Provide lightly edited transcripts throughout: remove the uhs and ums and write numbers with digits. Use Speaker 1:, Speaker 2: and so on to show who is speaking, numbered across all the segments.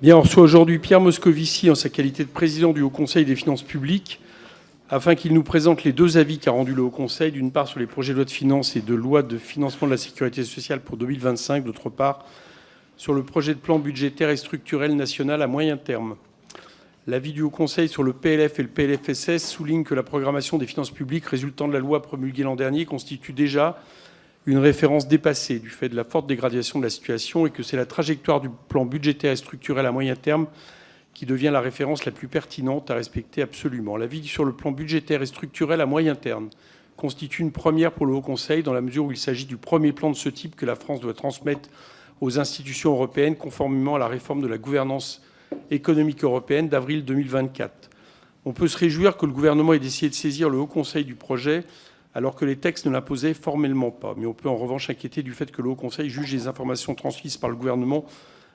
Speaker 1: Bien, on reçoit aujourd'hui Pierre Moscovici en sa qualité de président du Haut Conseil des finances publiques, afin qu'il nous présente les deux avis qu'a rendus le Haut Conseil, d'une part sur les projets de loi de finances et de loi de financement de la sécurité sociale pour 2025, d'autre part sur le projet de plan budgétaire et structurel national à moyen terme. L'avis du Haut Conseil sur le PLF et le PLFSS souligne que la programmation des finances publiques résultant de la loi promulguée l'an dernier constitue déjà une référence dépassée du fait de la forte dégradation de la situation et que c'est la trajectoire du plan budgétaire et structurel à moyen terme qui devient la référence la plus pertinente à respecter absolument. L'avis sur le plan budgétaire et structurel à moyen terme constitue une première pour le Haut Conseil dans la mesure où il s'agit du premier plan de ce type que la France doit transmettre aux institutions européennes conformément à la réforme de la gouvernance économique européenne d'avril 2024. On peut se réjouir que le gouvernement ait décidé de saisir le Haut Conseil du projet alors que les textes ne l'imposaient formellement pas. Mais on peut en revanche s'inquiéter du fait que le Haut Conseil juge les informations transmises par le gouvernement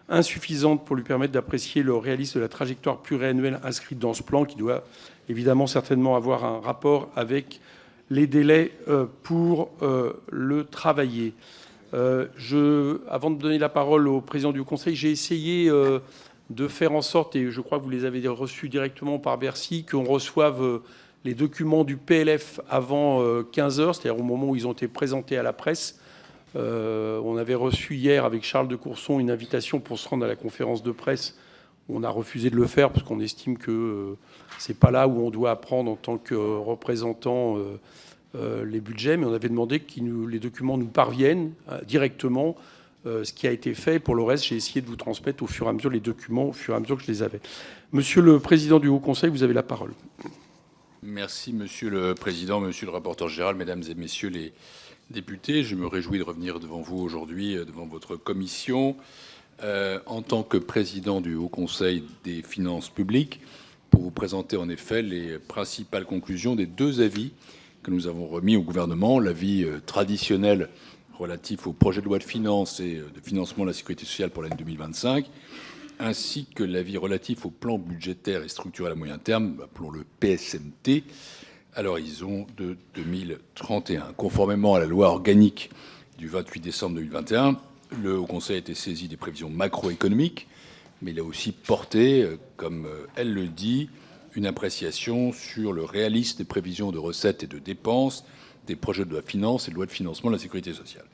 Speaker 1: insuffisantes pour lui permettre d'apprécier le réalisme de la trajectoire pluriannuelle inscrite dans ce plan, qui doit évidemment certainement avoir un rapport avec les délais pour le travailler. Avant de donner la parole au président du Conseil, j'ai essayé de faire en sorte, et je crois que vous les avez reçus directement par Bercy, qu'on reçoive les documents du PLF avant 15 heures, c'est-à-dire au moment où ils ont été présentés à la presse. On avait reçu hier avec Charles de Courson une invitation pour se rendre à la conférence de presse. On a refusé de le faire parce qu'on estime que c'est pas là où on doit apprendre en tant que représentant les budgets, mais on avait demandé que les documents nous parviennent directement, ce qui a été fait. Pour le reste, j'ai essayé de vous transmettre au fur et à mesure les documents, au fur et à mesure que je les avais. Monsieur le Président du Haut Conseil, vous avez la parole.
Speaker 2: Merci, Monsieur le Président, Monsieur le rapporteur général, Mesdames et Messieurs les députés. Je me réjouis de revenir devant vous aujourd'hui, devant votre commission, en tant que président du Haut Conseil des finances publiques, pour vous présenter en effet les principales conclusions des deux avis que nous avons remis au gouvernement. L'avis traditionnel relatif au projet de loi de finances et de financement de la sécurité sociale pour l'année 2025, ainsi que l'avis relatif au plan budgétaire et structurel à moyen terme, appelons-le PSMT, à l'horizon de 2031. Conformément à la loi organique du 28 décembre 2021, le Haut Conseil a été saisi des prévisions macroéconomiques, mais il a aussi porté, comme elle le dit, une appréciation sur le réalisme des prévisions de recettes et de dépenses des projets de loi de finances et de loi de financement de la sécurité sociale.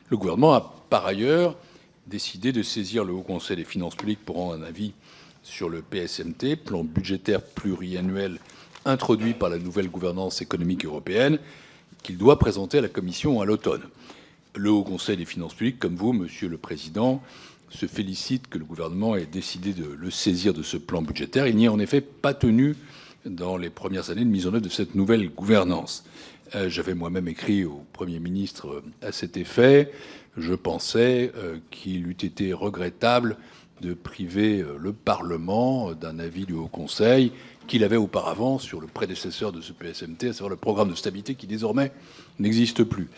Speaker 2: Le gouvernement a par ailleurs décidé de saisir le Haut Conseil des finances publiques pour rendre un avis sur le PSMT, plan budgétaire pluriannuel introduit par la nouvelle gouvernance économique européenne, qu'il doit présenter à la Commission à l'automne. Le Haut Conseil des finances publiques, comme vous, Monsieur le Président, se félicite que le gouvernement ait décidé de le saisir de ce plan budgétaire. Il n'y est en effet pas tenu dans les premières années de mise en œuvre de cette nouvelle gouvernance. J'avais moi-même écrit au Premier ministre à cet effet. Je pensais qu'il eût été regrettable de priver le Parlement d'un avis du Haut Conseil qu'il avait auparavant sur le prédécesseur de ce PSMT, à savoir le programme de stabilité qui désormais n'existe plus.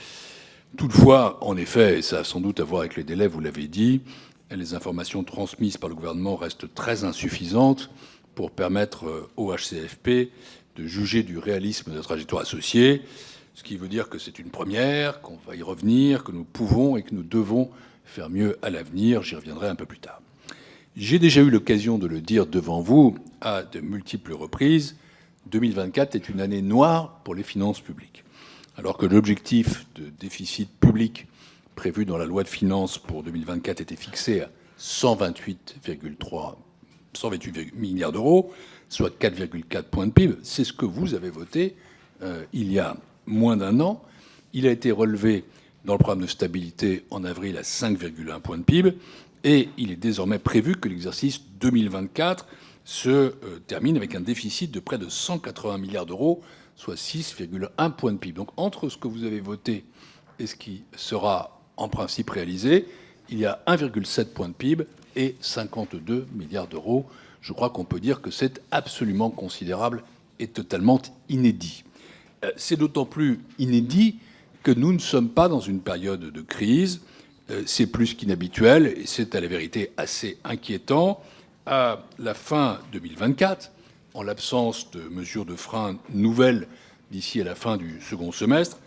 Speaker 2: Toutefois, en effet, et ça a sans doute à voir avec les délais, vous l'avez dit, les informations transmises par le gouvernement restent très insuffisantes pour permettre au HCFP de juger du réalisme de la trajectoire associée, ce qui veut dire que c'est une première, qu'on va y revenir, que nous pouvons et que nous devons faire mieux à l'avenir. J'y reviendrai un peu plus tard. J'ai déjà eu l'occasion de le dire devant vous à de multiples reprises, 2024 est une année noire pour les finances publiques. Alors que l'objectif de déficit public prévu dans la loi de finances pour 2024 était fixé à 128 milliards d'euros, soit 4,4 points de PIB. C'est ce que vous avez voté il y a moins d'un an. Il a été relevé dans le programme de stabilité en avril à 5,1 points de PIB et il est désormais prévu que l'exercice 2024 se termine avec un déficit de près de 180 milliards d'euros, soit 6,1 points de PIB. Donc entre ce que vous avez voté et ce qui sera en principe réalisé, il y a 1,7 point de PIB et 52 milliards d'euros. Je crois qu'on peut dire que c'est absolument considérable et totalement inédit. C'est d'autant plus inédit que nous ne sommes pas dans une période de crise. C'est plus qu'inhabituel et c'est à la vérité assez inquiétant. À la fin 2024, en l'absence de mesures de frein nouvelles d'ici à la fin du second semestre,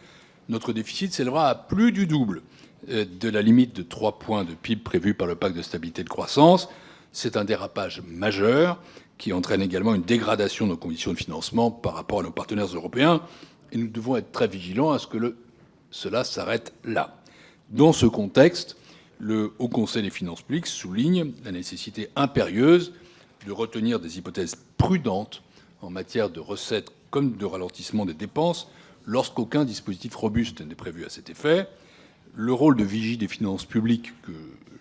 Speaker 2: notre déficit s'élèvera à plus du double de la limite de 3 points de PIB prévue par le pacte de stabilité et de croissance, C'est un dérapage majeur qui entraîne également une dégradation de nos conditions de financement par rapport à nos partenaires européens. Et nous devons être très vigilants à ce que cela s'arrête là. Dans ce contexte, le Haut Conseil des finances publiques souligne la nécessité impérieuse de retenir des hypothèses prudentes en matière de recettes comme de ralentissement des dépenses lorsqu'aucun dispositif robuste n'est prévu à cet effet. Le rôle de vigie des finances publiques que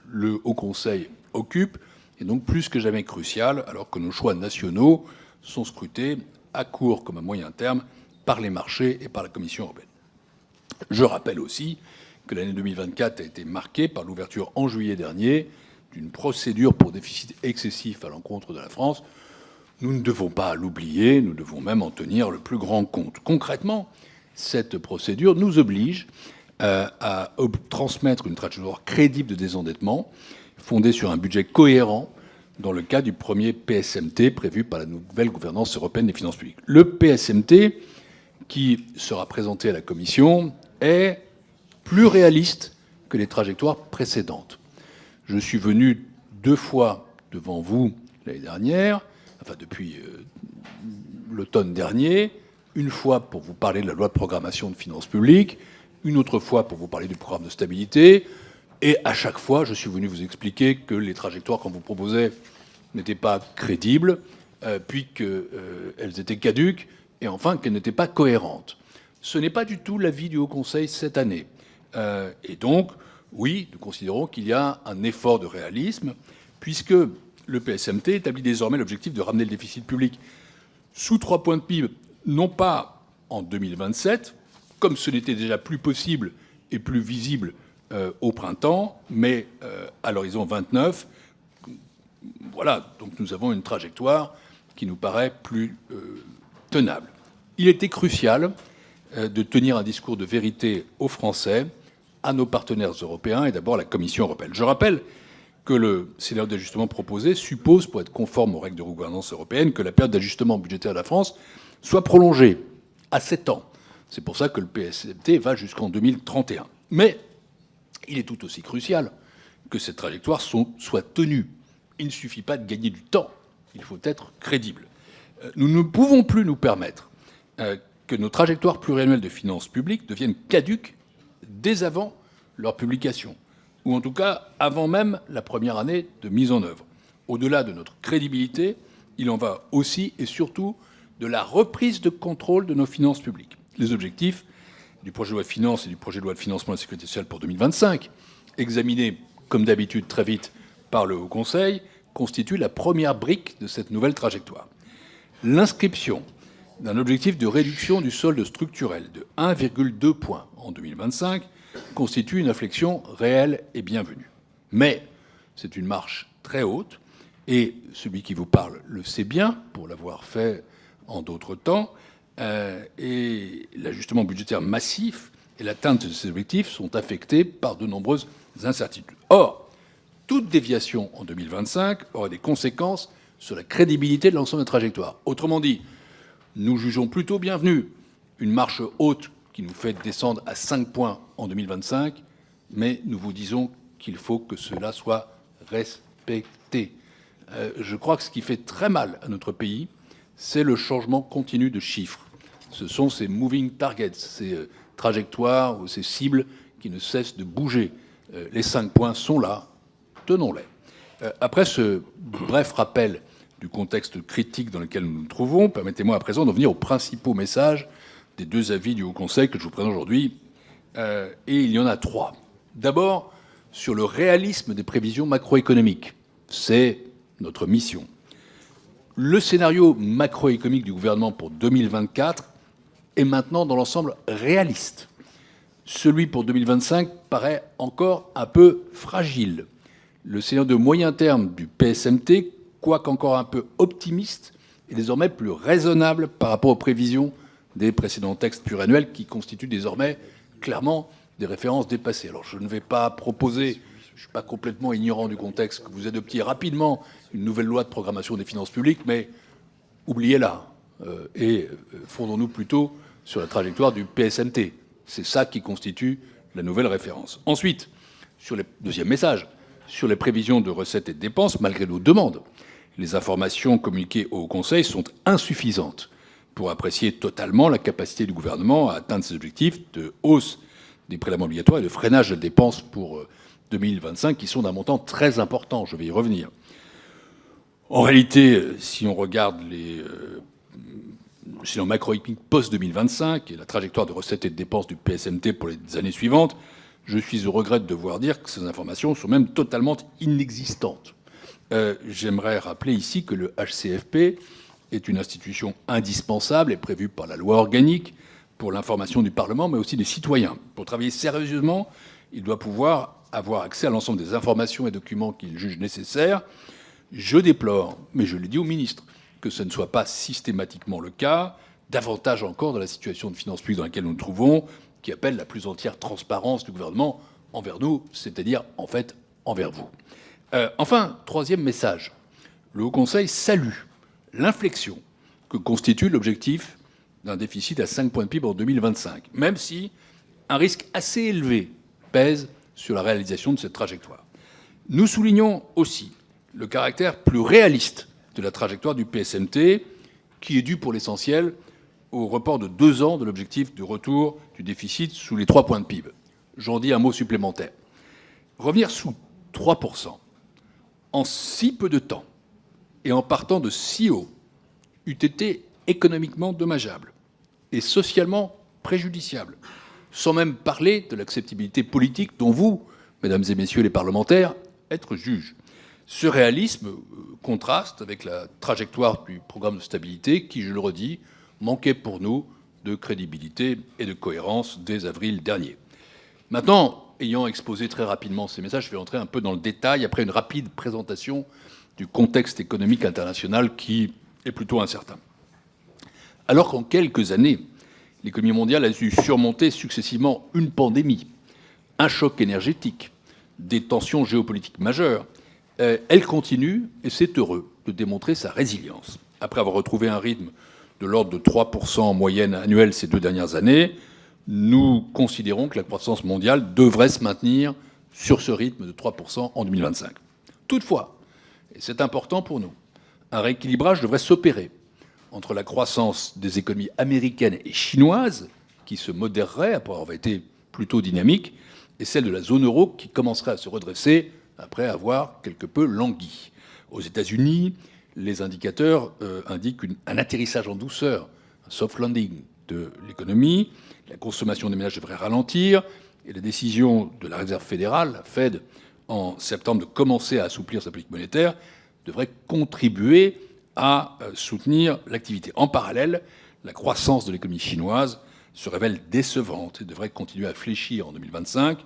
Speaker 2: le Haut Conseil occupe est donc plus que jamais crucial, alors que nos choix nationaux sont scrutés à court comme à moyen terme par les marchés et par la Commission européenne. Je rappelle aussi que l'année 2024 a été marquée par l'ouverture en juillet dernier d'une procédure pour déficit excessif à l'encontre de la France. Nous ne devons pas l'oublier, nous devons même en tenir le plus grand compte. Concrètement, cette procédure nous oblige à transmettre une trajectoire crédible de désendettement fondée sur un budget cohérent dans le cadre du premier PSMT prévu par la nouvelle gouvernance européenne des finances publiques. Le PSMT, qui sera présenté à la Commission, est plus réaliste que les trajectoires précédentes. Je suis venu 2 fois devant vous l'année dernière, enfin depuis l'automne dernier, une fois pour vous parler de la loi de programmation de finances publiques, une autre fois pour vous parler du programme de stabilité, et à chaque fois, je suis venu vous expliquer que les trajectoires qu'on vous proposait n'étaient pas crédibles, puis qu'elles étaient caduques, et enfin qu'elles n'étaient pas cohérentes. Ce n'est pas du tout l'avis du Haut Conseil cette année. Et donc, oui, nous considérons qu'il y a un effort de réalisme, puisque le PSMT établit désormais l'objectif de ramener le déficit public sous 3 points de PIB, non pas en 2027, comme ce n'était déjà plus possible et plus visible au printemps, mais à l'horizon 29. Voilà, donc nous avons une trajectoire qui nous paraît plus tenable. Il était crucial de tenir un discours de vérité aux Français, à nos partenaires européens et d'abord à la Commission européenne. Je rappelle que le scénario d'ajustement proposé suppose, pour être conforme aux règles de gouvernance européenne, que la période d'ajustement budgétaire de la France soit prolongée à 7 ans. C'est pour ça que le PSMT va jusqu'en 2031. Mais il est tout aussi crucial que cette trajectoire soit tenue. Il ne suffit pas de gagner du temps, il faut être crédible. Nous ne pouvons plus nous permettre que nos trajectoires pluriannuelles de finances publiques deviennent caduques dès avant leur publication, ou en tout cas avant même la première année de mise en œuvre. Au-delà de notre crédibilité, il en va aussi et surtout de la reprise de contrôle de nos finances publiques. Les objectifs du projet de loi de finances et du projet de loi de financement de la sécurité sociale pour 2025, examinés comme d'habitude très vite par le Haut Conseil, constituent la première brique de cette nouvelle trajectoire. L'inscription d'un objectif de réduction du solde structurel de 1,2 point en 2025 constitue une inflexion réelle et bienvenue. Mais c'est une marche très haute, et celui qui vous parle le sait bien, pour l'avoir fait en d'autres temps, et l'ajustement budgétaire massif et l'atteinte de ces objectifs sont affectés par de nombreuses incertitudes. Or, toute déviation en 2025 aura des conséquences sur la crédibilité de l'ensemble des trajectoires. Autrement dit, nous jugeons plutôt bienvenue une marche haute qui nous fait descendre à 5 points en 2025, mais nous vous disons qu'il faut que cela soit respecté. Je crois que ce qui fait très mal à notre pays, c'est le changement continu de chiffres. Ce sont ces moving targets, ces trajectoires ou ces cibles qui ne cessent de bouger. Les 5 points sont là, tenons-les. Après ce bref rappel du contexte critique dans lequel nous nous trouvons, permettez-moi à présent d'en venir aux principaux messages des 2 avis du Haut Conseil que je vous présente aujourd'hui. Et il y en a 3. D'abord, sur le réalisme des prévisions macroéconomiques. C'est notre mission. Le scénario macroéconomique du gouvernement pour 2024 est maintenant dans l'ensemble réaliste. Celui pour 2025 paraît encore un peu fragile. Le scénario de moyen terme du PSMT, quoique encore un peu optimiste, est désormais plus raisonnable par rapport aux prévisions des précédents textes pluriannuels qui constituent désormais clairement des références dépassées. Alors je ne vais pas proposer, je ne suis pas complètement ignorant du contexte, que vous adoptiez rapidement une nouvelle loi de programmation des finances publiques, mais oubliez-la et fondons-nous plutôt sur la trajectoire du PSMT. C'est ça qui constitue la nouvelle référence. Ensuite, sur le deuxième message, sur les prévisions de recettes et de dépenses, malgré nos demandes, les informations communiquées au Conseil sont insuffisantes pour apprécier totalement la capacité du gouvernement à atteindre ses objectifs de hausse des prélèvements obligatoires et de freinage des dépenses pour 2025, qui sont d'un montant très important. Je vais y revenir. En réalité, si on regarde les sinon macroéconomique post-2025 et la trajectoire de recettes et de dépenses du PSMT pour les années suivantes, je suis au regret de devoir dire que ces informations sont même totalement inexistantes. J'aimerais rappeler ici que le HCFP est une institution indispensable et prévue par la loi organique pour l'information du Parlement, mais aussi des citoyens. Pour travailler sérieusement, il doit pouvoir avoir accès à l'ensemble des informations et documents qu'il juge nécessaires. Je déplore, mais je l'ai dit au ministre, que ce ne soit pas systématiquement le cas, davantage encore dans la situation de finances publiques dans laquelle nous nous trouvons, qui appelle la plus entière transparence du gouvernement envers nous, c'est-à-dire en fait envers vous. Enfin, troisième message, le Haut Conseil salue l'inflexion que constitue l'objectif d'un déficit à 5 points de PIB en 2025, même si un risque assez élevé pèse sur la réalisation de cette trajectoire. Nous soulignons aussi le caractère plus réaliste de la trajectoire du PSMT, qui est due pour l'essentiel au report de 2 ans de l'objectif de retour du déficit sous les 3 points de PIB. J'en dis un mot supplémentaire. Revenir sous 3% en si peu de temps et en partant de si haut eût été économiquement dommageable et socialement préjudiciable, sans même parler de l'acceptabilité politique dont vous, mesdames et messieurs les parlementaires, êtes juges. Ce réalisme contraste avec la trajectoire du programme de stabilité qui, je le redis, manquait pour nous de crédibilité et de cohérence dès avril dernier. Maintenant, ayant exposé très rapidement ces messages, je vais entrer un peu dans le détail après une rapide présentation du contexte économique international qui est plutôt incertain. Alors qu'en quelques années, l'économie mondiale a su surmonter successivement une pandémie, un choc énergétique, des tensions géopolitiques majeures, elle continue, et c'est heureux, de démontrer sa résilience. Après avoir retrouvé un rythme de l'ordre de 3% en moyenne annuelle ces 2 dernières années, nous considérons que la croissance mondiale devrait se maintenir sur ce rythme de 3% en 2025. Toutefois, et c'est important pour nous, un rééquilibrage devrait s'opérer entre la croissance des économies américaines et chinoises, qui se modérerait après avoir été plutôt dynamique, et celle de la zone euro qui commencerait à se redresser après avoir quelque peu langui. Aux États-Unis, les indicateurs indiquent un atterrissage en douceur, un soft landing de l'économie. La consommation des ménages devrait ralentir et la décision de la Réserve fédérale, la Fed, en septembre de commencer à assouplir sa politique monétaire devrait contribuer à soutenir l'activité. En parallèle, la croissance de l'économie chinoise se révèle décevante et devrait continuer à fléchir en 2025.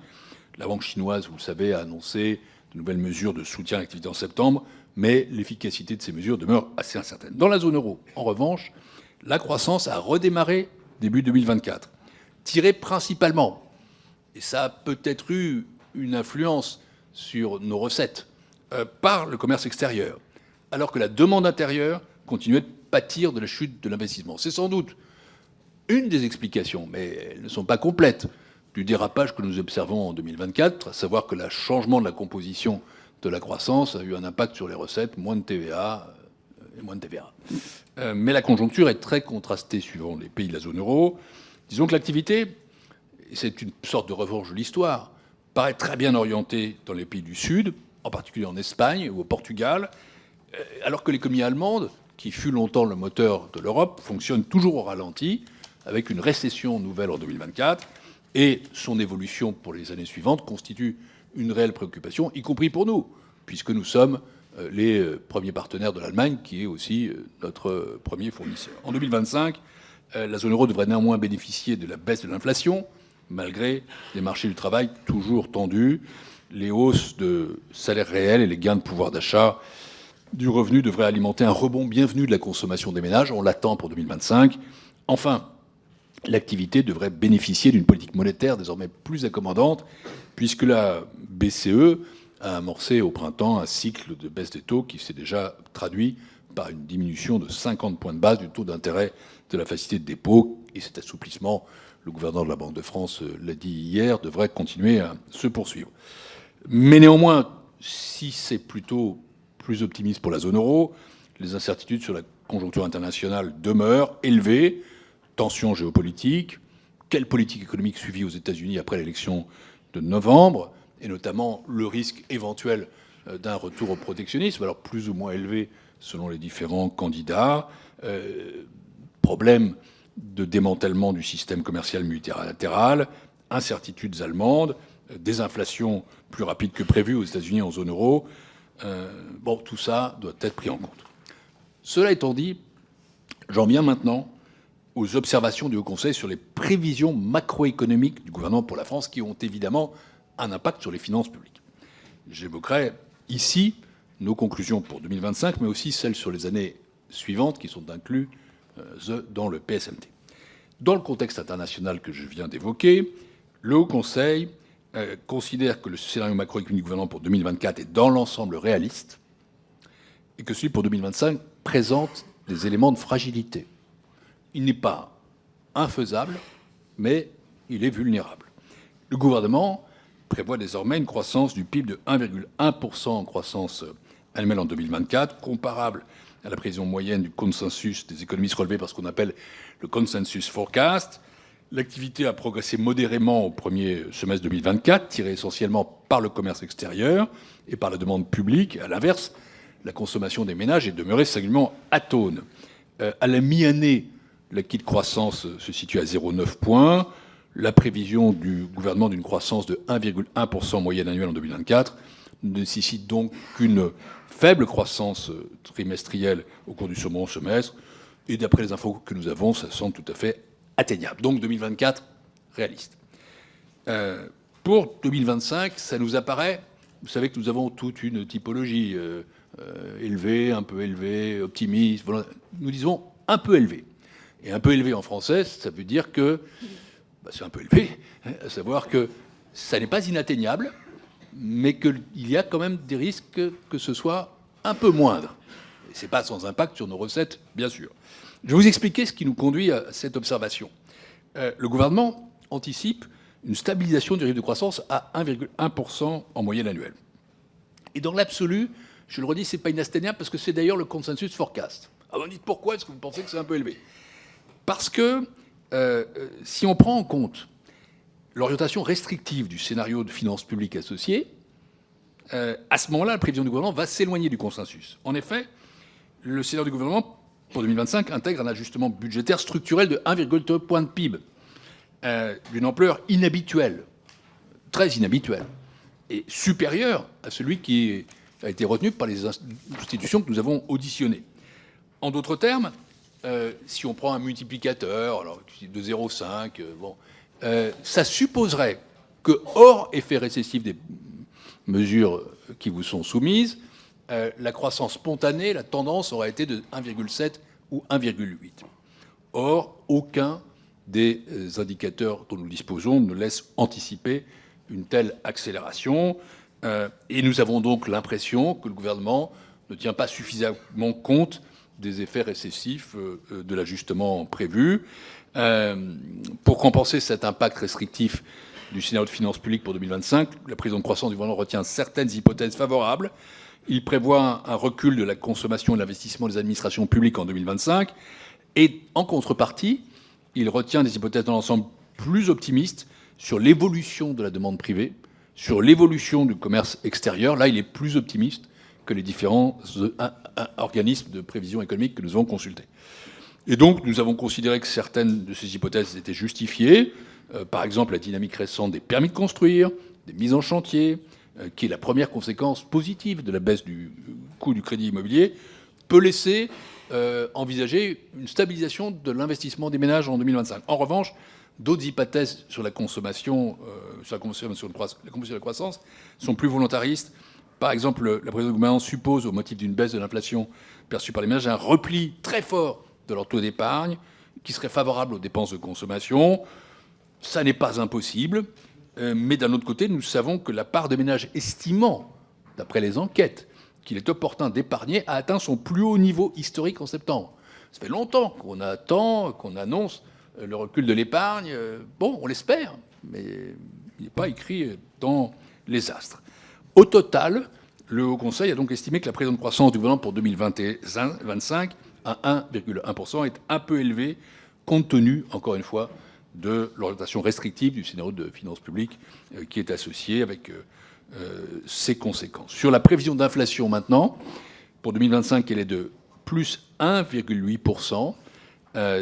Speaker 2: La banque chinoise, vous le savez, a annoncé de nouvelles mesures de soutien à l'activité en septembre, mais l'efficacité de ces mesures demeure assez incertaine. Dans la zone euro, en revanche, la croissance a redémarré début 2024, tirée principalement, et ça a peut-être eu une influence sur nos recettes, par le commerce extérieur, alors que la demande intérieure continuait de pâtir de la chute de l'investissement. C'est sans doute une des explications, mais elles ne sont pas complètes, du dérapage que nous observons en 2024, à savoir que le changement de la composition de la croissance a eu un impact sur les recettes, moins de TVA et moins de TVA. Mais la conjoncture est très contrastée suivant les pays de la zone euro. Disons que l'activité, c'est une sorte de revanche de l'histoire, paraît très bien orientée dans les pays du Sud, en particulier en Espagne ou au Portugal, alors que l'économie allemande, qui fut longtemps le moteur de l'Europe, fonctionne toujours au ralenti, avec une récession nouvelle en 2024, et son évolution pour les années suivantes constitue une réelle préoccupation, y compris pour nous, puisque nous sommes les premiers partenaires de l'Allemagne, qui est aussi notre premier fournisseur. En 2025, la zone euro devrait néanmoins bénéficier de la baisse de l'inflation, malgré les marchés du travail toujours tendus. Les hausses de salaires réels et les gains de pouvoir d'achat du revenu devraient alimenter un rebond bienvenu de la consommation des ménages. On l'attend pour 2025. Enfin, l'activité devrait bénéficier d'une politique monétaire désormais plus accommodante, puisque la BCE a amorcé au printemps un cycle de baisse des taux qui s'est déjà traduit par une diminution de 50 points de base du taux d'intérêt de la facilité de dépôt. Et cet assouplissement, le gouverneur de la Banque de France l'a dit hier, devrait continuer à se poursuivre. Mais néanmoins, si c'est plutôt plus optimiste pour la zone euro, les incertitudes sur la conjoncture internationale demeurent élevées. Tensions géopolitiques, quelle politique économique suivie aux États-Unis après l'élection de novembre, et notamment le risque éventuel d'un retour au protectionnisme, alors plus ou moins élevé selon les différents candidats, problème de démantèlement du système commercial multilatéral, incertitudes allemandes, désinflation plus rapide que prévu aux États-Unis en zone euro. Tout ça doit être pris en compte. Cela étant dit, j'en viens maintenant aux observations du Haut Conseil sur les prévisions macroéconomiques du gouvernement pour la France qui ont évidemment un impact sur les finances publiques. J'évoquerai ici nos conclusions pour 2025, mais aussi celles sur les années suivantes qui sont incluses dans le PSMT. Dans le contexte international que je viens d'évoquer, le Haut Conseil considère que le scénario macroéconomique du gouvernement pour 2024 est dans l'ensemble réaliste et que celui pour 2025 présente des éléments de fragilité. Il n'est pas infaisable, mais il est vulnérable. Le gouvernement prévoit désormais une croissance du PIB de 1,1% en croissance annuelle en 2024, comparable à la prévision moyenne du consensus des économistes relevée par ce qu'on appelle le consensus forecast. L'activité a progressé modérément au premier semestre 2024, tirée essentiellement par le commerce extérieur et par la demande publique. À l'inverse, la consommation des ménages est demeurée singulièrement atone. À la mi-année, l'acquis de croissance se situe à 0,9 points. La prévision du gouvernement d'une croissance de 1,1% moyenne annuelle en 2024 ne nécessite donc qu'une faible croissance trimestrielle au cours du second semestre. Et d'après les infos que nous avons, ça semble tout à fait atteignable. Donc 2024, réaliste. Pour 2025, ça nous apparaît, vous savez que nous avons toute une typologie élevée, un peu élevée, optimiste. Voilà. Nous disons un peu élevé. Et un peu élevé en français, ça veut dire que c'est un peu élevé, à savoir que ça n'est pas inatteignable, mais qu'il y a quand même des risques que ce soit un peu moindre. Et ce n'est pas sans impact sur nos recettes, bien sûr. Je vais vous expliquer ce qui nous conduit à cette observation. Le gouvernement anticipe une stabilisation du rythme de croissance à 1,1% en moyenne annuelle. Et dans l'absolu, je le redis, ce n'est pas inatteignable parce que c'est d'ailleurs le consensus forecast. Alors vous me dites pourquoi est-ce que vous pensez que c'est un peu élevé ? Parce que si on prend en compte l'orientation restrictive du scénario de finances publiques associé, à ce moment-là, la prévision du gouvernement va s'éloigner du consensus. En effet, le scénario du gouvernement pour 2025 intègre un ajustement budgétaire structurel de 1,2 point de PIB, d'une ampleur inhabituelle, très inhabituelle, et supérieure à celui qui a été retenu par les institutions que nous avons auditionnées. En d'autres termes, si on prend un multiplicateur alors, de 0,5, ça supposerait que, hors effet récessif des mesures qui vous sont soumises, la croissance spontanée, la tendance aurait été de 1,7 ou 1,8. Or, aucun des indicateurs dont nous disposons ne laisse anticiper une telle accélération. Et nous avons donc l'impression que le gouvernement ne tient pas suffisamment compte des effets récessifs de l'ajustement prévu. Pour compenser cet impact restrictif du scénario de finances publiques pour 2025, la prévision de croissance du gouvernement retient certaines hypothèses favorables. Il prévoit un recul de la consommation et de l'investissement des administrations publiques en 2025. Et en contrepartie, il retient des hypothèses dans l'ensemble plus optimistes sur l'évolution de la demande privée, sur l'évolution du commerce extérieur. Là, il est plus optimiste que les différents organismes de prévision économique que nous avons consultés. Et donc, nous avons considéré que certaines de ces hypothèses étaient justifiées. Par exemple, la dynamique récente des permis de construire, des mises en chantier, qui est la première conséquence positive de la baisse du coût du crédit immobilier, peut laisser envisager une stabilisation de l'investissement des ménages en 2025. En revanche, d'autres hypothèses sur la consommation, sur la croissance, sont plus volontaristes. Par exemple, la prévision du gouvernement suppose, au motif d'une baisse de l'inflation perçue par les ménages, un repli très fort de leur taux d'épargne, qui serait favorable aux dépenses de consommation. Ça n'est pas impossible, mais d'un autre côté, nous savons que la part de ménages estimant, d'après les enquêtes, qu'il est opportun d'épargner a atteint son plus haut niveau historique en septembre. Ça fait longtemps qu'on attend, qu'on annonce le recul de l'épargne. Bon, on l'espère, mais il n'est pas écrit dans les astres. Au total, Le Haut Conseil a donc estimé que la prévision de croissance du gouvernement pour 2025 à 1,1% est un peu élevée, compte tenu, encore une fois, de l'orientation restrictive du scénario de finances publiques qui est associé avec ses conséquences. Sur la prévision d'inflation maintenant, pour 2025, elle est de plus 1,8%.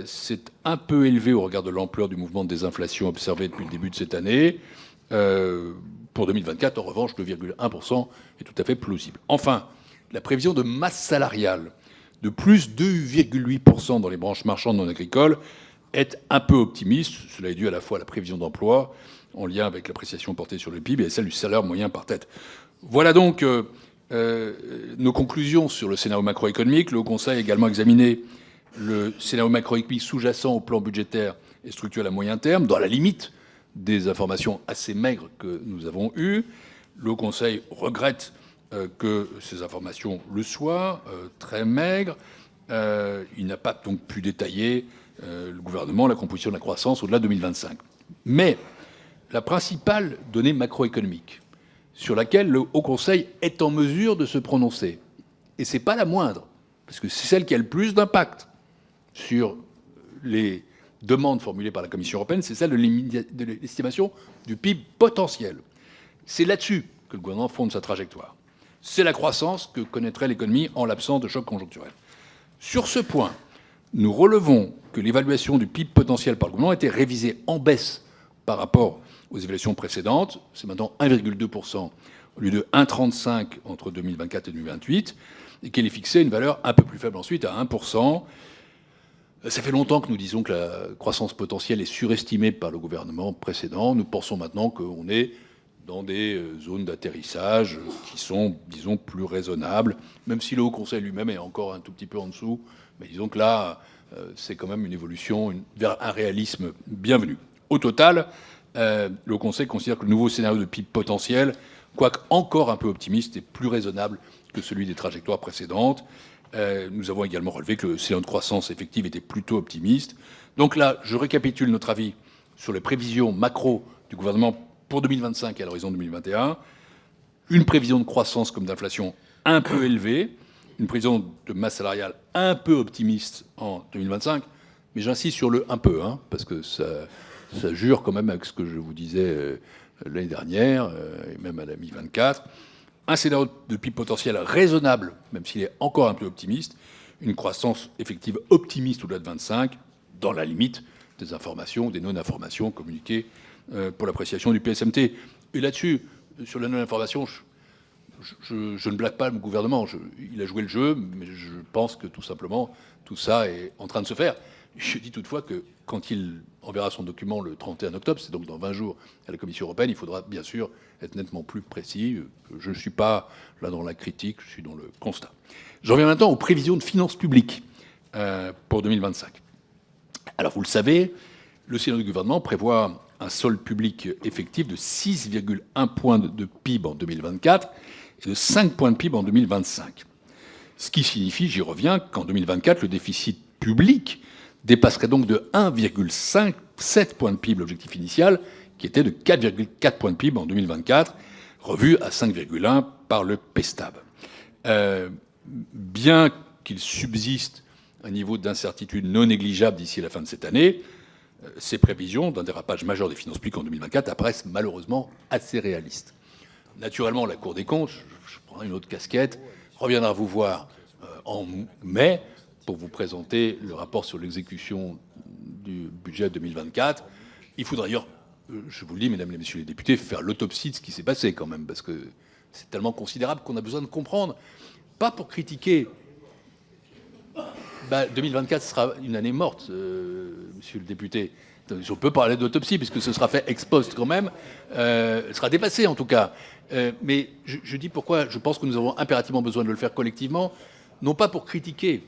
Speaker 2: C'est un peu élevé au regard de l'ampleur du mouvement de désinflation observé depuis le début de cette année. Pour 2024, en revanche, 2,1% est tout à fait plausible. Enfin, la prévision de masse salariale de plus 2,8% dans les branches marchandes non agricoles est un peu optimiste. Cela est dû à la fois à la prévision d'emploi, en lien avec l'appréciation portée sur le PIB, et celle du salaire moyen par tête. Voilà donc nos conclusions sur le scénario macroéconomique. Le Haut Conseil a également examiné le scénario macroéconomique sous-jacent au plan budgétaire et structurel à moyen terme, dans la limite des informations assez maigres que nous avons eues. Le Haut Conseil regrette que ces informations le soient, très maigres. Il n'a pas donc pu détailler le gouvernement, la composition de la croissance au-delà de 2025. Mais la principale donnée macroéconomique sur laquelle le Haut Conseil est en mesure de se prononcer, et ce n'est pas la moindre, parce que c'est celle qui a le plus d'impact sur les demandes formulées par la Commission européenne, c'est celle de l'estimation du PIB potentiel. C'est là-dessus que le gouvernement fonde sa trajectoire. C'est la croissance que connaîtrait l'économie en l'absence de choc conjoncturel. Sur ce point, nous relevons que l'évaluation du PIB potentiel par le gouvernement a été révisée en baisse par rapport aux évaluations précédentes. C'est maintenant 1,2% au lieu de 1,35% entre 2024 et 2028, et qu'elle est fixée à une valeur un peu plus faible ensuite, à 1%. Ça fait longtemps que nous disons que la croissance potentielle est surestimée par le gouvernement précédent. Nous pensons maintenant qu'on est dans des zones d'atterrissage qui sont, disons, plus raisonnables, même si le Haut Conseil lui-même est encore un tout petit peu en dessous. Mais disons que là, c'est quand même une évolution vers un réalisme bienvenu. Au total, le Haut Conseil considère que le nouveau scénario de PIB potentiel, quoique encore un peu optimiste, est plus raisonnable que celui des trajectoires précédentes. Nous avons également relevé que le scénario de croissance effective était plutôt optimiste. Donc là, je récapitule notre avis sur les prévisions macro du gouvernement pour 2025 et à l'horizon 2021. Une prévision de croissance comme d'inflation un peu élevée, une prévision de masse salariale un peu optimiste en 2025, mais j'insiste sur le un peu, parce que ça jure quand même avec ce que je vous disais l'année dernière, et même à la mi-24. Un scénario de PIB potentiel raisonnable, même s'il est encore un peu optimiste, une croissance effective optimiste au-delà de 25, dans la limite des informations, des non-informations communiquées pour l'appréciation du PSMT. Et là-dessus, sur la non-information, je ne blague pas le gouvernement. Il a joué le jeu, mais je pense que tout simplement, tout ça est en train de se faire. Je dis toutefois que quand il enverra son document le 31 octobre, c'est donc dans 20 jours à la Commission européenne, il faudra bien sûr être nettement plus précis. Je ne suis pas là dans la critique, je suis dans le constat. J'en viens maintenant aux prévisions de finances publiques pour 2025. Alors vous le savez, le scénario du gouvernement prévoit un solde public effectif de 6,1 points de PIB en 2024 et de 5 points de PIB en 2025. Ce qui signifie, j'y reviens, qu'en 2024, le déficit public dépasserait donc de 1,57 points de PIB l'objectif initial, qui était de 4,4 points de PIB en 2024, revu à 5,1 par le PESTAB. Bien qu'il subsiste un niveau d'incertitude non négligeable d'ici la fin de cette année, ces prévisions d'un dérapage majeur des finances publiques en 2024 apparaissent malheureusement assez réalistes. Naturellement, la Cour des comptes, je prendrai une autre casquette, reviendra vous voir en mai pour vous présenter le rapport sur l'exécution du budget 2024. Il faut d'ailleurs, je vous le dis, mesdames et messieurs les députés, faire l'autopsie de ce qui s'est passé quand même, parce que c'est tellement considérable qu'on a besoin de comprendre. Pas pour critiquer. 2024 sera une année morte, monsieur le député. Je peux parler d'autopsie, puisque ce sera fait ex post quand même. Elle sera dépassée en tout cas. Mais je dis pourquoi je pense que nous avons impérativement besoin de le faire collectivement, non pas pour critiquer,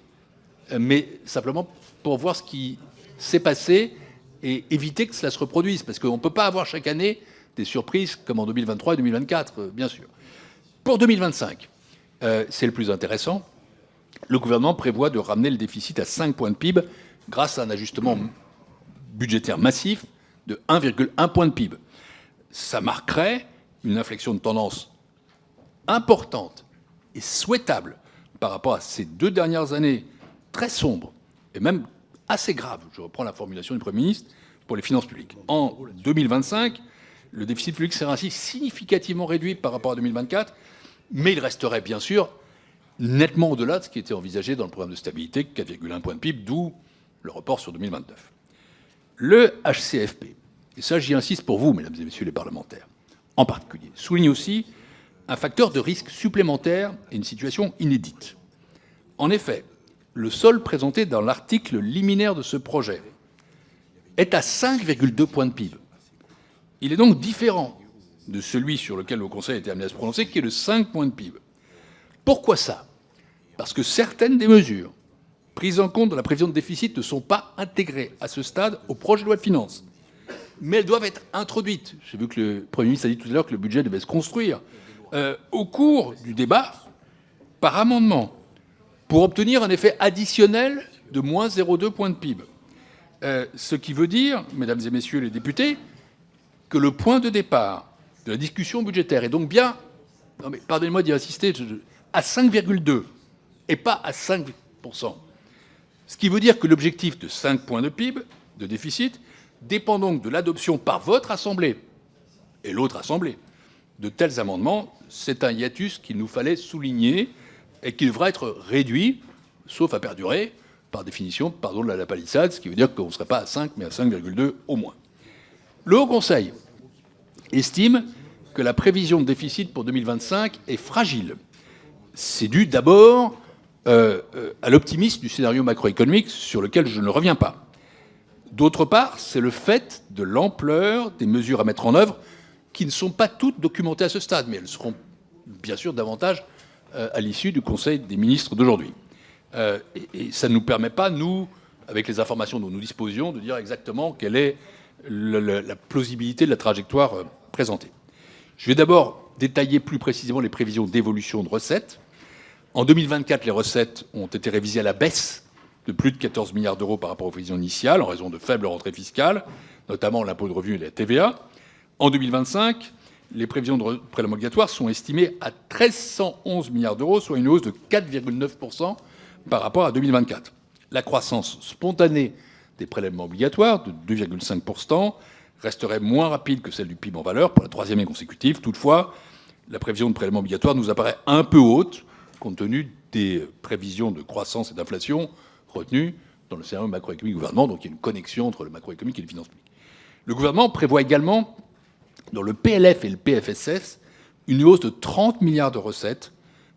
Speaker 2: mais simplement pour voir ce qui s'est passé et éviter que cela se reproduise. Parce qu'on ne peut pas avoir chaque année des surprises comme en 2023 et 2024, bien sûr. Pour 2025, c'est le plus intéressant. Le gouvernement prévoit de ramener le déficit à 5 points de PIB grâce à un ajustement budgétaire massif de 1,1 point de PIB. Ça marquerait une inflexion de tendance importante est souhaitable par rapport à ces 2 dernières années très sombres et même assez graves, je reprends la formulation du Premier ministre, pour les finances publiques. En 2025, le déficit public sera ainsi significativement réduit par rapport à 2024, mais il resterait bien sûr nettement au-delà de ce qui était envisagé dans le programme de stabilité, 4,1 points de PIB, d'où le report sur 2029. Le HCFP, et ça j'y insiste pour vous, mesdames et messieurs les parlementaires, en particulier, souligne aussi un facteur de risque supplémentaire et une situation inédite. En effet, le solde présenté dans l'article liminaire de ce projet est à 5,2 points de PIB. Il est donc différent de celui sur lequel le Conseil a été amené à se prononcer, qui est de 5 points de PIB. Pourquoi ça? Parce que certaines des mesures prises en compte dans la prévision de déficit ne sont pas intégrées à ce stade au projet de loi de finances. Mais elles doivent être introduites. J'ai vu que le Premier ministre a dit tout à l'heure que le budget devait se construire au cours du débat par amendement pour obtenir un effet additionnel de moins 0,2 points de PIB. Ce qui veut dire, mesdames et messieurs les députés, que le point de départ de la discussion budgétaire est donc bien, non mais pardonnez-moi d'y insister, à 5,2 et pas à 5%. Ce qui veut dire que l'objectif de 5 points de PIB, de déficit, dépend donc de l'adoption par votre Assemblée et l'autre Assemblée de tels amendements. C'est un hiatus qu'il nous fallait souligner et qui devra être réduit, sauf à perdurer, par définition, pardon de la palissade, ce qui veut dire qu'on ne serait pas à 5, mais à 5,2 au moins. Le Haut Conseil estime que la prévision de déficit pour 2025 est fragile. C'est dû d'abord à l'optimisme du scénario macroéconomique sur lequel je ne reviens pas. D'autre part, c'est le fait de l'ampleur des mesures à mettre en œuvre qui ne sont pas toutes documentées à ce stade, mais elles seront bien sûr davantage à l'issue du Conseil des ministres d'aujourd'hui. Et ça ne nous permet pas, nous, avec les informations dont nous disposions, de dire exactement quelle est la plausibilité de la trajectoire présentée. Je vais d'abord détailler plus précisément les prévisions d'évolution de recettes. En 2024, les recettes ont été révisées à la baisse de plus de 14 milliards d'euros par rapport aux prévisions initiales, en raison de faibles rentrées fiscales, notamment l'impôt de revenu et la TVA. En 2025, les prévisions de prélèvements obligatoires sont estimées à 1 311 milliards d'euros, soit une hausse de 4,9% par rapport à 2024. La croissance spontanée des prélèvements obligatoires, de 2,5%, resterait moins rapide que celle du PIB en valeur pour la 3e année consécutive. Toutefois, la prévision de prélèvements obligatoires nous apparaît un peu haute, compte tenu des prévisions de croissance et d'inflation retenues dans le scénario macroéconomique du gouvernement. Donc il y a une connexion entre le macroéconomique et les finances publiques. Le gouvernement prévoit également, dans le PLF et le PFSS, une hausse de 30 milliards de recettes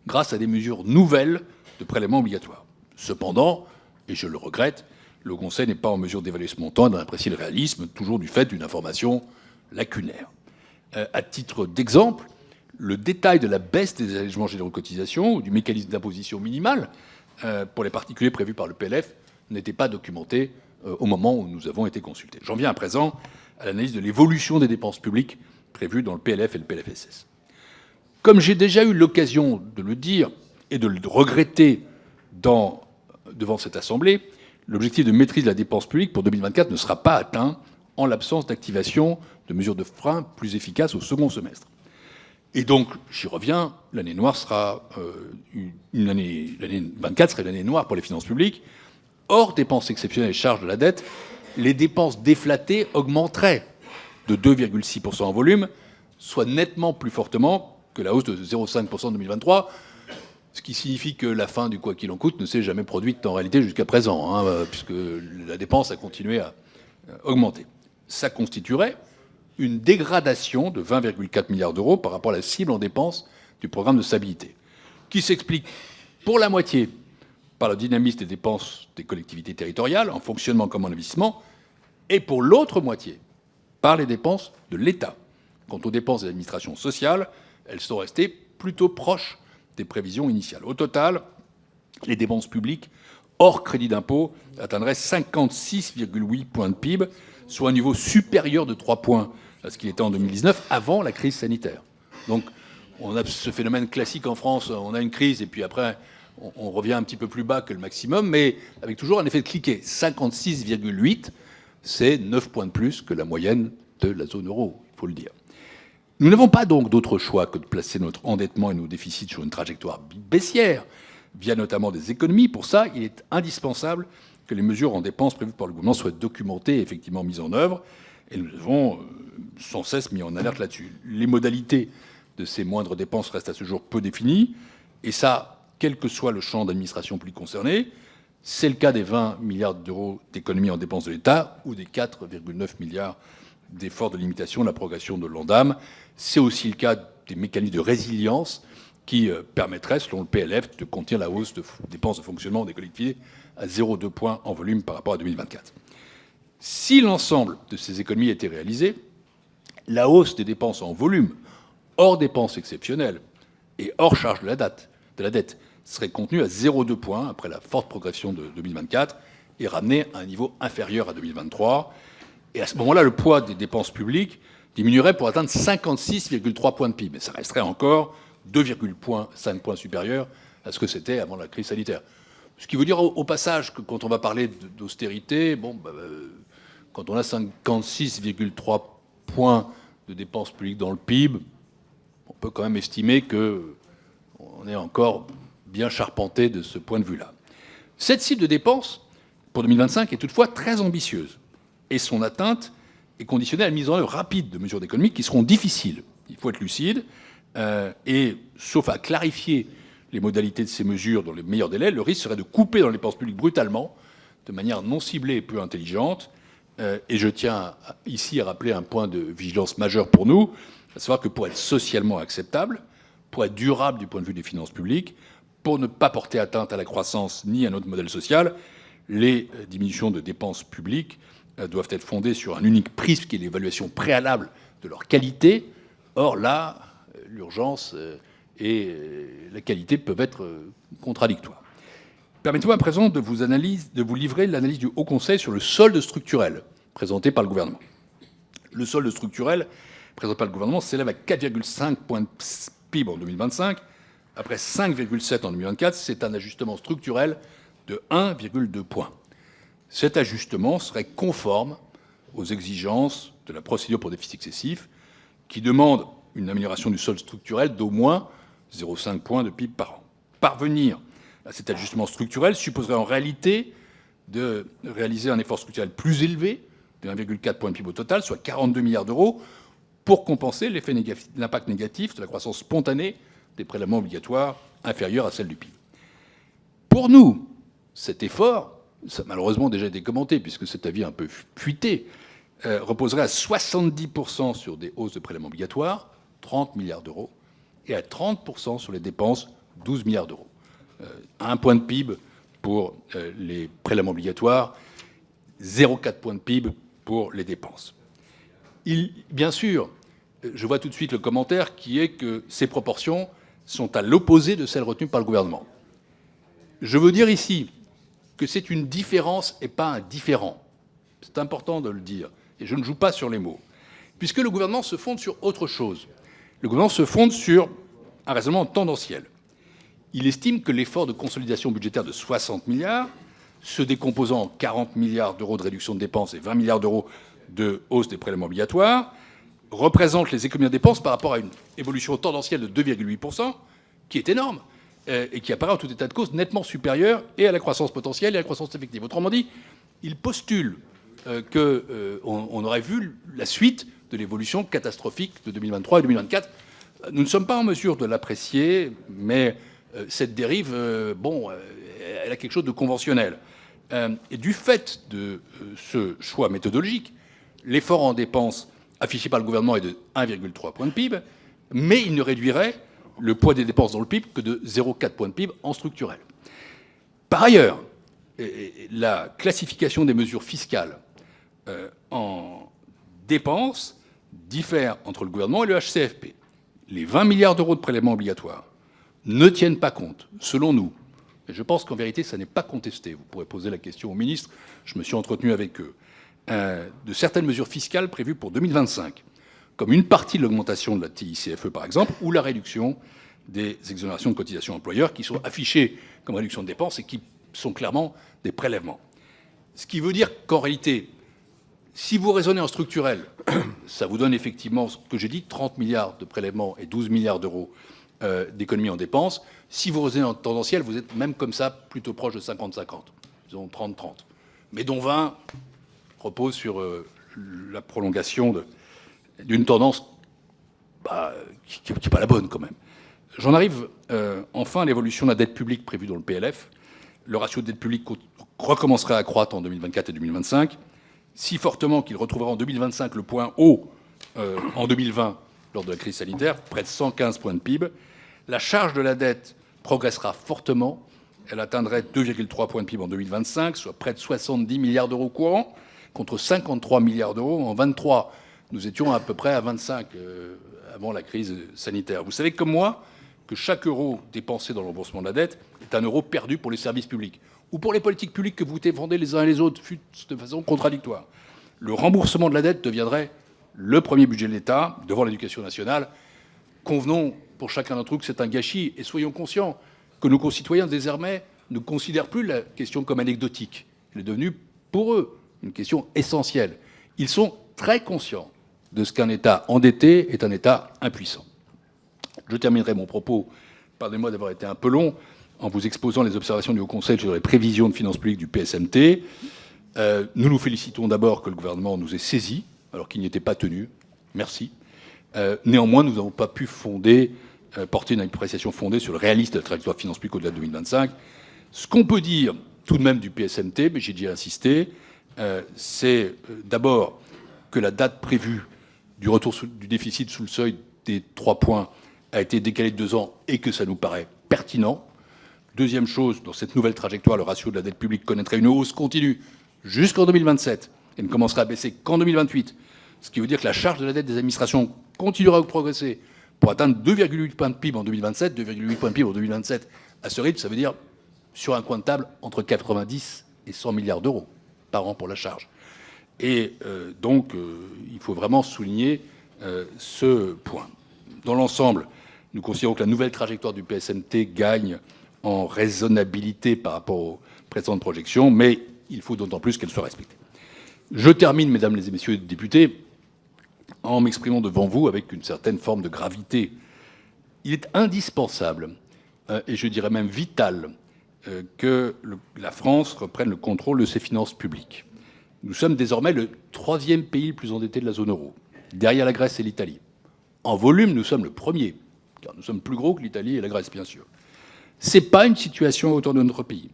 Speaker 2: grâce à des mesures nouvelles de prélèvements obligatoires. Cependant, et je le regrette, le Conseil n'est pas en mesure d'évaluer ce montant et d'en apprécier le réalisme, toujours du fait d'une information lacunaire. À titre d'exemple, le détail de la baisse des allégements généraux de cotisation ou du mécanisme d'imposition minimale pour les particuliers prévu par le PLF n'était pas documenté au moment où nous avons été consultés. J'en viens à présent à l'analyse de l'évolution des dépenses publiques prévues dans le PLF et le PLFSS. Comme j'ai déjà eu l'occasion de le dire et de le regretter devant cette Assemblée, l'objectif de maîtrise de la dépense publique pour 2024 ne sera pas atteint en l'absence d'activation de mesures de frein plus efficaces au second semestre. Et donc, j'y reviens, l'année noire sera l'année 24 serait l'année noire pour les finances publiques. Hors dépenses exceptionnelles et charges de la dette, les dépenses déflatées augmenteraient de 2,6% en volume, soit nettement plus fortement que la hausse de 0,5% en 2023, ce qui signifie que la fin du quoi qu'il en coûte ne s'est jamais produite en réalité jusqu'à présent, puisque la dépense a continué à augmenter. Ça constituerait une dégradation de 20,4 milliards d'euros par rapport à la cible en dépenses du programme de stabilité, qui s'explique pour la moitié par le dynamisme des dépenses des collectivités territoriales, en fonctionnement comme en investissement, et pour l'autre moitié par les dépenses de l'État. Quant aux dépenses de l'administration sociale, elles sont restées plutôt proches des prévisions initiales. Au total, les dépenses publiques, hors crédit d'impôt, atteindraient 56,8 points de PIB, soit un niveau supérieur de 3 points à ce qu'il était en 2019, avant la crise sanitaire. Donc, on a ce phénomène classique en France, on a une crise et puis après, on revient un petit peu plus bas que le maximum, mais avec toujours un effet de cliquet. 56,8, c'est 9 points de plus que la moyenne de la zone euro, il faut le dire. Nous n'avons pas donc d'autre choix que de placer notre endettement et nos déficits sur une trajectoire baissière, via notamment des économies. Pour ça, il est indispensable que les mesures en dépenses prévues par le gouvernement soient documentées et effectivement mises en œuvre. Et nous avons sans cesse mis en alerte là-dessus. Les modalités de ces moindres dépenses restent à ce jour peu définies. Et ça, quel que soit le champ d'administration publique concerné. C'est le cas des 20 milliards d'euros d'économies en dépenses de l'État ou des 4,9 milliards d'efforts de limitation de la progression de l'Ondam. C'est aussi le cas des mécanismes de résilience qui permettraient, selon le PLF, de contenir la hausse de dépenses de fonctionnement des collectivités à 0,2 points en volume par rapport à 2024. Si l'ensemble de ces économies était réalisé, la hausse des dépenses en volume, hors dépenses exceptionnelles et hors charge de la dette, serait contenue à 0,2 points après la forte progression de 2024 et ramenée à un niveau inférieur à 2023. Et à ce moment-là, le poids des dépenses publiques diminuerait pour atteindre 56,3 points de PIB. Mais ça resterait encore 2,5 points supérieur à ce que c'était avant la crise sanitaire. Ce qui veut dire au passage que quand on va parler d'austérité, quand on a 56,3 points de dépenses publiques dans le PIB, on peut quand même estimer qu'on est encore bien charpenté de ce point de vue-là. Cette cible de dépenses pour 2025 est toutefois très ambitieuse et son atteinte est conditionnée à la mise en œuvre rapide de mesures d'économie qui seront difficiles. Il faut être lucide et, sauf à clarifier les modalités de ces mesures dans les meilleurs délais, le risque serait de couper dans les dépenses publiques brutalement, de manière non ciblée et peu intelligente. Et je tiens ici à rappeler un point de vigilance majeur pour nous, à savoir que pour être socialement acceptable, pour être durable du point de vue des finances publiques, pour ne pas porter atteinte à la croissance ni à notre modèle social, les diminutions de dépenses publiques doivent être fondées sur un unique prisme qui est l'évaluation préalable de leur qualité. Or là, l'urgence et la qualité peuvent être contradictoires. Permettez-moi à présent de vous livrer l'analyse du Haut Conseil sur le solde structurel présenté par le gouvernement. Le solde structurel présenté par le gouvernement s'élève à 4,5 points de PIB en 2025, après 5,7 en 2024. C'est un ajustement structurel de 1,2 points. Cet ajustement serait conforme aux exigences de la procédure pour déficit excessif, qui demande une amélioration du solde structurel d'au moins 0,5 points de PIB par an. Parvenir à cet ajustement structurel supposerait en réalité de réaliser un effort structurel plus élevé, de 1,4 point de PIB au total, soit 42 milliards d'euros, pour compenser l'impact négatif de la croissance spontanée des prélèvements obligatoires inférieure à celle du PIB. Pour nous, cet effort, ça a malheureusement déjà été commenté puisque cet avis un peu fuité, reposerait à 70% sur des hausses de prélèvements obligatoires, 30 milliards d'euros, et à 30% sur les dépenses, 12 milliards d'euros. 1 point de PIB pour les prélèvements obligatoires, 0,4 point de PIB pour les dépenses. Bien sûr, je vois tout de suite le commentaire qui est que ces proportions sont à l'opposé de celles retenues par le gouvernement. Je veux dire ici que c'est une différence et pas un différent. C'est important de le dire, et je ne joue pas sur les mots, puisque le gouvernement se fonde sur autre chose. Le gouvernement se fonde sur un raisonnement tendanciel. Il estime que l'effort de consolidation budgétaire de 60 milliards, se décomposant en 40 milliards d'euros de réduction de dépenses et 20 milliards d'euros de hausse des prélèvements obligatoires, représente les économies de dépenses par rapport à une évolution tendancielle de 2,8%, qui est énorme, et qui apparaît en tout état de cause nettement supérieure et à la croissance potentielle et à la croissance effective. Autrement dit, il postule qu'on aurait vu la suite de l'évolution catastrophique de 2023 et 2024. Nous ne sommes pas en mesure de l'apprécier, mais cette dérive, elle a quelque chose de conventionnel. Et du fait de ce choix méthodologique, l'effort en dépenses affiché par le gouvernement est de 1,3 point de PIB, mais il ne réduirait le poids des dépenses dans le PIB que de 0,4 point de PIB en structurel. Par ailleurs, la classification des mesures fiscales en dépenses diffère entre le gouvernement et le HCFP. Les 20 milliards d'euros de prélèvements obligatoires ne tiennent pas compte, selon nous, et je pense qu'en vérité, ça n'est pas contesté, vous pourrez poser la question au ministre, je me suis entretenu avec eux, de certaines mesures fiscales prévues pour 2025, comme une partie de l'augmentation de la TICFE, par exemple, ou la réduction des exonérations de cotisations employeurs, qui sont affichées comme réduction de dépenses et qui sont clairement des prélèvements. Ce qui veut dire qu'en réalité, si vous raisonnez en structurel, ça vous donne effectivement ce que j'ai dit, 30 milliards de prélèvements et 12 milliards d'euros d'économies en dépenses. Si vous raisonnez en tendanciel, vous êtes même comme ça plutôt proche de 50-50, disons 30-30. Mais dont 20 repose sur la prolongation d'une tendance qui n'est pas la bonne quand même. J'en arrive enfin à l'évolution de la dette publique prévue dans le PLF. Le ratio de dette publique recommencerait à croître en 2024 et 2025, si fortement qu'il retrouvera en 2025 le point haut en 2020 lors de la crise sanitaire, près de 115 points de PIB. La charge de la dette progressera fortement. Elle atteindrait 2,3 points de PIB en 2025, soit près de 70 milliards d'euros courants, contre 53 milliards d'euros en 2023. Nous étions à peu près à 25 avant la crise sanitaire. Vous savez comme moi que chaque euro dépensé dans le remboursement de la dette est un euro perdu pour les services publics ou pour les politiques publiques que vous défendez les uns et les autres de façon contradictoire. Le remboursement de la dette deviendrait le premier budget de l'État devant l'éducation nationale. Convenons pour chacun d'entre nous que c'est un gâchis et soyons conscients que nos concitoyens désormais ne considèrent plus la question comme anecdotique. Elle est devenue pour eux une question essentielle. Ils sont très conscients de ce qu'un État endetté est un État impuissant. Je terminerai mon propos, pardonnez-moi d'avoir été un peu long, en vous exposant les observations du Haut Conseil sur les prévisions de finances publiques du PSMT. Nous nous félicitons d'abord que le gouvernement nous ait saisis, alors qu'il n'y était pas tenu. Merci. Néanmoins, nous n'avons pas pu porter une appréciation fondée sur le réalisme de la trajectoire de finances publiques au-delà de 2025. Ce qu'on peut dire tout de même du PSMT, mais j'ai déjà insisté, c'est d'abord que la date prévue du retour du déficit sous le seuil des 3 points a été décalée de 2 ans et que ça nous paraît pertinent. Deuxième chose, dans cette nouvelle trajectoire, le ratio de la dette publique connaîtrait une hausse continue jusqu'en 2027 et ne commencera à baisser qu'en 2028. Ce qui veut dire que la charge de la dette des administrations continuera à progresser pour atteindre 2,8 points de PIB en 2027, 2,8 points de PIB en 2027. À ce rythme, ça veut dire sur un coin de table entre 90 et 100 milliards d'euros par an pour la charge. Et donc, il faut vraiment souligner ce point. Dans l'ensemble, nous considérons que la nouvelle trajectoire du PSMT gagne en raisonnabilité par rapport aux précédentes projections, mais il faut d'autant plus qu'elle soit respectée. Je termine, mesdames et messieurs les députés, en m'exprimant devant vous avec une certaine forme de gravité. Il est indispensable, et je dirais même vital, que la France reprenne le contrôle de ses finances publiques. Nous sommes désormais le 3e pays le plus endetté de la zone euro, derrière la Grèce et l'Italie. En volume, nous sommes le premier, car nous sommes plus gros que l'Italie et la Grèce, bien sûr. Ce n'est pas une situation à hauteur de notre pays.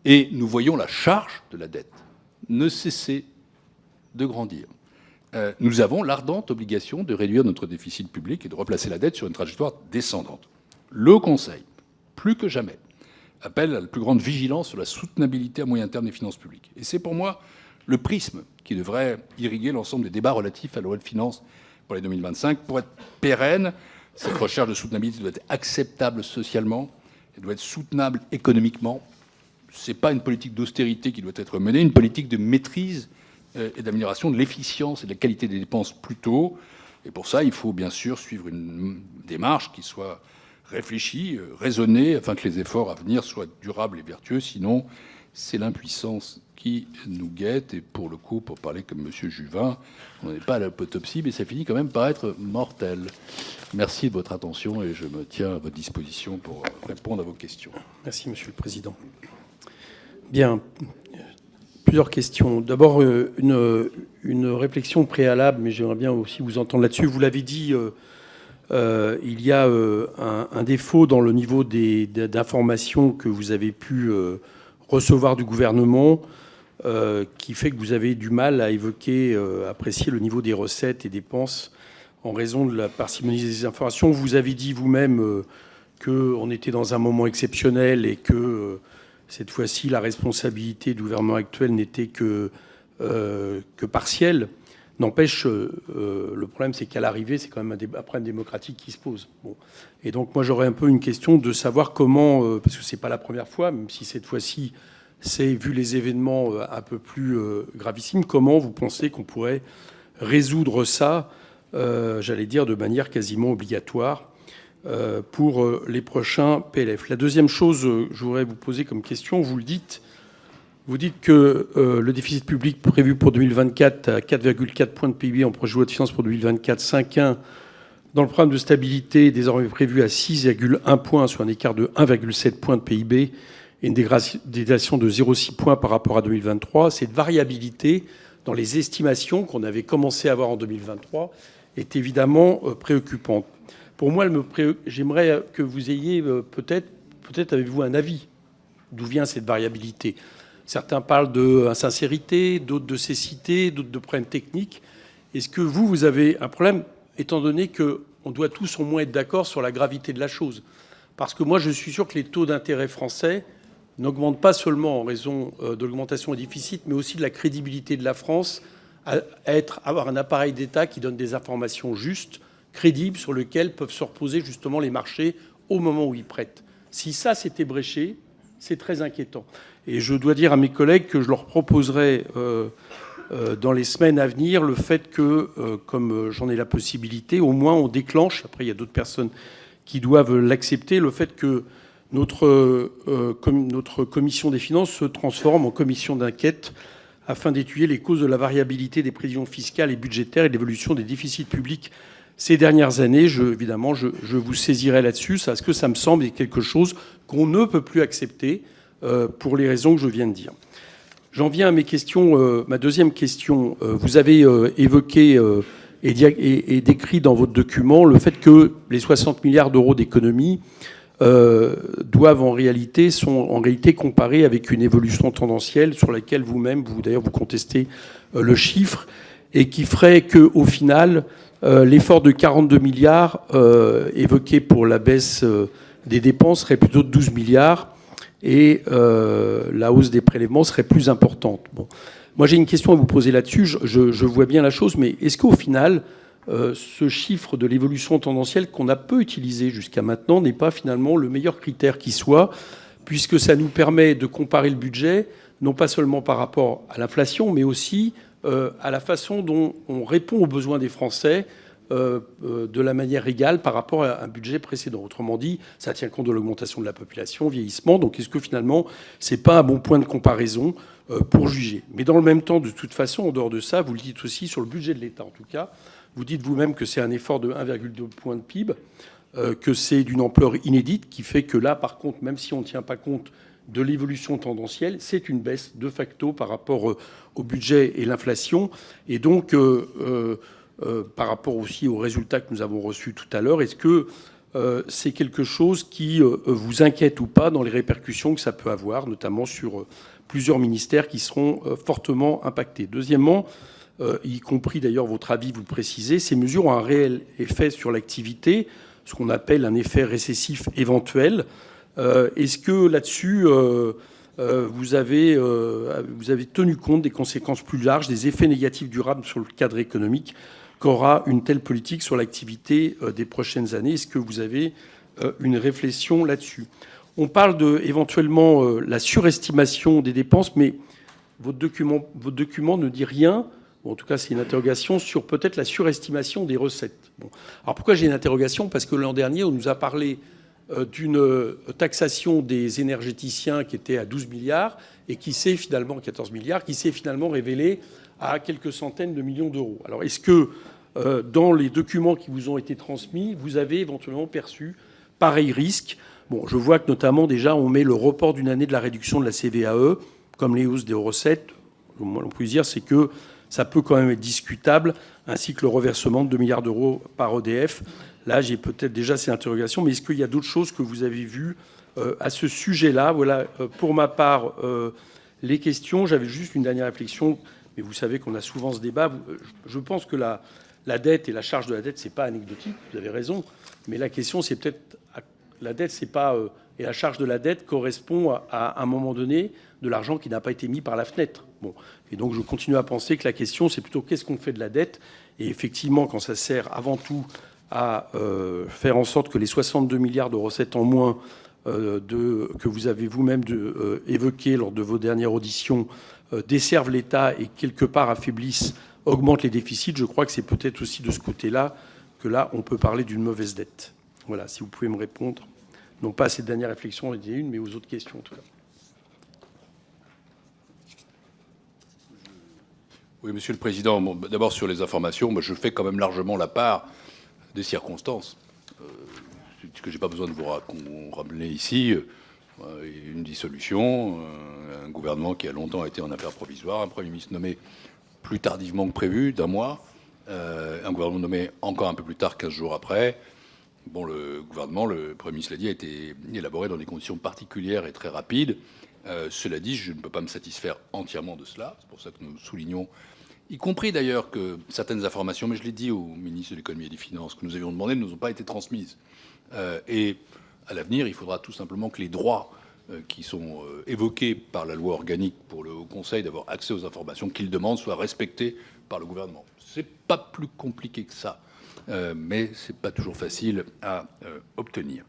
Speaker 2: Et nous voyons la charge de la dette ne cesser de grandir. Nous avons l'ardente obligation de réduire notre déficit public et de replacer la dette sur une trajectoire descendante. Le Conseil, plus que jamais, appelle à la plus grande vigilance sur la soutenabilité à moyen terme des finances publiques. Et c'est pour moi le prisme qui devrait irriguer l'ensemble des débats relatifs à la loi de finances pour les 2025. Pour être pérenne, cette recherche de soutenabilité doit être acceptable socialement, elle doit être soutenable économiquement. Ce n'est pas une politique d'austérité qui doit être menée, une politique de maîtrise et d'amélioration de l'efficience et de la qualité des dépenses plutôt. Et pour ça, il faut bien sûr suivre une démarche qui soit réfléchie, raisonnée, afin que les efforts à venir soient durables et vertueux. Sinon, c'est l'impuissance qui nous guette. Et pour le coup, pour parler comme M. Juvin, on n'est pas à l'autopsie, mais ça finit quand même par être mortel. Merci de votre attention et je me tiens à votre disposition pour répondre à vos questions.
Speaker 1: Merci, Monsieur le Président. Bien. Plusieurs questions. D'abord, une réflexion préalable, mais j'aimerais bien aussi vous entendre là-dessus. Vous l'avez dit, il y a un défaut dans le niveau d'informations que vous avez pu recevoir du gouvernement qui fait que vous avez du mal à évoquer, apprécier le niveau des recettes et dépenses en raison de la parcimonie des informations. Vous avez dit vous-même qu'on était dans un moment exceptionnel et que cette fois-ci, la responsabilité du gouvernement actuel n'était que partielle. N'empêche, le problème, c'est qu'à l'arrivée, c'est quand même un problème démocratique qui se pose. Bon. Et donc, moi, j'aurais un peu une question de savoir comment, parce que c'est pas la première fois, même si cette fois-ci, c'est, vu les événements un peu plus gravissimes, comment vous pensez qu'on pourrait résoudre ça, j'allais dire, de manière quasiment obligatoire pour les prochains PLF. La deuxième chose, je voudrais vous poser comme question, vous le dites, Vous dites que le déficit public prévu pour 2024 à 4,4 points de PIB en projet de loi de finances pour 2024, 5,1 dans le programme de stabilité est désormais prévu à 6,1 points, soit un écart de 1,7 points de PIB et une dégradation de 0,6 points par rapport à 2023. Cette variabilité dans les estimations qu'on avait commencé à avoir en 2023 est évidemment préoccupante. Pour moi, j'aimerais que vous ayez peut-être avez-vous un avis d'où vient cette variabilité. Certains parlent d'insincérité, d'autres de cécité, d'autres de problèmes techniques. Est-ce que vous avez un problème, étant donné qu'on doit tous au moins être d'accord sur la gravité de la chose? Parce que moi, je suis sûr que les taux d'intérêt français n'augmentent pas seulement en raison de l'augmentation des déficits, mais aussi de la crédibilité de la France à avoir un appareil d'État qui donne des informations justes, crédibles, sur lesquelles peuvent se reposer justement les marchés au moment où ils prêtent. Si ça s'était bréché, c'est très inquiétant. Et je dois dire à mes collègues que je leur proposerai dans les semaines à venir le fait que, comme j'en ai la possibilité, au moins on déclenche, après il y a d'autres personnes qui doivent l'accepter, le fait que notre commission des finances se transforme en commission d'enquête afin d'étudier les causes de la variabilité des prévisions fiscales et budgétaires et de l'évolution des déficits publics ces dernières années. Évidemment, je vous saisirai là-dessus, parce que ça me semble être quelque chose qu'on ne peut plus accepter pour les raisons que je viens de dire. J'en viens à mes questions. Ma deuxième question, vous avez évoqué et décrit dans votre document le fait que les 60 milliards d'euros d'économies sont en réalité comparés avec une évolution tendancielle sur laquelle vous-même, d'ailleurs, vous contestez le chiffre, et qui ferait qu'au final, l'effort de 42 milliards évoqué pour la baisse des dépenses serait plutôt de 12 milliards et la hausse des prélèvements serait plus importante. Bon. Moi, j'ai une question à vous poser là-dessus. Je vois bien la chose, mais est-ce qu'au final, ce chiffre de l'évolution tendancielle qu'on a peu utilisé jusqu'à maintenant n'est pas finalement le meilleur critère qui soit, puisque ça nous permet de comparer le budget, non pas seulement par rapport à l'inflation, mais aussi à la façon dont on répond aux besoins des Français de la manière égale par rapport à un budget précédent. Autrement dit, ça tient compte de l'augmentation de la population, vieillissement. Donc est-ce que finalement, c'est pas un bon point de comparaison pour juger? Mais dans le même temps, de toute façon, en dehors de ça, vous le dites aussi sur le budget de l'État en tout cas, vous dites vous-même que c'est un effort de 1,2 point de PIB, que c'est d'une ampleur inédite, qui fait que là, par contre, même si on ne tient pas compte de l'évolution tendancielle, c'est une baisse de facto par rapport au budget et l'inflation. Et donc, par rapport aussi aux résultats que nous avons reçus tout à l'heure, est-ce que c'est quelque chose qui vous inquiète ou pas dans les répercussions que ça peut avoir, notamment sur plusieurs ministères qui seront fortement impactés? Deuxièmement, y compris d'ailleurs votre avis, vous le précisez, ces mesures ont un réel effet sur l'activité, ce qu'on appelle un effet récessif éventuel. Est-ce que là-dessus, vous avez tenu compte des conséquences plus larges, des effets négatifs durables sur le cadre économique qu'aura une telle politique sur l'activité des prochaines années? Est-ce que vous avez une réflexion là-dessus? On parle éventuellement la surestimation des dépenses, mais votre document ne dit rien, ou en tout cas c'est une interrogation, sur peut-être la surestimation des recettes. Bon. Alors pourquoi j'ai une interrogation? Parce que l'an dernier, on nous a parlé d'une taxation des énergéticiens qui était à 12 milliards et qui s'est finalement, 14 milliards, qui s'est finalement révélée à quelques centaines de millions d'euros. Alors est-ce que dans les documents qui vous ont été transmis, vous avez éventuellement perçu pareil risque? Bon, je vois que notamment déjà on met le report d'une année de la réduction de la CVAE, comme les hausses des recettes. Moi, on peut dire c'est que ça peut quand même être discutable, ainsi que le reversement de 2 milliards d'euros par EDF. Là, j'ai peut-être déjà ces interrogations, mais est-ce qu'il y a d'autres choses que vous avez vues à ce sujet-là? Voilà, pour ma part, les questions. J'avais juste une dernière réflexion, mais vous savez qu'on a souvent ce débat. Je pense que la dette et la charge de la dette, c'est pas anecdotique, vous avez raison, mais la question, c'est peut-être la dette, c'est pas et la charge de la dette correspond à un moment donné de l'argent qui n'a pas été mis par la fenêtre. Bon, et donc je continue à penser que la question, c'est plutôt qu'est-ce qu'on fait de la dette? Et effectivement, quand ça sert avant tout à faire en sorte que les 62 milliards de recettes en moins que vous avez vous-même évoqués lors de vos dernières auditions desservent l'État et quelque part affaiblissent, augmentent les déficits, je crois que c'est peut-être aussi de ce côté-là que là, on peut parler d'une mauvaise dette. Voilà, si vous pouvez me répondre, non pas à cette dernière réflexion, mais aux autres questions en tout cas.
Speaker 2: Oui, Monsieur le Président. Bon, d'abord, sur les informations, moi, je fais quand même largement la part des circonstances. Que j'ai pas besoin de vous ramener ici. Une dissolution, un gouvernement qui a longtemps été en affaires provisoires, un Premier ministre nommé plus tardivement que prévu, d'un mois, un gouvernement nommé encore un peu plus tard, 15 jours après. Bon, le gouvernement, le Premier ministre l'a dit, a été élaboré dans des conditions particulières et très rapides. Cela dit, je ne peux pas me satisfaire entièrement de cela. C'est pour ça que nous soulignons, y compris d'ailleurs, que certaines informations, mais je l'ai dit au ministre de l'économie et des finances, que nous avions demandé, ne nous ont pas été transmises. Et à l'avenir, il faudra tout simplement que les droits qui sont évoqués par la loi organique pour le Haut Conseil d'avoir accès aux informations qu'il demande soient respectés par le gouvernement. C'est pas plus compliqué que ça, mais c'est pas toujours facile à obtenir.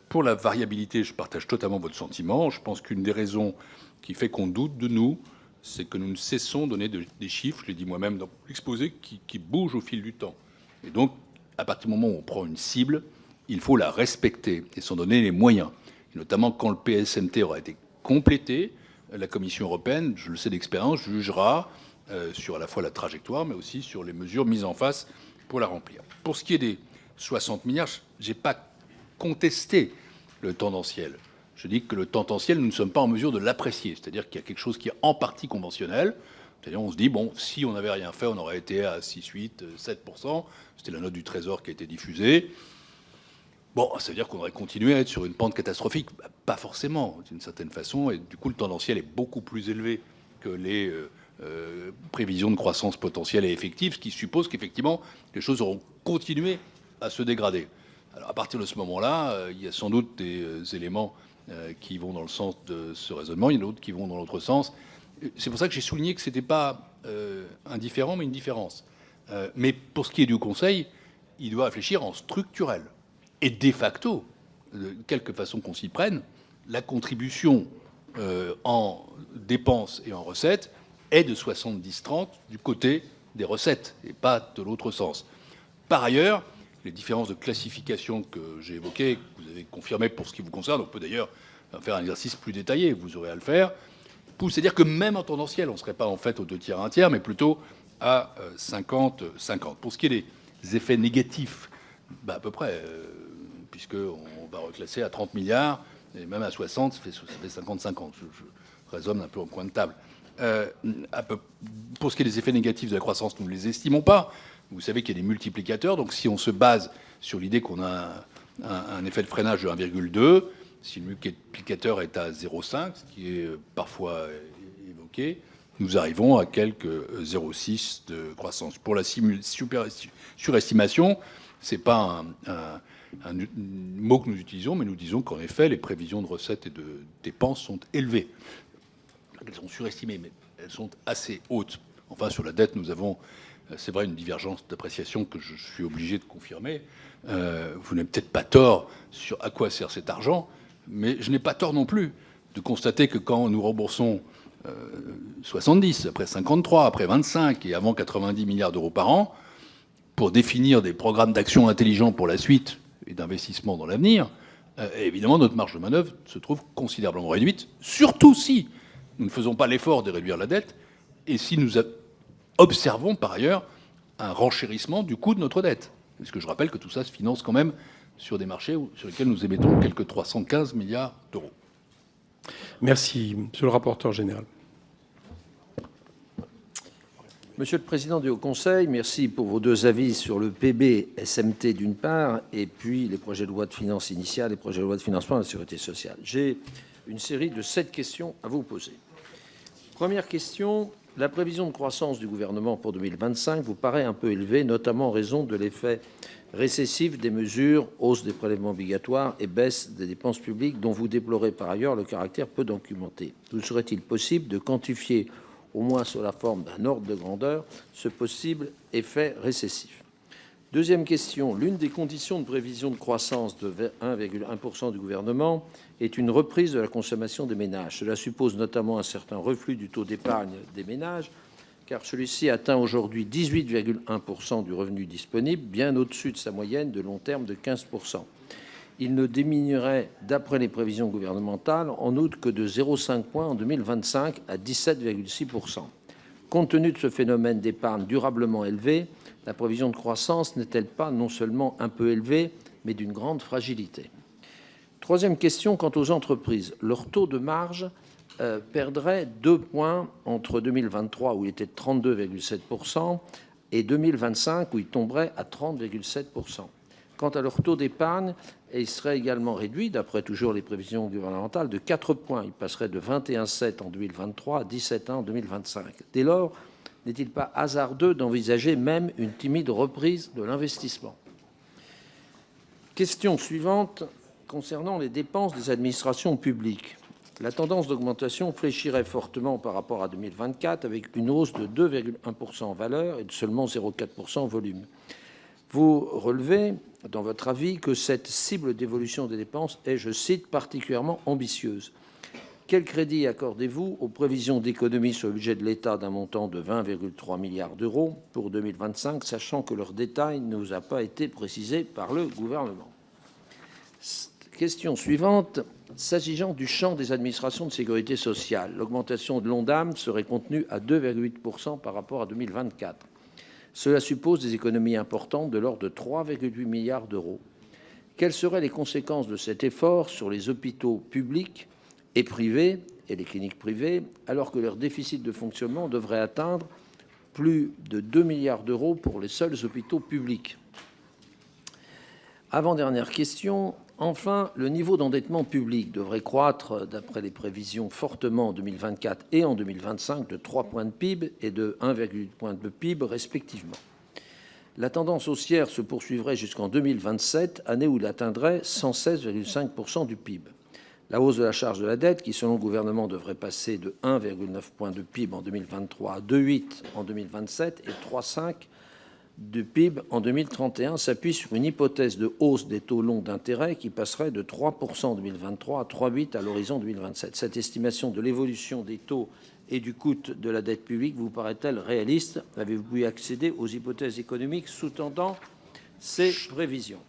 Speaker 2: Pour la variabilité, je partage totalement votre sentiment. Je pense qu'une des raisons qui fait qu'on doute de nous, c'est que nous ne cessons de donner des chiffres, je l'ai dit moi-même dans l'exposé, qui bougent au fil du temps. Et donc, à partir du moment où on prend une cible, il faut la respecter et s'en donner les moyens. Et notamment quand le PSMT aura été complété, la Commission européenne, je le sais d'expérience, jugera sur à la fois la trajectoire, mais aussi sur les mesures mises en face pour la remplir. Pour ce qui est des 60 milliards, je n'ai pas contesté le tendanciel. Je dis que le tendanciel, nous ne sommes pas en mesure de l'apprécier. C'est-à-dire qu'il y a quelque chose qui est en partie conventionnel. C'est-à-dire on se dit, bon, si on n'avait rien fait, on aurait été à 6, 8, 7%. C'était la note du Trésor qui a été diffusée. Bon, ça veut dire qu'on aurait continué à être sur une pente catastrophique. Pas forcément, d'une certaine façon. Et du coup, le tendanciel est beaucoup plus élevé que les prévisions de croissance potentielle et effective, ce qui suppose qu'effectivement, les choses auront continué à se dégrader. Alors, à partir de ce moment-là, il y a sans doute des éléments qui vont dans le sens de ce raisonnement. Il y en a d'autres qui vont dans l'autre sens. C'est pour ça que j'ai souligné que ce n'était pas indifférent, mais une différence. Mais pour ce qui est du Conseil, il doit réfléchir en structurel. Et de facto, de quelque façon qu'on s'y prenne, la contribution en dépenses et en recettes est de 70-30 du côté des recettes et pas de l'autre sens. Par ailleurs, les différences de classification que j'ai évoquées, que vous avez confirmées pour ce qui vous concerne, on peut d'ailleurs faire un exercice plus détaillé, vous aurez à le faire, pousse à dire que même en tendanciel, on ne serait pas en fait aux 2 tiers, 1 tiers, mais plutôt à 50-50. Pour ce qui est des effets négatifs, à peu près, puisqu'on va reclasser à 30 milliards, et même à 60, ça fait 50-50. Je raisonne un peu en coin de table. Pour ce qui est des effets négatifs de la croissance, nous ne les estimons pas. Vous savez qu'il y a des multiplicateurs, donc si on se base sur l'idée qu'on a un effet de freinage de 1,2, si le multiplicateur est à 0,5, ce qui est parfois évoqué, nous arrivons à quelques 0,6 de croissance. Pour la surestimation, ce n'est pas un mot que nous utilisons, mais nous disons qu'en effet, les prévisions de recettes et de dépenses sont élevées. Elles sont surestimées, mais elles sont assez hautes. Enfin, sur la dette, nous avons, c'est vrai, une divergence d'appréciation que je suis obligé de confirmer. Vous n'avez peut-être pas tort sur à quoi sert cet argent, mais je n'ai pas tort non plus de constater que quand nous remboursons 70, après 53, après 25 et avant 90 milliards d'euros par an, pour définir des programmes d'action intelligents pour la suite et d'investissement dans l'avenir, évidemment, notre marge de manœuvre se trouve considérablement réduite, surtout si nous ne faisons pas l'effort de réduire la dette et si nous observons par ailleurs un renchérissement du coût de notre dette. Parce que je rappelle que tout ça se finance quand même sur des marchés sur lesquels nous émettons quelques 315 milliards d'euros.
Speaker 1: Merci, monsieur le rapporteur général.
Speaker 3: Monsieur le président du Haut Conseil, merci pour vos 2 avis sur le PB SMT d'une part, et puis les projets de loi de finances initiales et projets de loi de financement de la sécurité sociale. J'ai une série de 7 questions à vous poser. Première question, la prévision de croissance du gouvernement pour 2025 vous paraît un peu élevée, notamment en raison de l'effet récessif des mesures, hausse des prélèvements obligatoires et baisse des dépenses publiques, dont vous déplorez par ailleurs le caractère peu documenté. Vous serait-il possible de quantifier, au moins sous la forme d'un ordre de grandeur, ce possible effet récessif? Deuxième question, l'une des conditions de prévision de croissance de 1,1% du gouvernement est une reprise de la consommation des ménages. Cela suppose notamment un certain reflux du taux d'épargne des ménages, car celui-ci atteint aujourd'hui 18,1% du revenu disponible, bien au-dessus de sa moyenne de long terme de 15%. Il ne diminuerait, d'après les prévisions gouvernementales, en outre que de 0,5 points en 2025 à 17,6%. Compte tenu de ce phénomène d'épargne durablement élevé, la prévision de croissance n'est-elle pas non seulement un peu élevée, mais d'une grande fragilité? Troisième question, quant aux entreprises. Leur taux de marge perdrait 2 points entre 2023, où il était de 32,7%, et 2025, où il tomberait à 30,7%. Quant à leur taux d'épargne, il serait également réduit, d'après toujours les prévisions gouvernementales, de 4 points. Il passerait de 21,7 en 2023 à 17,1 en 2025. Dès lors, n'est-il pas hasardeux d'envisager même une timide reprise de l'investissement? Question suivante concernant les dépenses des administrations publiques. La tendance d'augmentation fléchirait fortement par rapport à 2024, avec une hausse de 2,1% en valeur et de seulement 0,4% en volume. Vous relevez, dans votre avis, que cette cible d'évolution des dépenses est, je cite, particulièrement ambitieuse. Quel crédit accordez-vous aux prévisions d'économie sur le budget de l'État d'un montant de 20,3 milliards d'euros pour 2025, sachant que leur détail ne vous a pas été précisé par le gouvernement? Question suivante. S'agissant du champ des administrations de sécurité sociale, l'augmentation de l'ONDAM serait contenue à 2,8% par rapport à 2024. Cela suppose des économies importantes de l'ordre de 3,8 milliards d'euros. Quelles seraient les conséquences de cet effort sur les hôpitaux publics et privés et les cliniques privées, alors que leur déficit de fonctionnement devrait atteindre plus de 2 milliards d'euros pour les seuls hôpitaux publics? Avant-dernière question. Enfin, le niveau d'endettement public devrait croître, d'après les prévisions, fortement en 2024 et en 2025 de 3 points de PIB et de 1,8 point de PIB respectivement. La tendance haussière se poursuivrait jusqu'en 2027, année où il atteindrait 116,5% du PIB. La hausse de la charge de la dette, qui selon le gouvernement devrait passer de 1,9 point de PIB en 2023 à 2,8 en 2027 et 3,5 du PIB en 2031, s'appuie sur une hypothèse de hausse des taux longs d'intérêt qui passerait de 3% en 2023 à 3,8% à l'horizon 2027. Cette estimation de l'évolution des taux et du coût de la dette publique vous paraît-elle réaliste? Avez-vous pu accéder aux hypothèses économiques sous-tendant ces prévisions?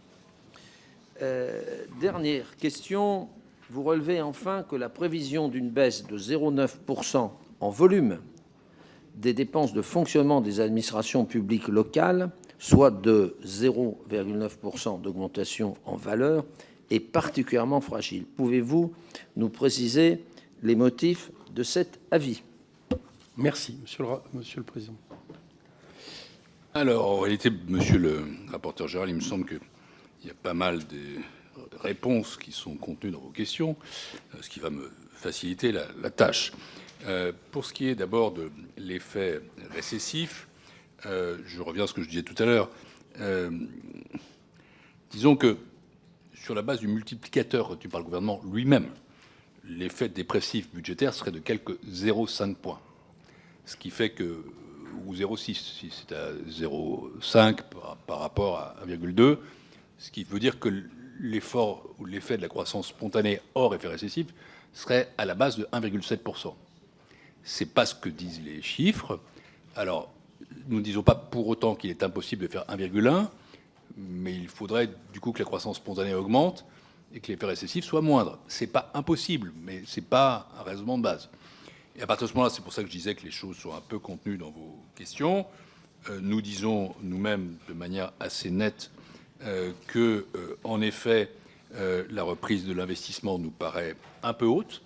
Speaker 3: Dernière question. Vous relevez enfin que la prévision d'une baisse de 0,9% en volume des dépenses de fonctionnement des administrations publiques locales, soit de 0,9% d'augmentation en valeur, est particulièrement fragile. Pouvez-vous nous préciser les motifs de cet avis?
Speaker 1: Merci, Monsieur le Président.
Speaker 2: Alors, en réalité, Monsieur le rapporteur général, il me semble qu'il y a pas mal de réponses qui sont contenues dans vos questions, ce qui va me faciliter la tâche. Pour ce qui est d'abord de l'effet récessif, je reviens à ce que je disais tout à l'heure. Disons que sur la base du multiplicateur retenu par le gouvernement lui-même, l'effet dépressif budgétaire serait de quelques 0,5 points. Ce qui fait que, ou 0,6, si c'est à 0,5 par rapport à 1,2, ce qui veut dire que l'effort ou l'effet de la croissance spontanée hors effet récessif serait à la base de 1,7%. Ce n'est pas ce que disent les chiffres. Alors, nous ne disons pas pour autant qu'il est impossible de faire 1,1, mais il faudrait du coup que la croissance spontanée augmente et que l'effet récessif soit moindre. Ce n'est pas impossible, mais ce n'est pas un raisonnement de base. Et à partir de ce moment-là, c'est pour ça que je disais que les choses sont un peu contenues dans vos questions. Nous disons nous-mêmes de manière assez nette que, en effet, la reprise de l'investissement nous paraît un peu haute,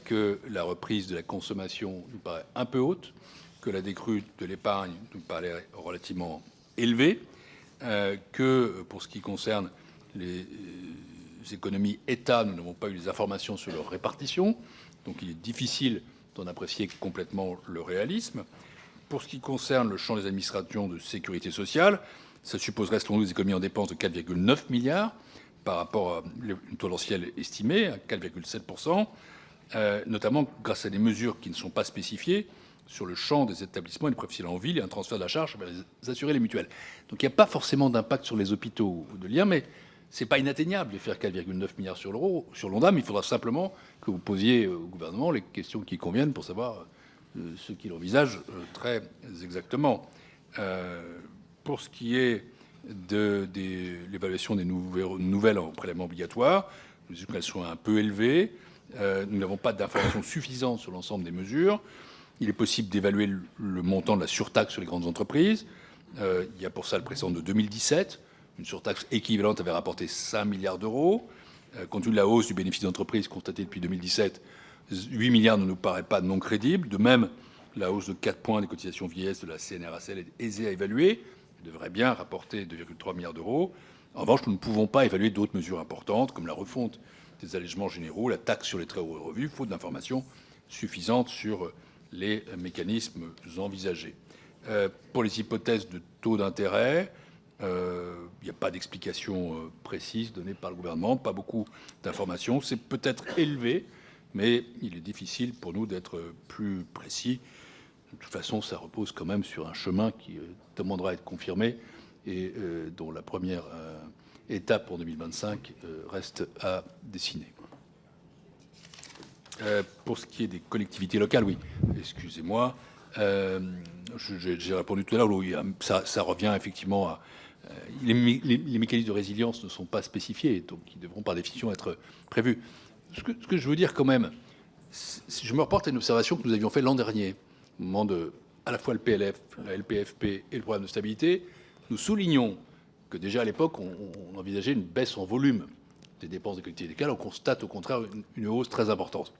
Speaker 2: que la reprise de la consommation nous paraît un peu haute, que la décrue de l'épargne nous paraît relativement élevée, que pour ce qui concerne les économies État, nous n'avons pas eu les informations sur leur répartition, donc il est difficile d'en apprécier complètement le réalisme. Pour ce qui concerne le champ des administrations de sécurité sociale, ça supposerait selon nous des économies en dépenses de 4,9 milliards par rapport à une tendancielle estimée à 4,7%. Notamment grâce à des mesures qui ne sont pas spécifiées sur le champ des établissements et des professionnels en ville et un transfert de la charge vers les assurés et les mutuelles. Donc il n'y a pas forcément d'impact sur les hôpitaux ou de lien, mais ce n'est pas inatteignable de faire 4,9 milliards sur l'ONDAM. Il faudra simplement que vous posiez au gouvernement les questions qui conviennent pour savoir ce qu'il envisage très exactement. Pour ce qui est de l'évaluation des nouvelles en prélèvement obligatoire, nous disons qu'elles sont un peu élevées. Nous n'avons pas d'informations suffisantes sur l'ensemble des mesures. Il est possible d'évaluer le montant de la surtaxe sur les grandes entreprises. Il y a pour ça le précédent de 2017. Une surtaxe équivalente avait rapporté 5 milliards d'euros. Compte tenu de la hausse du bénéfice d'entreprise constatée depuis 2017, 8 milliards ne nous paraît pas non crédible. De même, la hausse de 4 points des cotisations vieillesse de la CNRACL est aisée à évaluer. Elle devrait bien rapporter 2,3 milliards d'euros. En revanche, nous ne pouvons pas évaluer d'autres mesures importantes, comme la refonte des allègements généraux, la taxe sur les très hauts revenus, faute d'informations suffisantes sur les mécanismes envisagés. Pour les hypothèses de taux d'intérêt, il n'y a pas d'explication précise donnée par le gouvernement, pas beaucoup d'informations. C'est peut-être élevé, mais il est difficile pour nous d'être plus précis. De toute façon, ça repose quand même sur un chemin qui demandera à être confirmé et dont la première étape pour 2025 reste à dessiner. Pour ce qui est des collectivités locales, oui, excusez-moi, j'ai répondu tout à l'heure, oui, ça revient effectivement à... les mécanismes de résilience ne sont pas spécifiés, donc ils devront par définition être prévus. Ce que je veux dire quand même, je me reporte à une observation que nous avions faite l'an dernier, au moment de à la fois le PLF, la LPFP et le programme de stabilité. Nous soulignons que déjà à l'époque, on envisageait une baisse en volume des dépenses des collectivités locales. On constate au contraire une hausse très importante.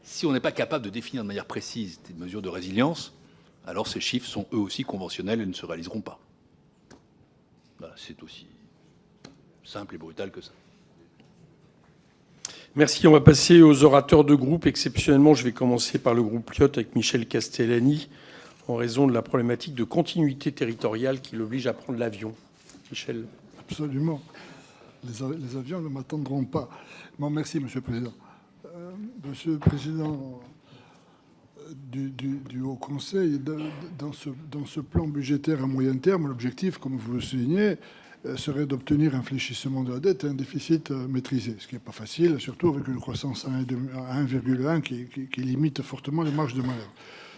Speaker 2: Si on n'est pas capable de définir de manière précise des mesures de résilience, alors ces chiffres sont eux aussi conventionnels et ne se réaliseront pas. Voilà, c'est aussi simple et brutal que ça.
Speaker 1: Merci. On va passer aux orateurs de groupe. Exceptionnellement, je vais commencer par le groupe Lyot avec Michel Castellani, en raison de la problématique de continuité territoriale qui l'oblige à prendre l'avion. Michel.
Speaker 4: Absolument. Les avions ne m'attendront pas. Bon, merci, Monsieur le Président. Monsieur le Président du Haut Conseil, dans ce plan budgétaire à moyen terme, l'objectif, comme vous le soulignez, serait d'obtenir un fléchissement de la dette et un déficit maîtrisé, ce qui n'est pas facile, surtout avec une croissance à 1,1 qui limite fortement les marges de manœuvre.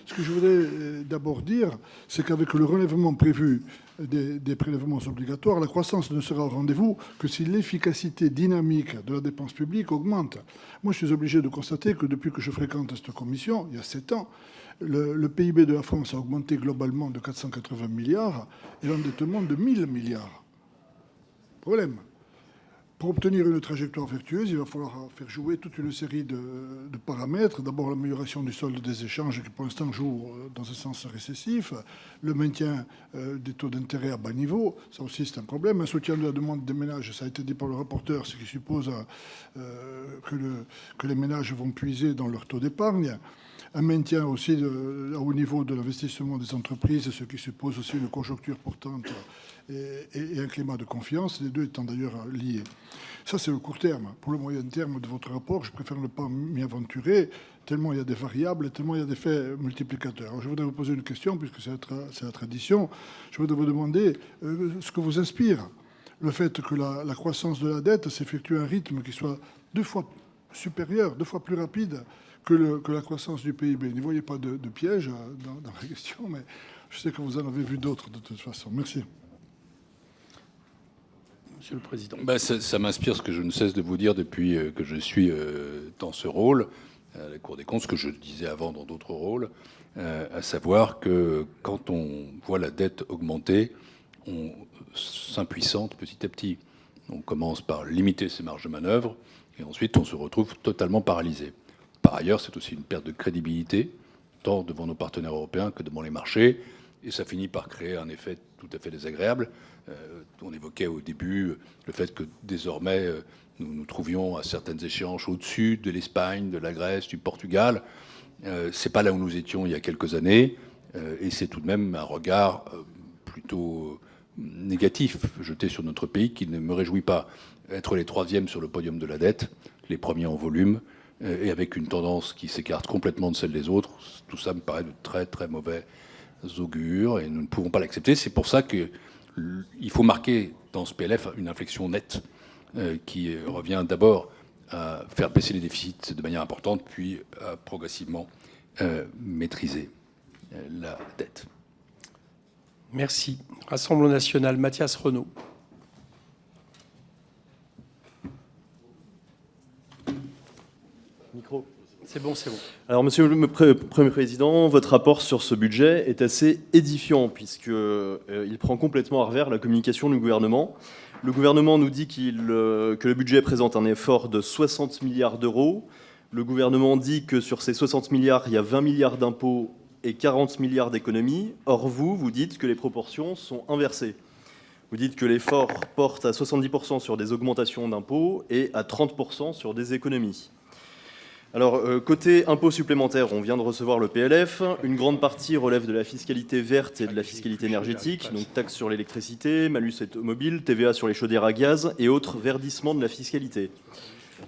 Speaker 4: Ce que je voudrais d'abord dire, c'est qu'avec le relèvement prévu des prélèvements obligatoires, la croissance ne sera au rendez-vous que si l'efficacité dynamique de la dépense publique augmente. Moi, je suis obligé de constater que depuis que je fréquente cette commission, il y a 7 ans, le PIB de la France a augmenté globalement de 480 milliards et l'endettement de 1000 milliards. Problème. Pour obtenir une trajectoire vertueuse, il va falloir faire jouer toute une série de paramètres. D'abord, l'amélioration du solde des échanges qui, pour l'instant, joue dans un sens récessif. Le maintien des taux d'intérêt à bas niveau, ça aussi, c'est un problème. Un soutien de la demande des ménages, ça a été dit par le rapporteur, ce qui suppose que les ménages vont puiser dans leur taux d'épargne. Un maintien aussi au niveau de l'investissement des entreprises, ce qui suppose aussi une conjoncture portante et un climat de confiance, les deux étant d'ailleurs liés. Ça, c'est le court terme. Pour le moyen terme de votre rapport, je préfère ne pas m'y aventurer, tellement il y a des variables, tellement il y a des faits multiplicateurs. Alors, je voudrais vous poser une question, puisque c'est la tradition. Je voudrais vous demander ce que vous inspire le fait que la croissance de la dette s'effectue à un rythme qui soit 2 fois supérieur, 2 fois plus rapide que la croissance du PIB. N'y voyez pas de piège dans la question, mais je sais que vous en avez vu d'autres de toute façon. Merci.
Speaker 1: Monsieur le Président.
Speaker 2: Ça m'inspire ce que je ne cesse de vous dire depuis que je suis dans ce rôle, à la Cour des comptes, ce que je disais avant dans d'autres rôles, à savoir que quand on voit la dette augmenter, on s'impuissante petit à petit. On commence par limiter ses marges de manœuvre et ensuite on se retrouve totalement paralysé. Par ailleurs, c'est aussi une perte de crédibilité, tant devant nos partenaires européens que devant les marchés, et ça finit par créer un effet tout à fait désagréable. On évoquait au début le fait que désormais nous nous trouvions à certaines échéances au-dessus de l'Espagne, de la Grèce, du Portugal. C'est pas là où nous étions il y a quelques années, et c'est tout de même un regard plutôt négatif jeté sur notre pays qui ne me réjouit pas. Être les 3e sur le podium de la dette, les premiers en volume, et avec une tendance qui s'écarte complètement de celle des autres, tout ça me paraît de très très mauvais augure et nous ne pouvons pas l'accepter. C'est pour ça qu'il faut marquer dans ce PLF une inflexion nette qui revient d'abord à faire baisser les déficits de manière importante, puis à progressivement maîtriser la dette.
Speaker 1: Merci. Rassemblement national, Mathias Renaud.
Speaker 5: Micro.
Speaker 1: C'est bon, c'est bon.
Speaker 5: Alors, Monsieur le Premier Président, votre rapport sur ce budget est assez édifiant puisqu'il prend complètement à revers la communication du gouvernement. Le gouvernement nous dit que le budget présente un effort de 60 milliards d'euros. Le gouvernement dit que sur ces 60 milliards, il y a 20 milliards d'impôts et 40 milliards d'économies. Or, vous dites que les proportions sont inversées. Vous dites que l'effort porte à 70% sur des augmentations d'impôts et à 30% sur des économies. Alors, côté impôts supplémentaires, on vient de recevoir le PLF. Une grande partie relève de la fiscalité verte et de la fiscalité énergétique, donc taxes sur l'électricité, malus automobile, TVA sur les chaudières à gaz et autres verdissements de la fiscalité.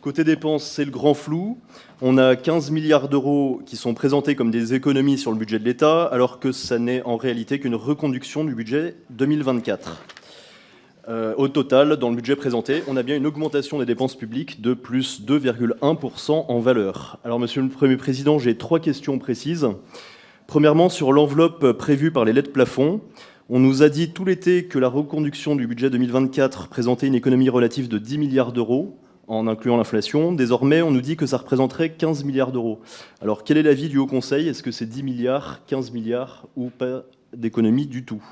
Speaker 5: Côté dépenses, c'est le grand flou. On a 15 milliards d'euros qui sont présentés comme des économies sur le budget de l'État, alors que ça n'est en réalité qu'une reconduction du budget 2024. Au total, dans le budget présenté, on a bien une augmentation des dépenses publiques de plus 2,1% en valeur. Alors, Monsieur le Premier Président, j'ai 3 questions précises. Premièrement, sur l'enveloppe prévue par les lettres plafond, on nous a dit tout l'été que la reconduction du budget 2024 présentait une économie relative de 10 milliards d'euros, en incluant l'inflation. Désormais, on nous dit que ça représenterait 15 milliards d'euros. Alors, quel est l'avis du Haut Conseil? Est-ce que c'est 10 milliards, 15 milliards ou pas d'économie du tout?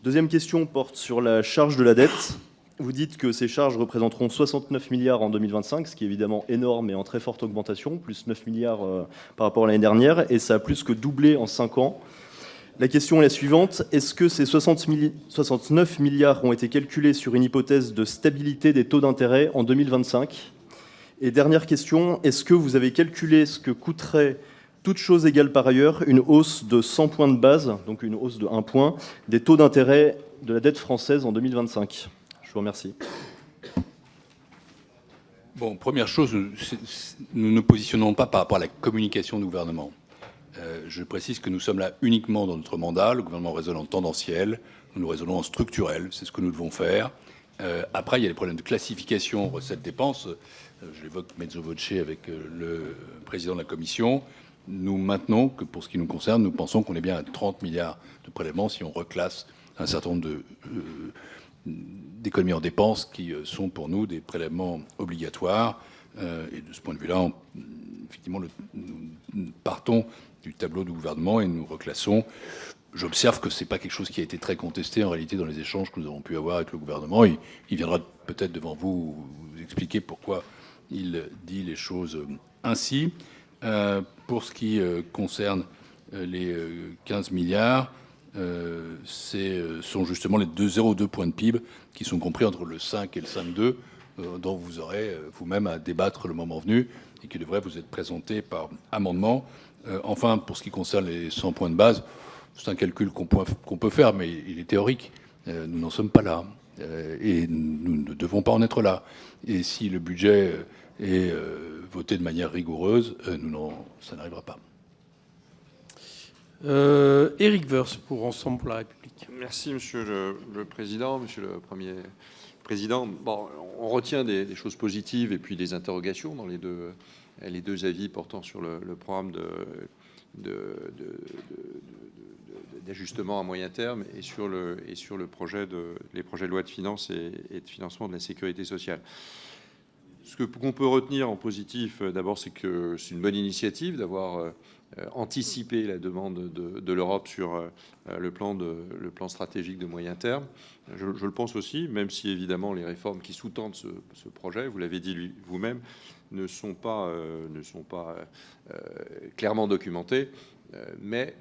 Speaker 5: Deuxième question porte sur la charge de la dette. Vous dites que ces charges représenteront 69 milliards en 2025, ce qui est évidemment énorme et en très forte augmentation, plus 9 milliards par rapport à l'année dernière, et ça a plus que doublé en 5 ans. La question est la suivante. Est-ce que ces 69 milliards ont été calculés sur une hypothèse de stabilité des taux d'intérêt en 2025? Et dernière question, est-ce que vous avez calculé ce que coûterait, toutes choses égales par ailleurs, une hausse de 100 points de base, donc une hausse de 1 point, des taux d'intérêt de la dette française en 2025? Je vous remercie.
Speaker 2: Bon, première chose, nous ne positionnons pas par rapport à la communication du gouvernement. Je précise que nous sommes là uniquement dans notre mandat. Le gouvernement raisonne en tendanciel, nous raisonnons en structurel, c'est ce que nous devons faire. Après, il y a les problèmes de classification recettes-dépenses. Je l'évoque mezzo voce avec le président de la Commission. Nous maintenons que pour ce qui nous concerne, nous pensons qu'on est bien à 30 milliards de prélèvements si on reclasse un certain nombre d'économies en dépenses qui sont pour nous des prélèvements obligatoires. Et de ce point de vue-là, effectivement, nous partons du tableau du gouvernement et nous reclassons. J'observe que ce n'est pas quelque chose qui a été très contesté en réalité dans les échanges que nous avons pu avoir avec le gouvernement. Il viendra peut-être devant vous expliquer pourquoi il dit les choses ainsi. Pour ce qui concerne les 15 milliards, sont justement les 0,2 points de PIB qui sont compris entre le 5 et le 5,2 dont vous aurez vous-même à débattre le moment venu et qui devrait vous être présenté par amendement. Enfin, pour ce qui concerne les 100 points de base, c'est un calcul qu'on peut faire, mais il est théorique. Nous n'en sommes pas là et nous ne devons pas en être là. Et si le budget est voté de manière rigoureuse, ça n'arrivera pas.
Speaker 1: Éric Woerth pour Ensemble pour la République.
Speaker 6: Merci, Monsieur le Président, Monsieur le Premier Président. Bon, on retient des choses positives et puis des interrogations dans les deux avis portant sur le programme d'ajustement à moyen terme et sur les projets de loi de finances et de financement de la sécurité sociale. Ce qu'on peut retenir en positif, d'abord, c'est que c'est une bonne initiative d'avoir anticipé la demande de l'Europe sur le plan stratégique de moyen terme. Je le pense aussi, même si évidemment les réformes qui sous-tendent ce projet, vous l'avez dit vous-même, ne sont pas clairement documentées. Mais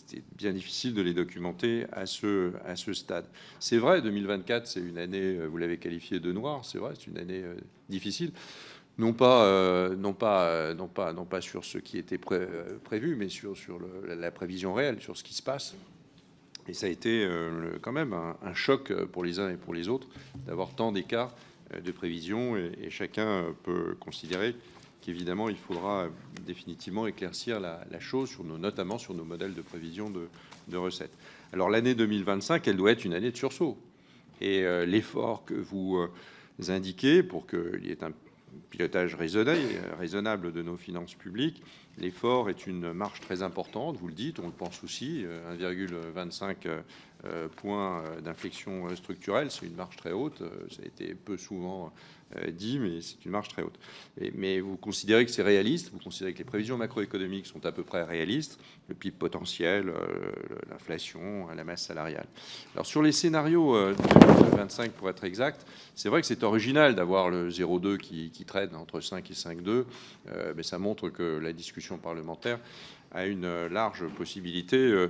Speaker 6: c'est bien difficile de les documenter à ce stade. C'est vrai, 2024, c'est une année, vous l'avez qualifiée de noire, c'est vrai, c'est une année difficile. Non pas sur ce qui était prévu, mais sur la prévision réelle, sur ce qui se passe. Et ça a été quand même un choc pour les uns et pour les autres d'avoir tant d'écarts de prévision. Et chacun peut considérer qu'évidemment, il faudra définitivement éclaircir la chose, notamment sur nos modèles de prévision de recettes. Alors l'année 2025, elle doit être une année de sursaut. Et l'effort que vous indiquez pour qu'il y ait un pilotage raisonnable de nos finances publiques, l'effort est une marge très importante, vous le dites, on le pense aussi, 1,25 points d'inflexion structurelle, c'est une marge très haute, ça a été peu souvent dit, mais c'est une marge très haute. Mais vous considérez que c'est réaliste, vous considérez que les prévisions macroéconomiques sont à peu près réalistes, le PIB potentiel, l'inflation, la masse salariale. Alors sur les scénarios de 2025 pour être exact, c'est vrai que c'est original d'avoir le 0,2 qui traîne entre 5 et 5,2, mais ça montre que la discussion parlementaire a une large possibilité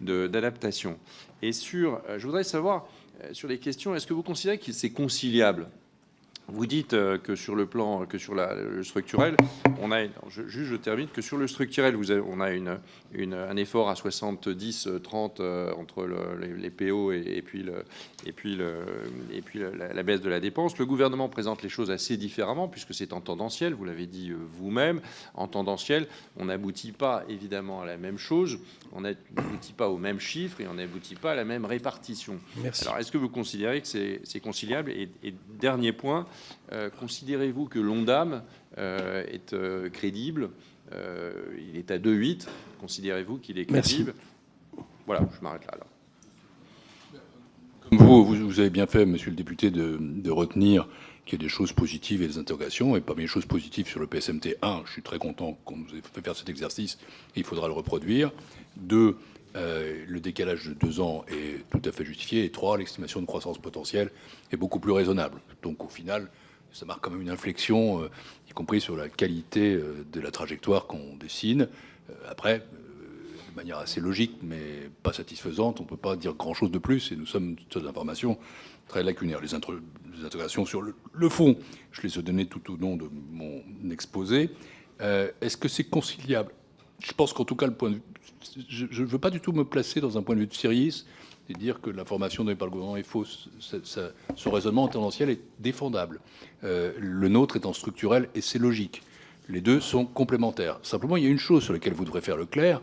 Speaker 6: d'adaptation. Et je voudrais savoir, sur les questions, est-ce que vous considérez que c'est conciliable ? Vous dites que sur le plan, que sur le structurel, on a, je termine, que sur le structurel, on a un effort à 70-30 entre les PO et puis la baisse de la dépense. Le gouvernement présente les choses assez différemment puisque c'est en tendanciel. Vous l'avez dit vous-même, en tendanciel, on n'aboutit pas évidemment à la même chose, on n'aboutit pas aux mêmes chiffres et on n'aboutit pas à la même répartition.
Speaker 1: Merci.
Speaker 6: Alors, est-ce que vous considérez que c'est conciliable ? Et dernier point. Considérez-vous que l'ONDAM est crédible ? Il est à 2,8. Considérez-vous qu'il est crédible ?
Speaker 1: Merci.
Speaker 6: Voilà, je m'arrête là. Alors.
Speaker 2: Vous avez bien fait, monsieur le député, de retenir qu'il y a des choses positives et des interrogations. Et parmi les choses positives sur le PSMT, 1, je suis très content qu'on nous ait fait faire cet exercice, et il faudra le reproduire. 2, le décalage de 2 ans est tout à fait justifié. Et 3, l'estimation de croissance potentielle est beaucoup plus raisonnable. Donc au final, ça marque quand même une inflexion, y compris sur la qualité de la trajectoire qu'on dessine. Après, de manière assez logique, mais pas satisfaisante, on ne peut pas dire grand-chose de plus, et nous sommes sur des informations très lacunaires. Les interrogations sur le fond, je les ai données tout au long de mon exposé. Est-ce que c'est conciliable ? Je pense qu'en tout cas, le point de vue, je ne veux pas du tout me placer dans un point de vue de Syrize et dire que l'information donnée par le gouvernement est fausse. Son raisonnement tendanciel est défendable. Le nôtre étant structurel, et c'est logique. Les deux sont complémentaires. Simplement, il y a une chose sur laquelle vous devrez faire le clair,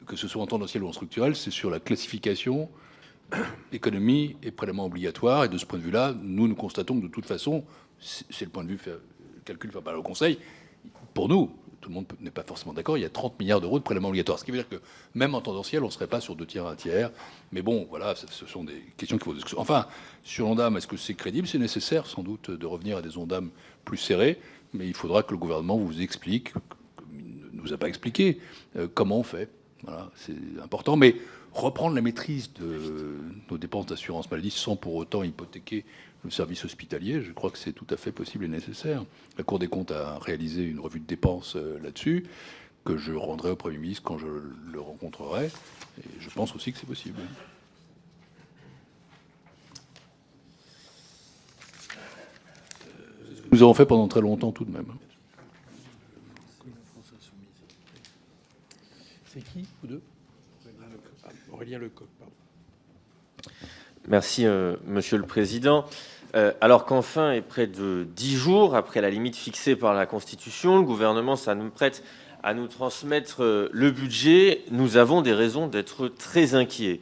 Speaker 2: que ce soit en tendanciel ou en structurel, c'est sur la classification économie et prélèvement obligatoire. Et de ce point de vue-là, nous constatons que de toute façon, c'est le point de vue calcul fait par le Conseil. Pour nous, tout le monde n'est pas forcément d'accord, il y a 30 milliards d'euros de prélèvements obligatoires. Ce qui veut dire que même en tendanciel, on ne serait pas sur 2 tiers, 1 tiers. Mais bon, voilà, ce sont des questions qu'il faut discuter. Enfin, sur l'ONDAM, est-ce que c'est crédible ? C'est nécessaire, sans doute, de revenir à des ONDAM plus serrés. Mais il faudra que le gouvernement vous explique, ne nous a pas expliqué, comment on fait. Voilà, c'est important. Mais reprendre la maîtrise de nos dépenses d'assurance maladie sans pour autant hypothéquer le service hospitalier, je crois que c'est tout à fait possible et nécessaire. La Cour des comptes a réalisé une revue de dépenses là-dessus, que je rendrai au Premier ministre quand je le rencontrerai. Et je pense aussi que c'est possible. Nous avons fait pendant très longtemps tout de même.
Speaker 1: C'est qui, vous deux ? Aurélien Lecoq, pardon.
Speaker 7: Merci, Monsieur le Président. Alors qu'enfin, et près de 10 jours après la limite fixée par la Constitution, le gouvernement s'apprête à nous transmettre le budget, nous avons des raisons d'être très inquiets.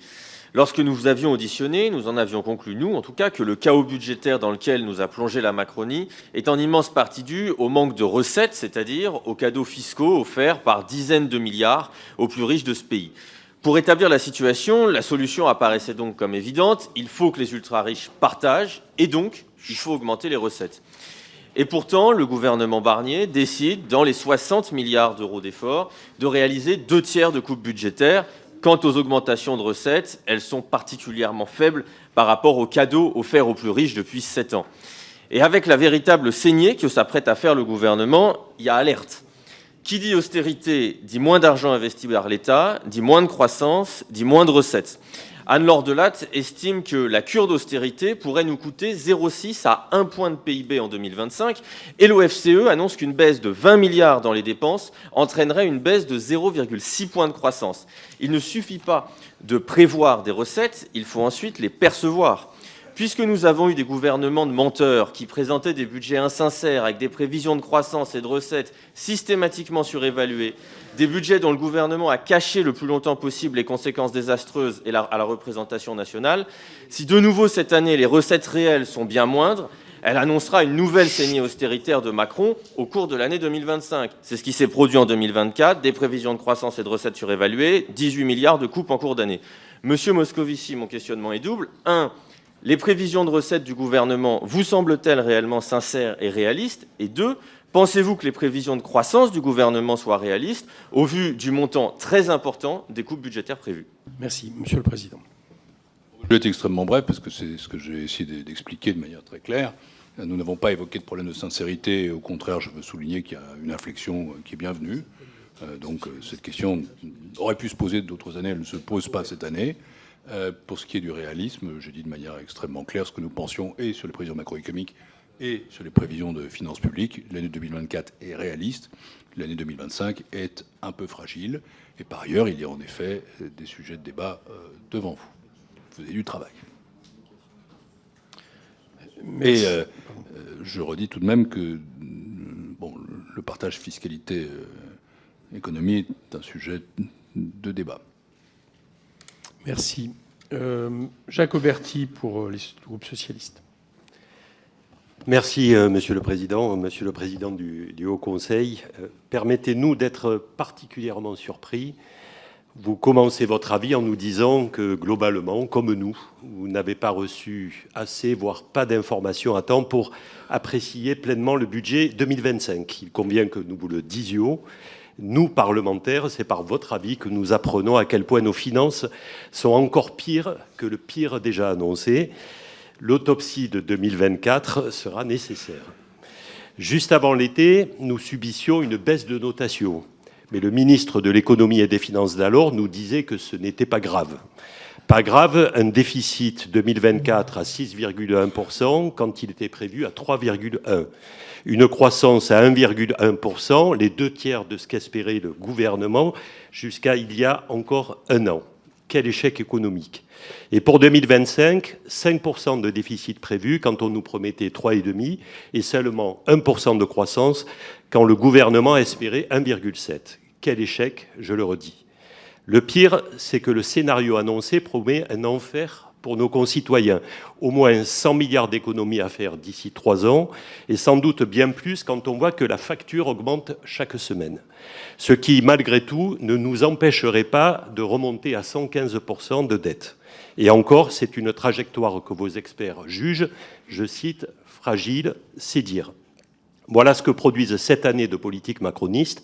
Speaker 7: Lorsque nous vous avions auditionné, nous en avions conclu, nous en tout cas, que le chaos budgétaire dans lequel nous a plongé la Macronie est en immense partie dû au manque de recettes, c'est-à-dire aux cadeaux fiscaux offerts par dizaines de milliards aux plus riches de ce pays. Pour rétablir la situation, la solution apparaissait donc comme évidente. Il faut que les ultra-riches partagent et donc il faut augmenter les recettes. Et pourtant, le gouvernement Barnier décide, dans les 60 milliards d'euros d'efforts, de réaliser 2 tiers de coupes budgétaires. Quant aux augmentations de recettes, elles sont particulièrement faibles par rapport aux cadeaux offerts aux plus riches depuis 7 ans. Et avec la véritable saignée que s'apprête à faire le gouvernement, il y a alerte. Qui dit austérité dit moins d'argent investi par l'État, dit moins de croissance, dit moins de recettes. Anne-Laure Delatte estime que la cure d'austérité pourrait nous coûter 0,6 à 1 point de PIB en 2025 et l'OFCE annonce qu'une baisse de 20 milliards dans les dépenses entraînerait une baisse de 0,6 points de croissance. Il ne suffit pas de prévoir des recettes, il faut ensuite les percevoir. Puisque nous avons eu des gouvernements de menteurs qui présentaient des budgets insincères avec des prévisions de croissance et de recettes systématiquement surévaluées, des budgets dont le gouvernement a caché le plus longtemps possible les conséquences désastreuses à la représentation nationale, si de nouveau cette année les recettes réelles sont bien moindres, elle annoncera une nouvelle saignée austéritaire de Macron au cours de l'année 2025. C'est ce qui s'est produit en 2024, des prévisions de croissance et de recettes surévaluées, 18 milliards de coupes en cours d'année. Monsieur Moscovici, mon questionnement est double. 1. Les prévisions de recettes du gouvernement vous semblent-elles réellement sincères et réalistes? Et 2. Pensez-vous que les prévisions de croissance du gouvernement soient réalistes au vu du montant très important des coupes budgétaires prévues?
Speaker 1: Merci, Monsieur le Président.
Speaker 2: Je vais être extrêmement bref parce que c'est ce que j'ai essayé d'expliquer de manière très claire. Nous n'avons pas évoqué de problème de sincérité. Au contraire, je veux souligner qu'il y a une inflexion qui est bienvenue. Donc cette question aurait pu se poser d'autres années. Elle ne se pose pas cette année. Pour ce qui est du réalisme, j'ai dit de manière extrêmement claire ce que nous pensions et sur les prévisions macroéconomiques et sur les prévisions de finances publiques. L'année 2024 est réaliste. L'année 2025 est un peu fragile. Et par ailleurs, il y a en effet des sujets de débat devant vous. Vous avez du travail. Mais je redis tout de même que bon, le partage fiscalité-économie est un sujet de débat.
Speaker 1: Merci. Jacques Auberty pour le groupe socialiste.
Speaker 8: Merci, Monsieur le Président. Monsieur le Président du Haut Conseil, permettez-nous d'être particulièrement surpris. Vous commencez votre avis en nous disant que, globalement, comme nous, vous n'avez pas reçu assez, voire pas d'informations à temps pour apprécier pleinement le budget 2025. Il convient que nous vous le disions. Nous, parlementaires, c'est par votre avis que nous apprenons à quel point nos finances sont encore pires que le pire déjà annoncé. L'autopsie de 2024 sera nécessaire. Juste avant l'été, nous subissions une baisse de notation. Mais le ministre de l'économie et des finances d'alors nous disait que ce n'était pas grave. Pas grave, un déficit 2024 à 6,1% quand il était prévu à 3,1%. Une croissance à 1,1%, les 2/3 de ce qu'espérait le gouvernement jusqu'à il y a encore un an. Quel échec économique. Et pour 2025, 5% de déficit prévu quand on nous promettait 3,5% et seulement 1% de croissance quand le gouvernement espérait 1,7%. Quel échec, je le redis. Le pire, c'est que le scénario annoncé promet un enfer pour nos concitoyens. Au moins 100 milliards d'économies à faire d'ici 3 ans, et sans doute bien plus quand on voit que la facture augmente chaque semaine. Ce qui, malgré tout, ne nous empêcherait pas de remonter à 115% de dette. Et encore, c'est une trajectoire que vos experts jugent, je cite, « fragile, c'est dire ». Voilà ce que produisent 7 années de politique macroniste,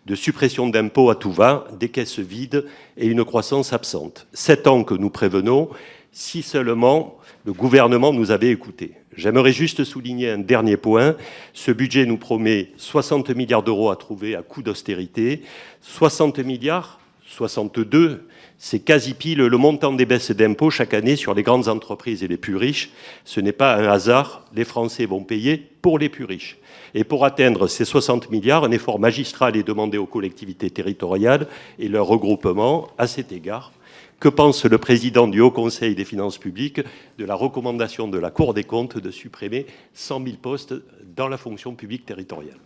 Speaker 8: de suppression d'impôts à tout va, des caisses vides et une croissance absente. 7 ans que nous prévenons, si seulement le gouvernement nous avait écoutés. J'aimerais juste souligner un dernier point. Ce budget nous promet 60 milliards d'euros à trouver à coût d'austérité. 60 milliards, 62, c'est quasi pile le montant des baisses d'impôts chaque année sur les grandes entreprises et les plus riches. Ce n'est pas un hasard, les Français vont payer pour les plus riches. Et pour atteindre ces 60 milliards, un effort magistral est demandé aux collectivités territoriales et leur regroupement. À cet égard, que pense le président du Haut Conseil des finances publiques de la recommandation de la Cour des comptes de supprimer 100 000 postes dans la fonction publique territoriale?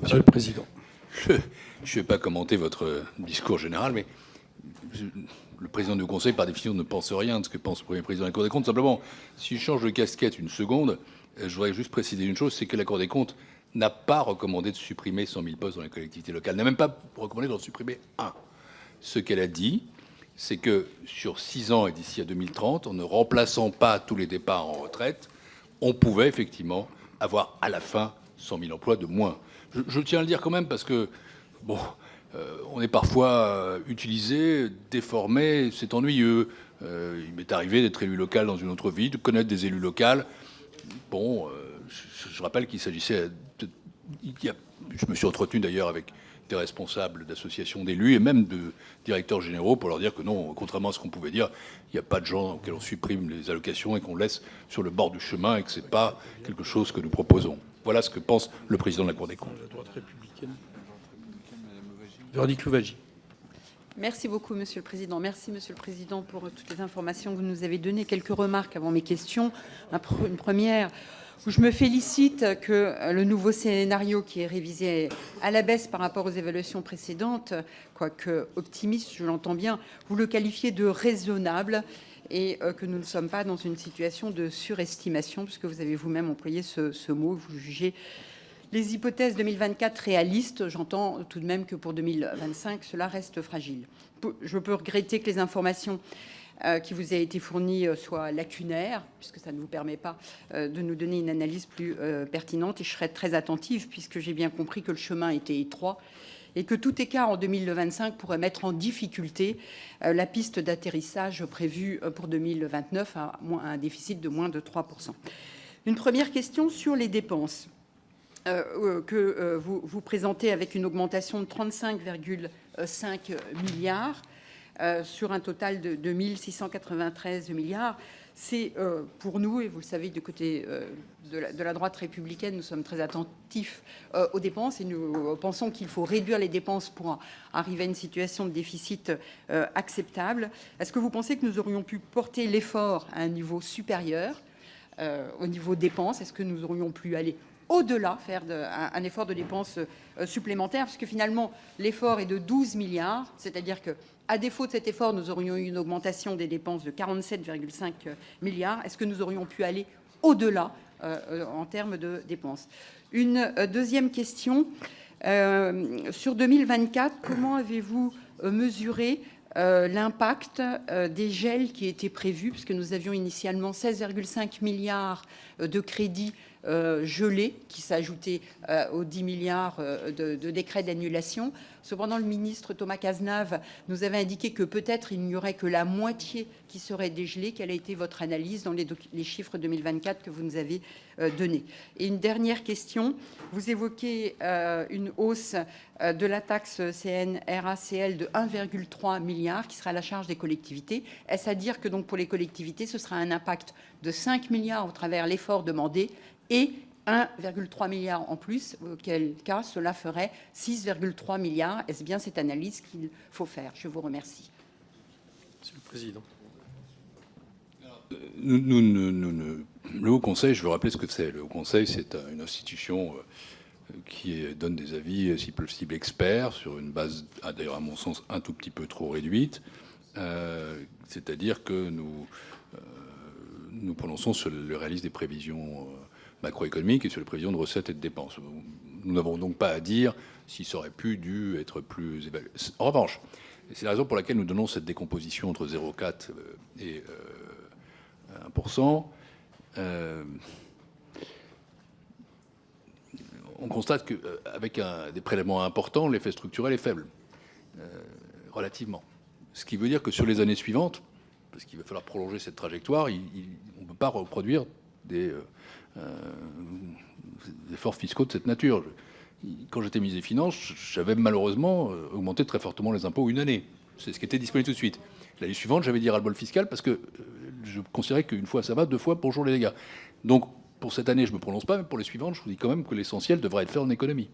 Speaker 1: Monsieur le Président.
Speaker 2: Je ne vais pas commenter votre discours général, mais le président du Conseil, par définition, ne pense rien de ce que pense le Premier président de la Cour des comptes. Simplement, si je change de casquette une seconde, je voudrais juste préciser une chose, c'est que la Cour des comptes n'a pas recommandé de supprimer 100 000 postes dans les collectivités locales, n'a même pas recommandé d'en supprimer un. Ce qu'elle a dit, c'est que sur 6 ans et d'ici à 2030, en ne remplaçant pas tous les départs en retraite, on pouvait effectivement avoir à la fin 100 000 emplois de moins. Je tiens à le dire quand même parce que, bon, on est parfois utilisé, déformé, c'est ennuyeux. Il m'est arrivé d'être élu local dans une autre vie, de connaître des élus locaux. Bon, je rappelle qu'il s'agissait je me suis entretenu d'ailleurs avec des responsables d'associations d'élus et même de directeurs généraux pour leur dire que non, contrairement à ce qu'on pouvait dire, il n'y a pas de gens auxquels on supprime les allocations et qu'on laisse sur le bord du chemin et que ce n'est pas quelque chose que nous proposons. Voilà ce que pense le président de la Cour des comptes.
Speaker 1: La droite républicaine. Véronique Louwagie.
Speaker 9: Merci beaucoup, Monsieur le Président. Merci, Monsieur le Président, pour toutes les informations que vous nous avez données. Quelques remarques avant mes questions. Une première, où je me félicite que le nouveau scénario qui est révisé à la baisse par rapport aux évaluations précédentes, quoique optimiste, je l'entends bien, vous le qualifiez de raisonnable. et que nous ne sommes pas dans une situation de surestimation, puisque vous avez vous-même employé ce mot. Vous jugez les hypothèses 2024 réalistes. J'entends tout de même que pour 2025, cela reste fragile. Je peux regretter que les informations qui vous a été fournies soient lacunaires, puisque ça ne vous permet pas de nous donner une analyse plus pertinente. Et je serai très attentive, puisque j'ai bien compris que le chemin était étroit et que tout écart en 2025 pourrait mettre en difficulté la piste d'atterrissage prévue pour 2029 à un déficit de moins de 3%. Une première question sur les dépenses que vous présentez avec une augmentation de 35,5 milliards sur un total de 2693 milliards. C'est pour nous, et vous le savez, du côté de la droite républicaine, nous sommes très attentifs aux dépenses et nous pensons qu'il faut réduire les dépenses pour arriver à une situation de déficit acceptable. Est-ce que vous pensez que nous aurions pu porter l'effort à un niveau supérieur au niveau dépenses? Est-ce que nous aurions pu aller au-delà, faire un effort de dépenses supplémentaires, parce que finalement, l'effort est de 12 milliards, c'est-à-dire qu'à défaut de cet effort, nous aurions eu une augmentation des dépenses de 47,5 milliards. Est-ce que nous aurions pu aller au-delà en termes de dépenses? Une deuxième question, sur 2024, comment avez-vous mesuré l'impact des gels qui étaient prévus, puisque nous avions initialement 16,5 milliards de crédits gelés qui s'ajoutaient aux 10 milliards de décrets d'annulation. Cependant, le ministre Thomas Cazenave nous avait indiqué que peut-être il n'y aurait que la moitié qui serait dégelée. Quelle a été votre analyse dans les chiffres 2024 que vous nous avez donnés? Et une dernière question, vous évoquez une hausse de la taxe CNRACL de 1,3 milliard qui sera à la charge des collectivités. Est-ce à dire que donc pour les collectivités, ce sera un impact de 5 milliards au travers l'effort demandé et 1,3 milliard en plus, auquel cas cela ferait 6,3 milliards. Est-ce bien cette analyse qu'il faut faire? Je vous remercie.
Speaker 1: Monsieur le Président.
Speaker 2: Le Haut Conseil, je veux rappeler ce que c'est. Le Haut Conseil, c'est une institution qui donne des avis, si possible, experts, sur une base, d'ailleurs à mon sens, un tout petit peu trop réduite. C'est-à-dire que nous prononçons sur le réalisme des prévisions macroéconomiques et sur les prévisions de recettes et de dépenses. Nous n'avons donc pas à dire si ça aurait dû être plus évalué. En revanche, c'est la raison pour laquelle nous donnons cette décomposition entre 0,4 et 1%. On constate qu'avec des prélèvements importants, l'effet structurel est faible, relativement. Ce qui veut dire que sur les années suivantes, parce qu'il va falloir prolonger cette trajectoire, on ne peut pas reproduire des efforts fiscaux de cette nature. Quand j'étais ministre des Finances, j'avais malheureusement augmenté très fortement les impôts une année. C'est ce qui était disponible tout de suite. L'année suivante, j'avais dit ras-le-bol fiscal parce que je considérais qu'une fois ça va, deux fois bonjour les dégâts. Donc pour cette année, je ne me prononce pas, mais pour les suivantes, je vous dis quand même que l'essentiel devrait être fait en économie.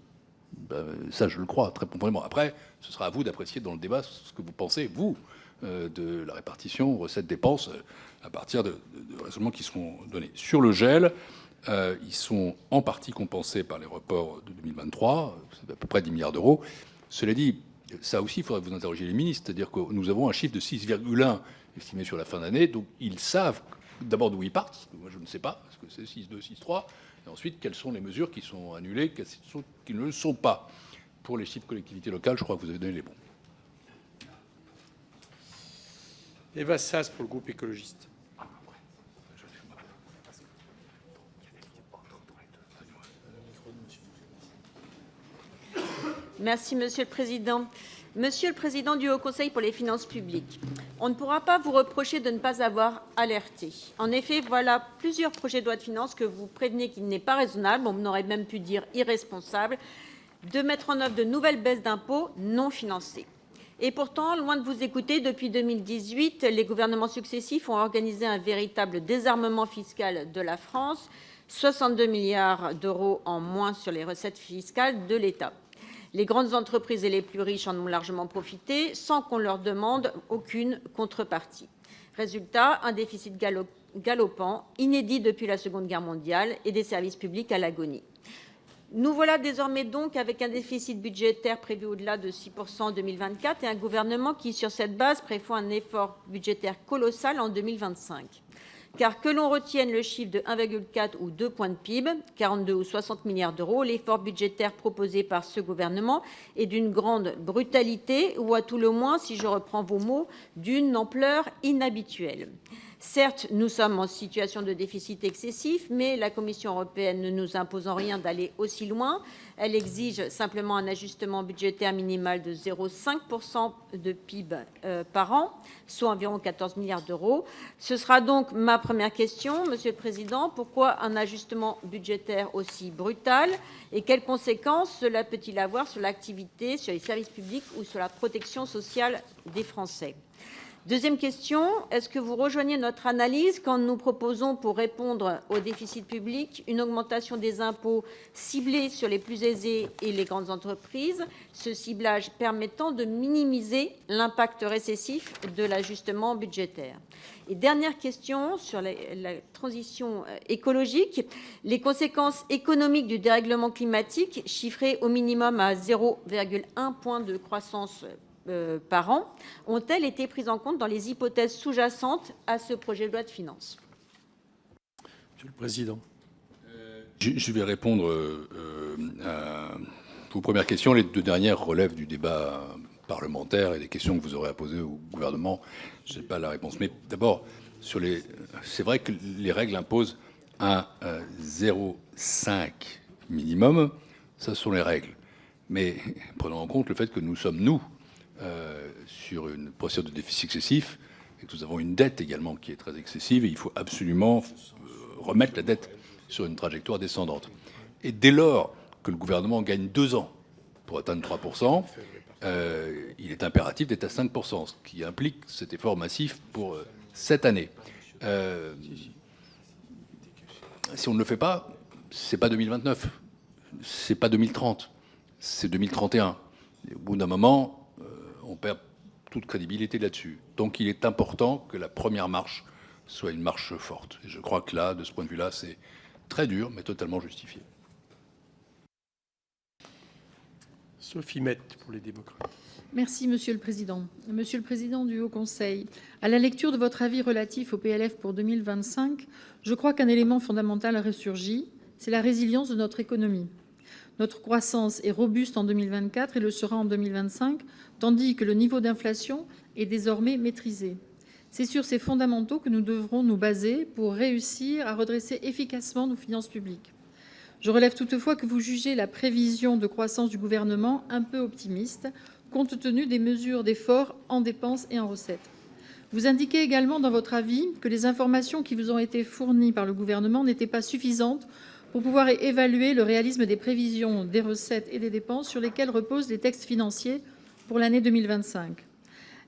Speaker 2: Ça, je le crois très profondément. Après, ce sera à vous d'apprécier dans le débat ce que vous pensez, vous, de la répartition recettes-dépenses à partir de raisonnements qui seront donnés. Sur le gel, ils sont en partie compensés par les reports de 2023, c'est à peu près 10 milliards d'euros. Cela dit, ça aussi, il faudrait que vous interrogiez les ministres, c'est-à-dire que nous avons un chiffre de 6,1 estimé sur la fin d'année, donc ils savent d'abord d'où ils partent, moi je ne sais pas, parce que c'est 6,2, 6,3, et ensuite quelles sont les mesures qui sont annulées, quelles sont qui ne le sont pas. Pour les chiffres collectivités locales, je crois que vous avez donné les bons.
Speaker 1: Eva Sas pour le groupe écologiste.
Speaker 10: Merci, Monsieur le Président. Monsieur le Président du Haut Conseil pour les finances publiques, on ne pourra pas vous reprocher de ne pas avoir alerté. En effet, voilà plusieurs projets de loi de finances que vous prévenez qu'il n'est pas raisonnable, on aurait même pu dire irresponsable, de mettre en œuvre de nouvelles baisses d'impôts non financées. Et pourtant, loin de vous écouter, depuis 2018, les gouvernements successifs ont organisé un véritable désarmement fiscal de la France, 62 milliards d'euros en moins sur les recettes fiscales de l'État. Les grandes entreprises et les plus riches en ont largement profité, sans qu'on leur demande aucune contrepartie. Résultat, un déficit galopant, inédit depuis la Seconde Guerre mondiale, et des services publics à l'agonie. Nous voilà désormais donc avec un déficit budgétaire prévu au-delà de 6% en 2024 et un gouvernement qui, sur cette base, prévoit un effort budgétaire colossal en 2025. Car que l'on retienne le chiffre de 1,4 ou 2 points de PIB, 42 ou 60 milliards d'euros, l'effort budgétaire proposé par ce gouvernement est d'une grande brutalité ou à tout le moins, si je reprends vos mots, d'une ampleur inhabituelle. Certes, nous sommes en situation de déficit excessif, mais la Commission européenne ne nous impose en rien d'aller aussi loin. Elle exige simplement un ajustement budgétaire minimal de 0,5% de PIB par an, soit environ 14 milliards d'euros. Ce sera donc ma première question, Monsieur le Président. Pourquoi un ajustement budgétaire aussi brutal et quelles conséquences cela peut-il avoir sur l'activité, sur les services publics ou sur la protection sociale des Français ? Deuxième question, est-ce que vous rejoignez notre analyse quand nous proposons, pour répondre au déficit public, une augmentation des impôts ciblés sur les plus aisés et les grandes entreprises, ce ciblage permettant de minimiser l'impact récessif de l'ajustement budgétaire? Et dernière question sur la transition écologique, les conséquences économiques du dérèglement climatique, chiffrées au minimum à 0,1 point de croissance par an, ont-elles été prises en compte dans les hypothèses sous-jacentes à ce projet de loi de finances?
Speaker 1: Monsieur le Président.
Speaker 2: Je vais répondre à vos premières questions. Les deux dernières relèvent du débat parlementaire et des questions que vous aurez à poser au gouvernement. Je n'ai pas la réponse. Mais d'abord, c'est vrai que les règles imposent un 0,5 minimum. Ça sont les règles. Mais prenons en compte le fait que nous sommes, sur une procédure de déficit excessif et que nous avons une dette également qui est très excessive et il faut absolument remettre la dette sur une trajectoire descendante. Et dès lors que le gouvernement gagne 2 ans pour atteindre 3%, il est impératif d'être à 5%, ce qui implique cet effort massif pour cette année. Si on ne le fait pas, c'est pas 2029, c'est pas 2030, c'est 2031. Et au bout d'un moment, on perd toute crédibilité là-dessus. Donc il est important que la première marche soit une marche forte. Et je crois que là, de ce point de vue-là, c'est très dur, mais totalement justifié.
Speaker 1: Sophie Mette pour les démocrates.
Speaker 11: Merci, Monsieur le Président. Monsieur le Président du Haut Conseil, à la lecture de votre avis relatif au PLF pour 2025, je crois qu'un élément fondamental a ressurgi, c'est la résilience de notre économie. Notre croissance est robuste en 2024 et le sera en 2025, tandis que le niveau d'inflation est désormais maîtrisé. C'est sur ces fondamentaux que nous devrons nous baser pour réussir à redresser efficacement nos finances publiques. Je relève toutefois que vous jugez la prévision de croissance du gouvernement un peu optimiste, compte tenu des mesures d'effort en dépenses et en recettes. Vous indiquez également dans votre avis que les informations qui vous ont été fournies par le gouvernement n'étaient pas suffisantes pour pouvoir évaluer le réalisme des prévisions des recettes et des dépenses sur lesquelles reposent les textes financiers pour l'année 2025.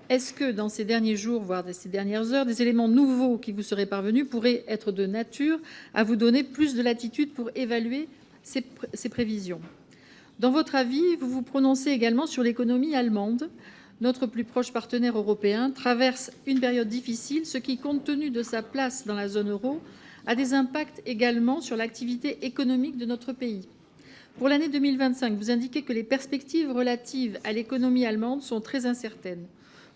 Speaker 11: Est-ce que dans ces derniers jours, voire ces dernières heures, des éléments nouveaux qui vous seraient parvenus pourraient être de nature à vous donner plus de latitude pour évaluer ces prévisions? Dans votre avis, vous vous prononcez également sur l'économie allemande. Notre plus proche partenaire européen traverse une période difficile, ce qui, compte tenu de sa place dans la zone euro, a des impacts également sur l'activité économique de notre pays. Pour l'année 2025, vous indiquez que les perspectives relatives à l'économie allemande sont très incertaines.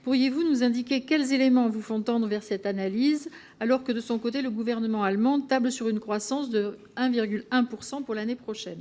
Speaker 11: Pourriez-vous nous indiquer quels éléments vous font tendre vers cette analyse, alors que de son côté, le gouvernement allemand table sur une croissance de 1,1% pour l'année prochaine?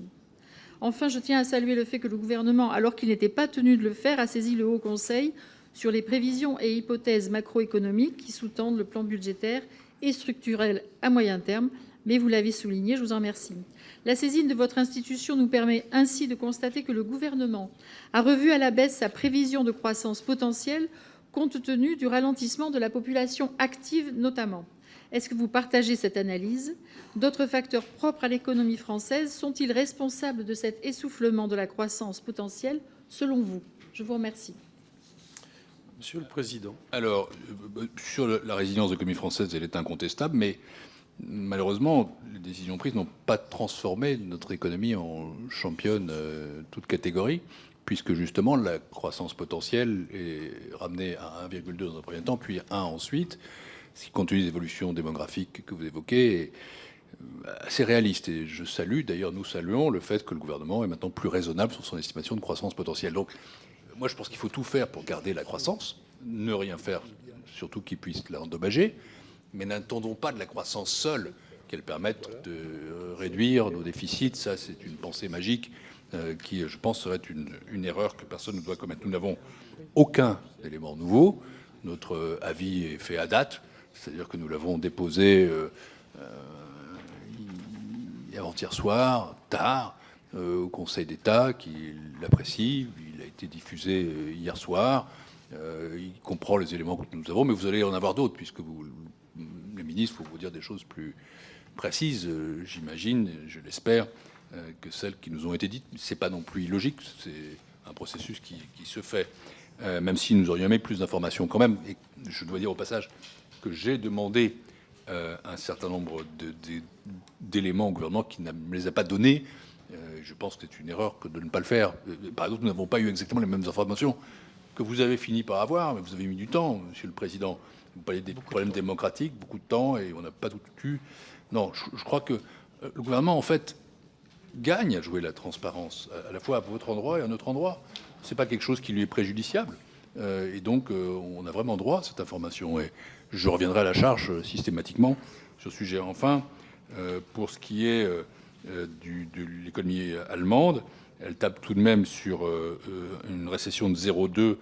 Speaker 11: Enfin, je tiens à saluer le fait que le gouvernement, alors qu'il n'était pas tenu de le faire, a saisi le Haut Conseil sur les prévisions et hypothèses macroéconomiques qui sous-tendent le plan budgétaire et structurel à moyen terme, mais vous l'avez souligné, je vous en remercie. La saisine de votre institution nous permet ainsi de constater que le gouvernement a revu à la baisse sa prévision de croissance potentielle compte tenu du ralentissement de la population active notamment. Est-ce que vous partagez cette analyse? D'autres facteurs propres à l'économie française sont-ils responsables de cet essoufflement de la croissance potentielle selon vous? Je vous remercie.
Speaker 1: Monsieur le Président.
Speaker 2: Alors, sur la résilience de l'économie française, elle est incontestable, mais malheureusement, les décisions prises n'ont pas transformé notre économie en championne toute catégorie, puisque justement la croissance potentielle est ramenée à 1,2 dans un premier temps, puis à 1 ensuite, ce qui, compte tenu des évolutions démographiques que vous évoquez, assez réaliste. Et je salue, d'ailleurs nous saluons le fait que le gouvernement est maintenant plus raisonnable sur son estimation de croissance potentielle. Donc moi je pense qu'il faut tout faire pour garder la croissance, ne rien faire surtout qui puisse l'endommager, mais n'attendons pas de la croissance seule qu'elle permette de réduire nos déficits. Ça, c'est une pensée magique qui, je pense, serait une erreur que personne ne doit commettre. Nous n'avons aucun élément nouveau. Notre avis est fait à date, c'est-à-dire que nous l'avons déposé avant-hier soir, tard, au Conseil d'État, qui l'apprécie. Il a été diffusé hier soir. Il comprend les éléments que nous avons, mais vous allez en avoir d'autres, puisque les ministres, il faut vous dire des choses plus précises, j'imagine, je l'espère, que celles qui nous ont été dites. C'est pas non plus illogique, c'est un processus qui se fait, même si nous aurions aimé plus d'informations quand même. Et je dois dire au passage que j'ai demandé un certain nombre d'éléments au gouvernement qui ne me les a pas donnés. Je pense que c'est une erreur que de ne pas le faire. Par exemple, nous n'avons pas eu exactement les mêmes informations que vous avez fini par avoir, mais vous avez mis du temps, Monsieur le Président. Vous parlez des problèmes démocratiques, beaucoup de temps, et on n'a pas tout eu. Non, je crois que le gouvernement, en fait, gagne à jouer la transparence, à la fois à votre endroit et à notre endroit. C'est pas quelque chose qui lui est préjudiciable. Et donc, on a vraiment droit à cette information. Et je reviendrai à la charge systématiquement sur ce sujet. Enfin, pour ce qui est de l'économie allemande, elle tape tout de même sur une récession de 0,2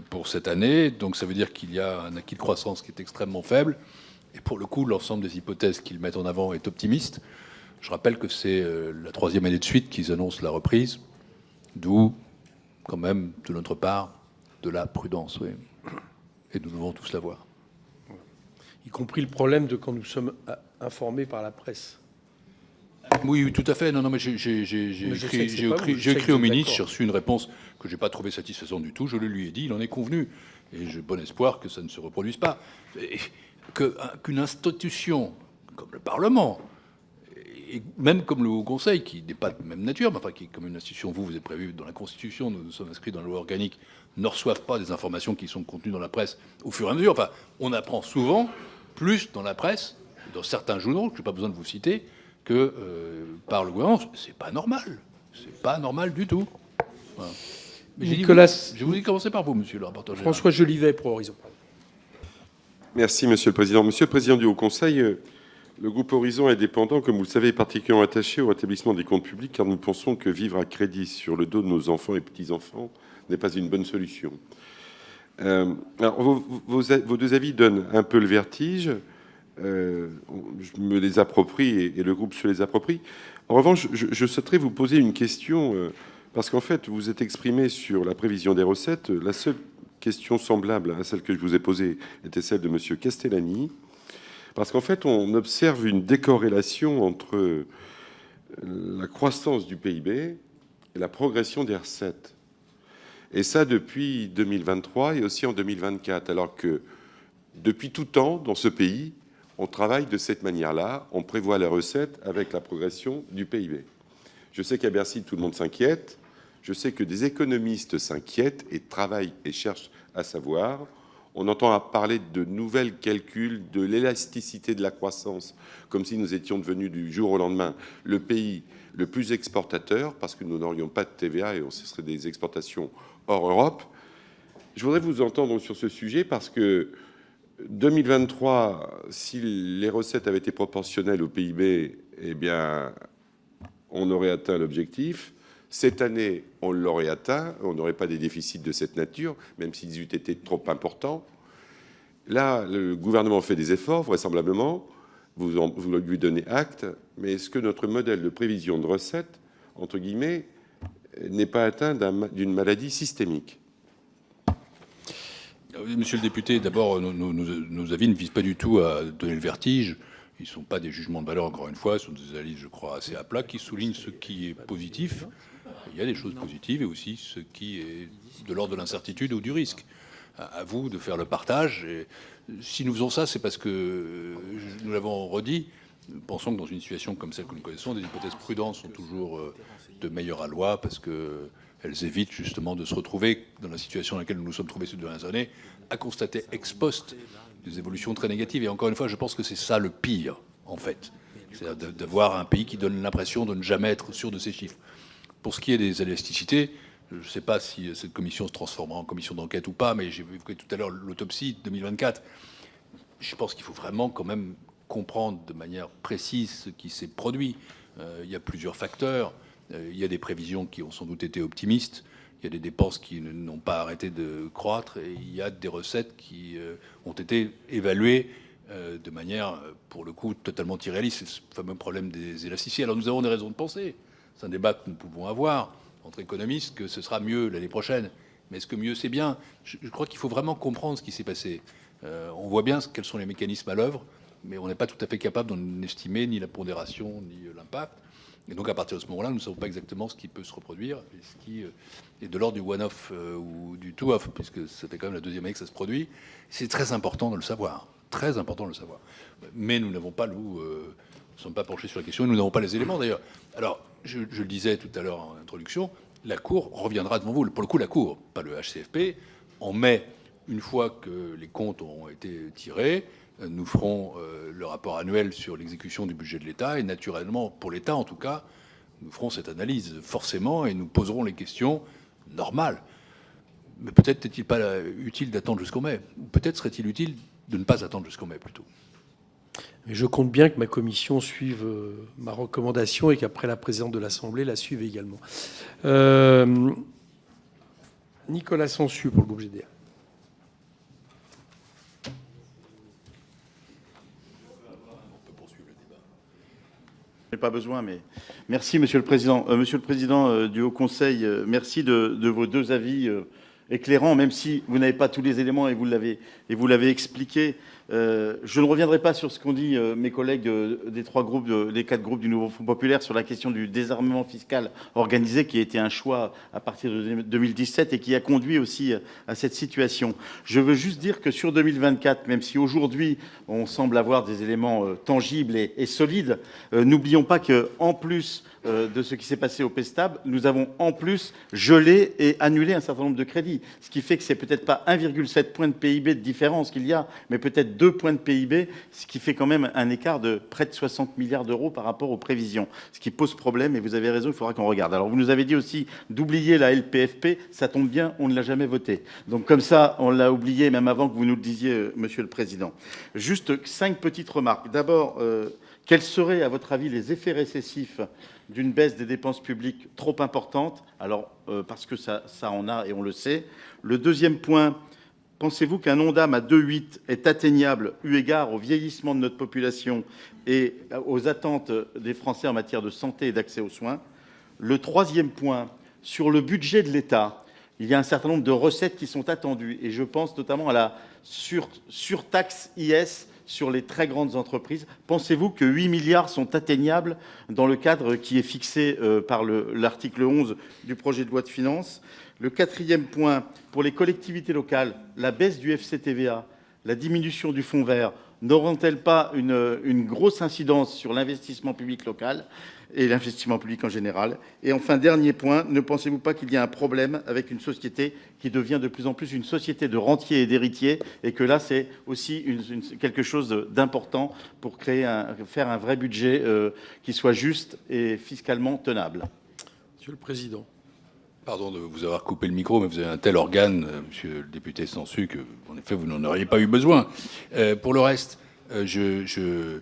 Speaker 2: pour cette année. Donc ça veut dire qu'il y a un acquis de croissance qui est extrêmement faible. Et pour le coup, l'ensemble des hypothèses qu'ils mettent en avant est optimiste. Je rappelle que c'est la troisième année de suite qu'ils annoncent la reprise, d'où, quand même, de notre part, de la prudence. Oui. Et nous devons tous l'avoir.
Speaker 1: Y compris le problème de quand nous sommes informés par la presse.
Speaker 2: Oui, tout à fait. Non, mais j'ai écrit au ministre, j'ai reçu une réponse que je n'ai pas trouvée satisfaisante du tout. Je le lui ai dit, il en est convenu. Et j'ai bon espoir que ça ne se reproduise pas. Qu'une institution comme le Parlement, et même comme le Haut Conseil, qui n'est pas de même nature, mais enfin qui est comme une institution, vous êtes prévu dans la Constitution, nous sommes inscrits dans la loi organique, ne reçoivent pas des informations qui sont contenues dans la presse au fur et à mesure. Enfin, on apprend souvent plus dans la presse, dans certains journaux, que je n'ai pas besoin de vous citer, que par le gouvernement. C'est pas normal. C'est pas normal du tout. Voilà.
Speaker 1: Nicolas,
Speaker 2: je vous dis commencer par vous, monsieur le rapporteur général.
Speaker 1: François Jolivet pour Horizon.
Speaker 12: Merci, Monsieur le Président. Monsieur le Président du Haut Conseil, le groupe Horizon indépendant, comme vous le savez, est particulièrement attaché au rétablissement des comptes publics, car nous pensons que vivre à crédit sur le dos de nos enfants et petits-enfants n'est pas une bonne solution. Alors, vos deux avis donnent un peu le vertige. Je me les approprie et le groupe se les approprie. En revanche, je souhaiterais vous poser une question, parce qu'en fait, vous êtes exprimé sur la prévision des recettes. La seule question semblable à celle que je vous ai posée était celle de M. Castellani, parce qu'en fait, on observe une décorrélation entre la croissance du PIB et la progression des recettes. Et ça depuis 2023 et aussi en 2024, alors que depuis tout temps, dans ce pays, on travaille de cette manière-là, on prévoit les recettes avec la progression du PIB. Je sais qu'à Bercy, tout le monde s'inquiète. Je sais que des économistes s'inquiètent et travaillent et cherchent à savoir. On entend parler de nouvelles calculs, de l'élasticité de la croissance, comme si nous étions devenus du jour au lendemain le pays le plus exportateur, parce que nous n'aurions pas de TVA et ce serait des exportations hors Europe. Je voudrais vous entendre sur ce sujet parce que 2023, si les recettes avaient été proportionnelles au PIB, eh bien, on aurait atteint l'objectif. Cette année, on l'aurait atteint. On n'aurait pas des déficits de cette nature, même s'ils eût été trop importants. Là, le gouvernement fait des efforts, vraisemblablement. Vous lui donnez acte. Mais est-ce que notre modèle de prévision de recettes, entre guillemets, n'est pas atteint d'une maladie systémique ?
Speaker 2: Monsieur le député, d'abord, nos avis ne visent pas du tout à donner le vertige. Ils ne sont pas des jugements de valeur, encore une fois. Ce sont des analyses, je crois, assez à plat, qui soulignent ce qui est positif. Il y a des choses positives et aussi ce qui est de l'ordre de l'incertitude ou du risque. À vous de faire le partage. Et si nous faisons ça, c'est parce que, nous l'avons redit, nous pensons que dans une situation comme celle que nous connaissons, des hypothèses prudentes sont toujours de meilleure aloi parce qu'elles évitent justement de se retrouver dans la situation dans laquelle nous nous sommes trouvés ces dernières années, à constater ex post des évolutions très négatives. Et encore une fois, je pense que c'est ça le pire, en fait. C'est-à-dire d'avoir un pays qui donne l'impression de ne jamais être sûr de ses chiffres. Pour ce qui est des élasticités, je ne sais pas si cette commission se transformera en commission d'enquête ou pas, mais j'ai évoqué tout à l'heure l'autopsie 2024. Je pense qu'il faut vraiment quand même comprendre de manière précise ce qui s'est produit. Il y a plusieurs facteurs. Il y a des prévisions qui ont sans doute été optimistes. Il y a des dépenses qui n'ont pas arrêté de croître. Et il y a des recettes qui ont été évaluées de manière, pour le coup, totalement irréaliste. C'est ce fameux problème des élasticités. Alors nous avons des raisons de penser. C'est un débat que nous pouvons avoir entre économistes, que ce sera mieux l'année prochaine. Mais est-ce que mieux, c'est bien? Je crois qu'il faut vraiment comprendre ce qui s'est passé. On voit bien quels sont les mécanismes à l'œuvre, mais on n'est pas tout à fait capable d'en estimer ni la pondération, ni l'impact. Et donc, à partir de ce moment-là, nous ne savons pas exactement ce qui peut se reproduire, et ce qui est de l'ordre du one-off ou du two-off, puisque ça fait quand même la deuxième année que ça se produit. C'est très important de le savoir. Très important de le savoir. Mais nous n'avons pas, nous ne sommes pas penchés sur la question, et nous n'avons pas les éléments, d'ailleurs. Alors, je le disais tout à l'heure en introduction, la Cour reviendra devant vous. Pour le coup, la Cour, pas le HCFP. En mai, une fois que les comptes auront été tirés, nous ferons le rapport annuel sur l'exécution du budget de l'État. Et naturellement, pour l'État en tout cas, nous ferons cette analyse forcément et nous poserons les questions normales. Mais peut-être n'est-il pas utile d'attendre jusqu'au mai. Ou peut-être serait-il utile de ne pas attendre jusqu'au mai plutôt.
Speaker 1: Mais je compte bien que ma commission suive ma recommandation et qu'après la présidente de l'Assemblée la suive également. Nicolas Sansu pour le groupe GDR.
Speaker 13: Pas besoin, mais merci, Monsieur le Président. Monsieur le Président du Haut Conseil, merci de vos deux avis éclairants, même si vous n'avez pas tous les éléments et vous l'avez expliqué. Je ne reviendrai pas sur ce qu'ont dit mes collègues des quatre groupes du Nouveau Front Populaire sur la question du désarmement fiscal organisé, qui a été un choix à partir de 2017 et qui a conduit aussi à cette situation. Je veux juste dire que sur 2024, même si aujourd'hui on semble avoir des éléments tangibles et solides, n'oublions pas qu'en plus de ce qui s'est passé au PESTAB, nous avons en plus gelé et annulé un certain nombre de crédits. Ce qui fait que c'est peut-être pas 1,7 point de PIB de différence qu'il y a, mais peut-être 2 points de PIB, ce qui fait quand même un écart de près de 60 milliards d'euros par rapport aux prévisions. Ce qui pose problème, et vous avez raison, il faudra qu'on regarde. Alors vous nous avez dit aussi d'oublier la LPFP, ça tombe bien, on ne l'a jamais votée. Donc comme ça, on l'a oublié même avant que vous nous le disiez, Monsieur le Président. Juste 5 petites remarques. D'abord, quels seraient, à votre avis, les effets récessifs d'une baisse des dépenses publiques trop importante? Alors, parce que ça en a, et on le sait. Le deuxième point, pensez-vous qu'un ONDAM à 2,8 est atteignable eu égard au vieillissement de notre population et aux attentes des Français en matière de santé et d'accès aux soins? Le troisième point, sur le budget de l'État, il y a un certain nombre de recettes qui sont attendues, et je pense notamment à la surtaxe IS sur les très grandes entreprises. Pensez-vous que 8 milliards sont atteignables dans le cadre qui est fixé par l'article 11 du projet de loi de finances? Le quatrième point, pour les collectivités locales, la baisse du FCTVA, la diminution du fonds vert, n'auront-elles pas une grosse incidence sur l'investissement public local et l'investissement public en général? Et enfin, dernier point, ne pensez-vous pas qu'il y a un problème avec une société qui devient de plus en plus une société de rentiers et d'héritiers, et que là, c'est aussi quelque chose d'important pour faire un vrai budget qui soit juste et fiscalement tenable?
Speaker 1: Monsieur le Président.
Speaker 2: Pardon de vous avoir coupé le micro, mais vous avez un tel organe, monsieur le député Sansu, que, en effet, vous n'en auriez pas eu besoin. Pour le reste, il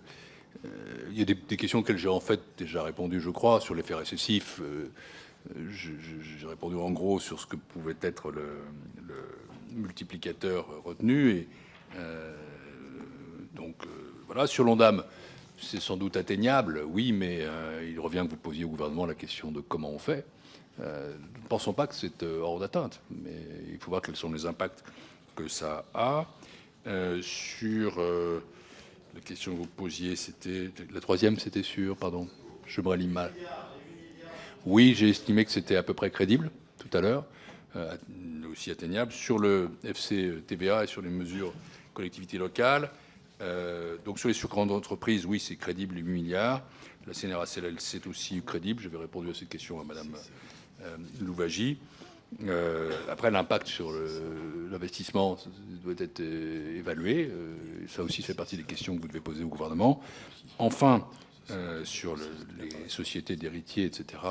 Speaker 2: y a des questions auxquelles j'ai en fait déjà répondu, je crois, sur l'effet récessif. J'ai répondu en gros sur ce que pouvait être le multiplicateur retenu. Et, donc, voilà, sur l'ONDAM, c'est sans doute atteignable, oui, mais il revient que vous posiez au gouvernement la question de comment on fait. Nous ne pensons pas que c'est hors d'atteinte, mais il faut voir quels sont les impacts que ça a. Sur la question que vous posiez, c'était... La troisième, c'était sur... Pardon, je me relis mal. Oui, j'ai estimé que c'était à peu près crédible, tout à l'heure, aussi atteignable. Sur le FCTVA et sur les mesures collectivités locales, donc sur les surgrandes entreprises, oui, c'est crédible, les 8 milliards. La CNRACL, c'est aussi crédible. J'avais répondu à cette question à Madame Louwagie. Après, l'impact sur l'investissement doit être évalué. Ça aussi fait partie des questions que vous devez poser au gouvernement. Enfin, sur les sociétés d'héritiers, etc.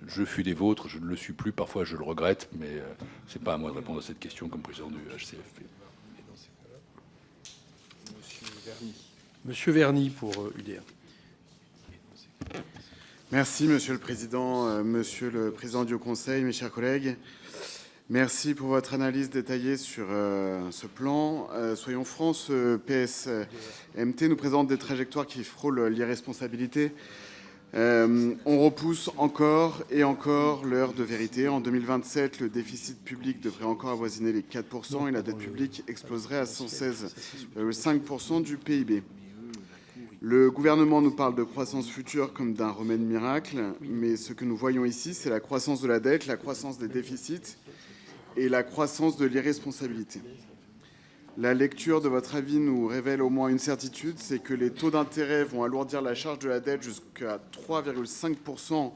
Speaker 2: Je fus des vôtres, je ne le suis plus, parfois je le regrette, mais ce n'est pas à moi de répondre à cette question comme président du HCFP.
Speaker 1: Monsieur Verny pour UDR.
Speaker 14: Merci, Monsieur le Président, Monsieur le Président du Haut Conseil, mes chers collègues. Merci pour votre analyse détaillée sur ce plan. Soyons francs, ce PSMT nous présente des trajectoires qui frôlent l'irresponsabilité. On repousse encore et encore l'heure de vérité. En 2027, le déficit public devrait encore avoisiner les 4% et la dette publique exploserait à 116,5% du PIB. Le gouvernement nous parle de croissance future comme d'un remède miracle, mais ce que nous voyons ici, c'est la croissance de la dette, la croissance des déficits et la croissance de l'irresponsabilité. La lecture de votre avis nous révèle au moins une certitude, c'est que les taux d'intérêt vont alourdir la charge de la dette jusqu'à 3,5%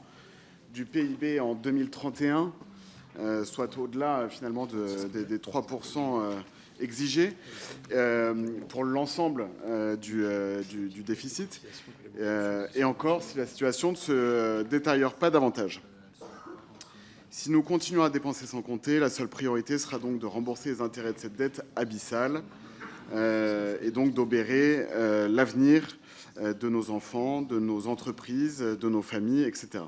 Speaker 14: du PIB en 2031, soit au-delà finalement des 3% exigés pour l'ensemble du déficit, et encore si la situation ne se détériore pas davantage. Si nous continuons à dépenser sans compter, la seule priorité sera donc de rembourser les intérêts de cette dette abyssale et donc d'obérer l'avenir de nos enfants, de nos entreprises, de nos familles, etc.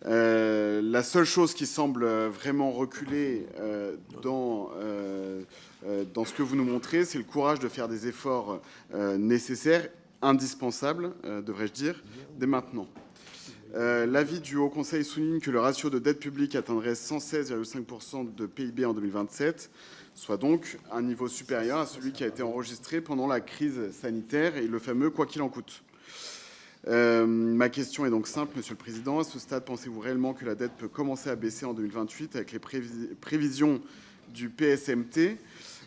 Speaker 14: La seule chose qui semble vraiment reculer dans ce que vous nous montrez, c'est le courage de faire des efforts nécessaires, indispensables, devrais-je dire, dès maintenant. L'avis du Haut Conseil souligne que le ratio de dette publique atteindrait 116,5% de PIB en 2027, soit donc un niveau supérieur à celui qui a été enregistré pendant la crise sanitaire et le fameux « quoi qu'il en coûte ». Ma question est donc simple, Monsieur le Président. À ce stade, pensez-vous réellement que la dette peut commencer à baisser en 2028 avec les prévisions du PSMT,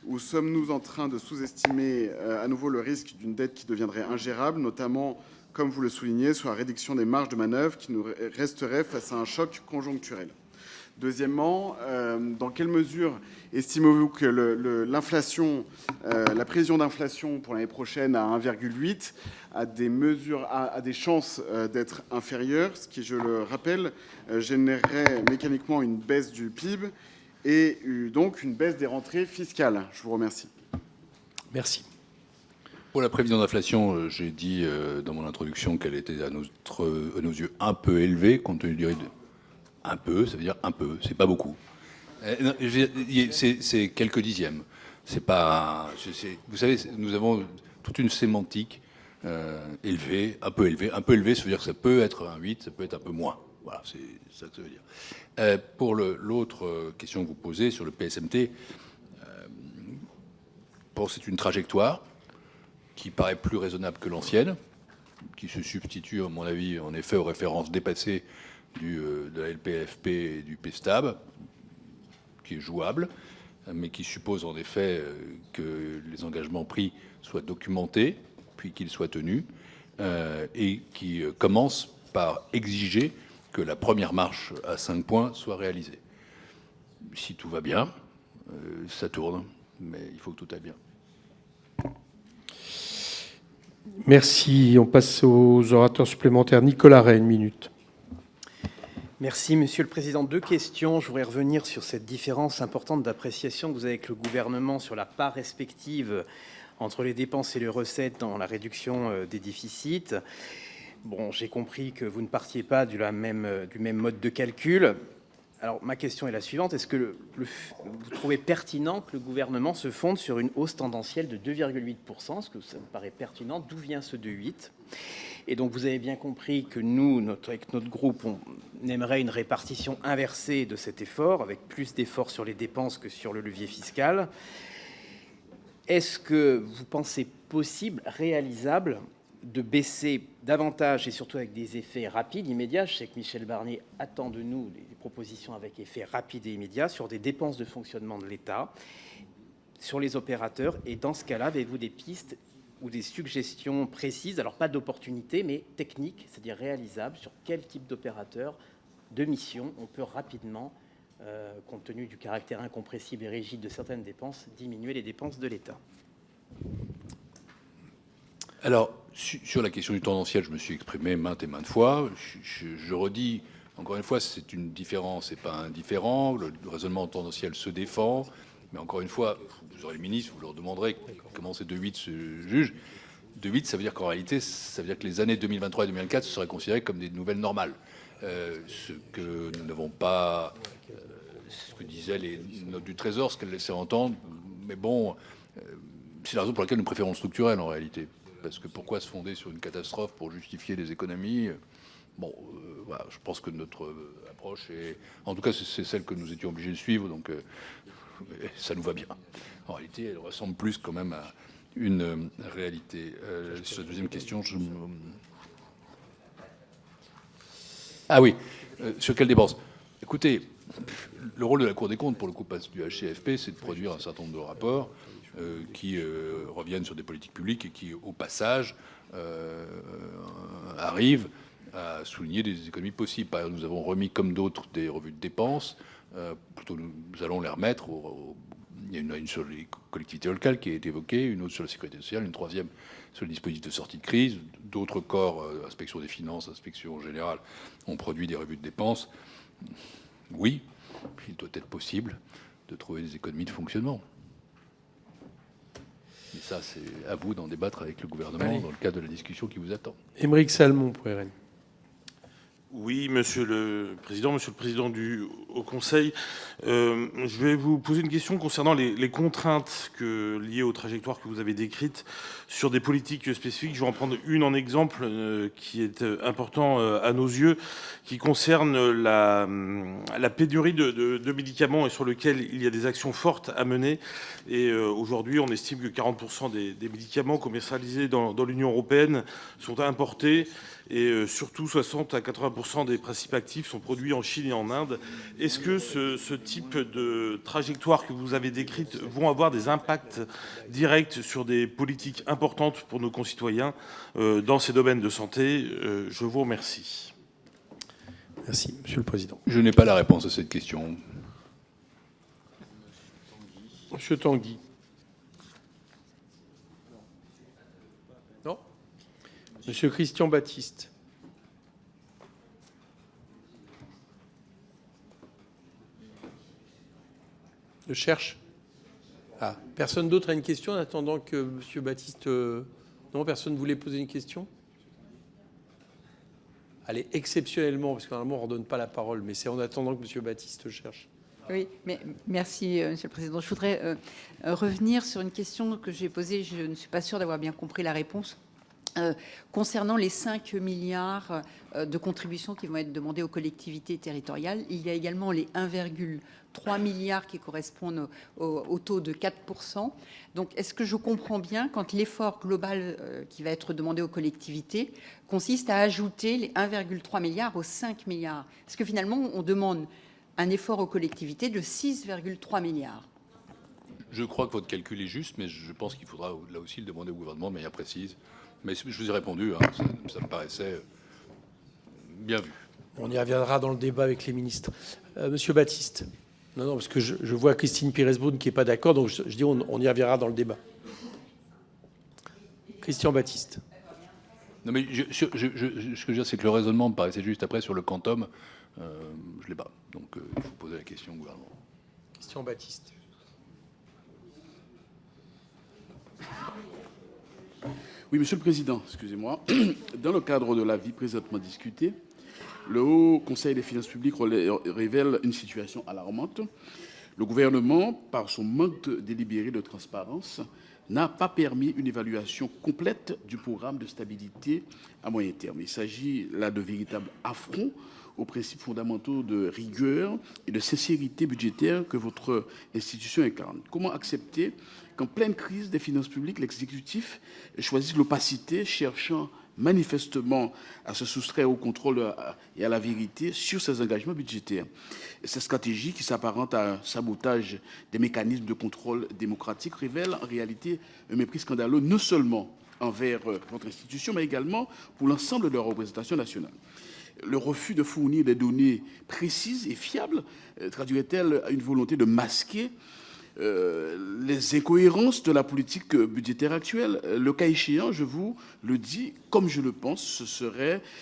Speaker 14: ou sommes-nous en train de sous-estimer à nouveau le risque d'une dette qui deviendrait ingérable, notamment, comme vous le soulignez, sur la réduction des marges de manœuvre qui nous resterait face à un choc conjoncturel? Deuxièmement, dans quelle mesure estimez-vous que l'inflation, la prévision d'inflation pour l'année prochaine à 1,8 a des chances d'être inférieure, ce qui, je le rappelle, générerait mécaniquement une baisse du PIB et donc une baisse des rentrées fiscales? Je vous remercie.
Speaker 1: Merci.
Speaker 2: Pour la prévision d'inflation, j'ai dit dans mon introduction qu'elle était à nos yeux un peu élevée, compte tenu du rythme. Un peu, ça veut dire un peu, c'est pas beaucoup. C'est quelques dixièmes. C'est pas. Vous savez, nous avons toute une sémantique élevée, un peu élevée. Un peu élevée, ça veut dire que ça peut être un 8, ça peut être un peu moins. Voilà, c'est ça que ça veut dire. Pour l'autre question que vous posez sur le PSMT, c'est une trajectoire qui paraît plus raisonnable que l'ancienne, qui se substitue, à mon avis, en effet, aux références dépassées de la LPFP et du PSTAB, qui est jouable, mais qui suppose en effet que les engagements pris soient documentés, puis qu'ils soient tenus, et qui commence par exiger que la première marche à 5 points soit réalisée. Si tout va bien, ça tourne, mais il faut que tout aille bien.
Speaker 1: Merci. On passe aux orateurs supplémentaires. Nicolas Ray, 1 minute.
Speaker 15: Merci, Monsieur le Président. 2 questions. Je voudrais revenir sur cette différence importante d'appréciation que vous avez avec le gouvernement sur la part respective entre les dépenses et les recettes dans la réduction des déficits. Bon, j'ai compris que vous ne partiez pas du même mode de calcul. Alors, ma question est la suivante. Est-ce que vous trouvez pertinent que le gouvernement se fonde sur une hausse tendancielle de 2,8%? Est-ce que ça me paraît pertinent? D'où vient ce 2,8? Et donc, vous avez bien compris que nous, avec notre groupe, on aimerait une répartition inversée de cet effort, avec plus d'efforts sur les dépenses que sur le levier fiscal. Est-ce que vous pensez possible, réalisable, de baisser davantage et surtout avec des effets rapides, immédiats? Je sais que Michel Barnier attend de nous des propositions avec effets rapides et immédiats sur des dépenses de fonctionnement de l'État, sur les opérateurs. Et dans ce cas-là, avez-vous des pistes ou des suggestions précises, alors pas d'opportunités, mais techniques, c'est-à-dire réalisables, sur quel type d'opérateur, de mission on peut rapidement, compte tenu du caractère incompressible et rigide de certaines dépenses, diminuer les dépenses de l'État?
Speaker 2: Alors, Sur la question du tendanciel, je me suis exprimé maintes et maintes fois. Je redis, encore une fois, c'est une différence et pas un différent. Le raisonnement tendanciel se défend. Mais encore une fois, vous aurez le ministre, vous leur demanderez comment ces 2,8 se jugent. 2,8, ça veut dire qu'en réalité, ça veut dire que les années 2023 et 2024 seraient considérées comme des nouvelles normales. Ce que nous n'avons pas, ce que disaient les notes du Trésor, ce qu'elles laissaient entendre. Mais bon, c'est la raison pour laquelle nous préférons le structurel en réalité. Parce que pourquoi se fonder sur une catastrophe pour justifier des économies? Bon, voilà, je pense que notre approche est, en tout cas, c'est celle que nous étions obligés de suivre, donc ça nous va bien. En réalité, elle ressemble plus quand même à une réalité. Sur la deuxième question, ah oui, sur quelle dépense? Écoutez, le rôle de la Cour des comptes, pour le coup, passe du HCFP, c'est de produire un certain nombre de rapports qui reviennent sur des politiques publiques et qui, au passage, arrivent à souligner des économies possibles. Par exemple, nous avons remis, comme d'autres, des revues de dépenses. Plutôt, nous allons les remettre. Il y en a une sur les collectivités locales qui a été évoquée, une autre sur la sécurité sociale, une troisième sur le dispositif de sortie de crise. D'autres corps, inspection des finances, inspection générale, ont produit des revues de dépenses. Oui, il doit être possible de trouver des économies de fonctionnement. Mais ça, c'est à vous d'en débattre avec le gouvernement dans le cadre de la discussion qui vous attend.
Speaker 1: Aymeric Salmon pour RN.
Speaker 16: Oui, Monsieur le Président du Haut Conseil, je vais vous poser une question concernant les contraintes liées aux trajectoires que vous avez décrites sur des politiques spécifiques. Je vais en prendre une en exemple qui est important à nos yeux, qui concerne la pénurie de médicaments et sur lequel il y a des actions fortes à mener. Et aujourd'hui, on estime que 40% des médicaments commercialisés dans l'Union européenne sont importés. Et surtout, 60 à 80% des principes actifs sont produits en Chine et en Inde. Est-ce que ce type de trajectoire que vous avez décrite vont avoir des impacts directs sur des politiques importantes pour nos concitoyens dans ces domaines de santé? Je vous remercie.
Speaker 1: Merci, Monsieur le Président.
Speaker 2: Je n'ai pas la réponse à cette question.
Speaker 1: Monsieur Tanguy. Non. Monsieur Christian Baptiste. Je cherche. Ah, personne d'autre a une question en attendant que Monsieur Baptiste... Non, personne ne voulait poser une question? Allez, exceptionnellement, parce que normalement on ne redonne pas la parole, mais c'est en attendant que Monsieur Baptiste cherche.
Speaker 9: Oui, mais merci, Monsieur le Président. Je voudrais revenir sur une question que j'ai posée. Je ne suis pas sûre d'avoir bien compris la réponse. Concernant les 5 milliards de contributions qui vont être demandées aux collectivités territoriales, il y a également les 1,3 milliard qui correspondent au taux de 4%. Donc, est-ce que je comprends bien quand l'effort global qui va être demandé aux collectivités consiste à ajouter les 1,3 milliard aux 5 milliards? Est-ce que finalement, on demande un effort aux collectivités de 6,3 milliards?
Speaker 2: Je crois que votre calcul est juste, mais je pense qu'il faudra là aussi le demander au gouvernement de manière précise. Mais je vous ai répondu, hein, ça me paraissait bien vu.
Speaker 1: On y reviendra dans le débat avec les ministres. Monsieur Baptiste. Non, parce que je vois Christine Pires-Beaune qui n'est pas d'accord, donc je dis on y reviendra dans le débat. Christian Baptiste.
Speaker 2: Non, mais ce que je veux dire, c'est que le raisonnement me paraissait juste. Après, sur le quantum, je ne l'ai pas. Donc, il faut poser la question au gouvernement.
Speaker 1: Christian Baptiste.
Speaker 17: Oui, Monsieur le Président, excusez-moi. Dans le cadre de l'avis présentement discuté, le Haut Conseil des finances publiques révèle une situation alarmante. Le gouvernement, par son manque délibéré de transparence, n'a pas permis une évaluation complète du programme de stabilité à moyen terme. Il s'agit là de véritables affronts aux principes fondamentaux de rigueur et de sincérité budgétaire que votre institution incarne. Comment accepter qu'en pleine crise des finances publiques, l'exécutif choisisse l'opacité, cherchant manifestement à se soustraire au contrôle et à la vérité sur ses engagements budgétaires? Et cette stratégie, qui s'apparente à un sabotage des mécanismes de contrôle démocratique, révèle en réalité un mépris scandaleux non seulement envers votre institution, mais également pour l'ensemble de la représentation nationale. Le refus de fournir des données précises et fiables traduirait-elle une volonté de masquer les incohérences de la politique budgétaire actuelle. Le cas échéant, je vous le dis, comme je le pense,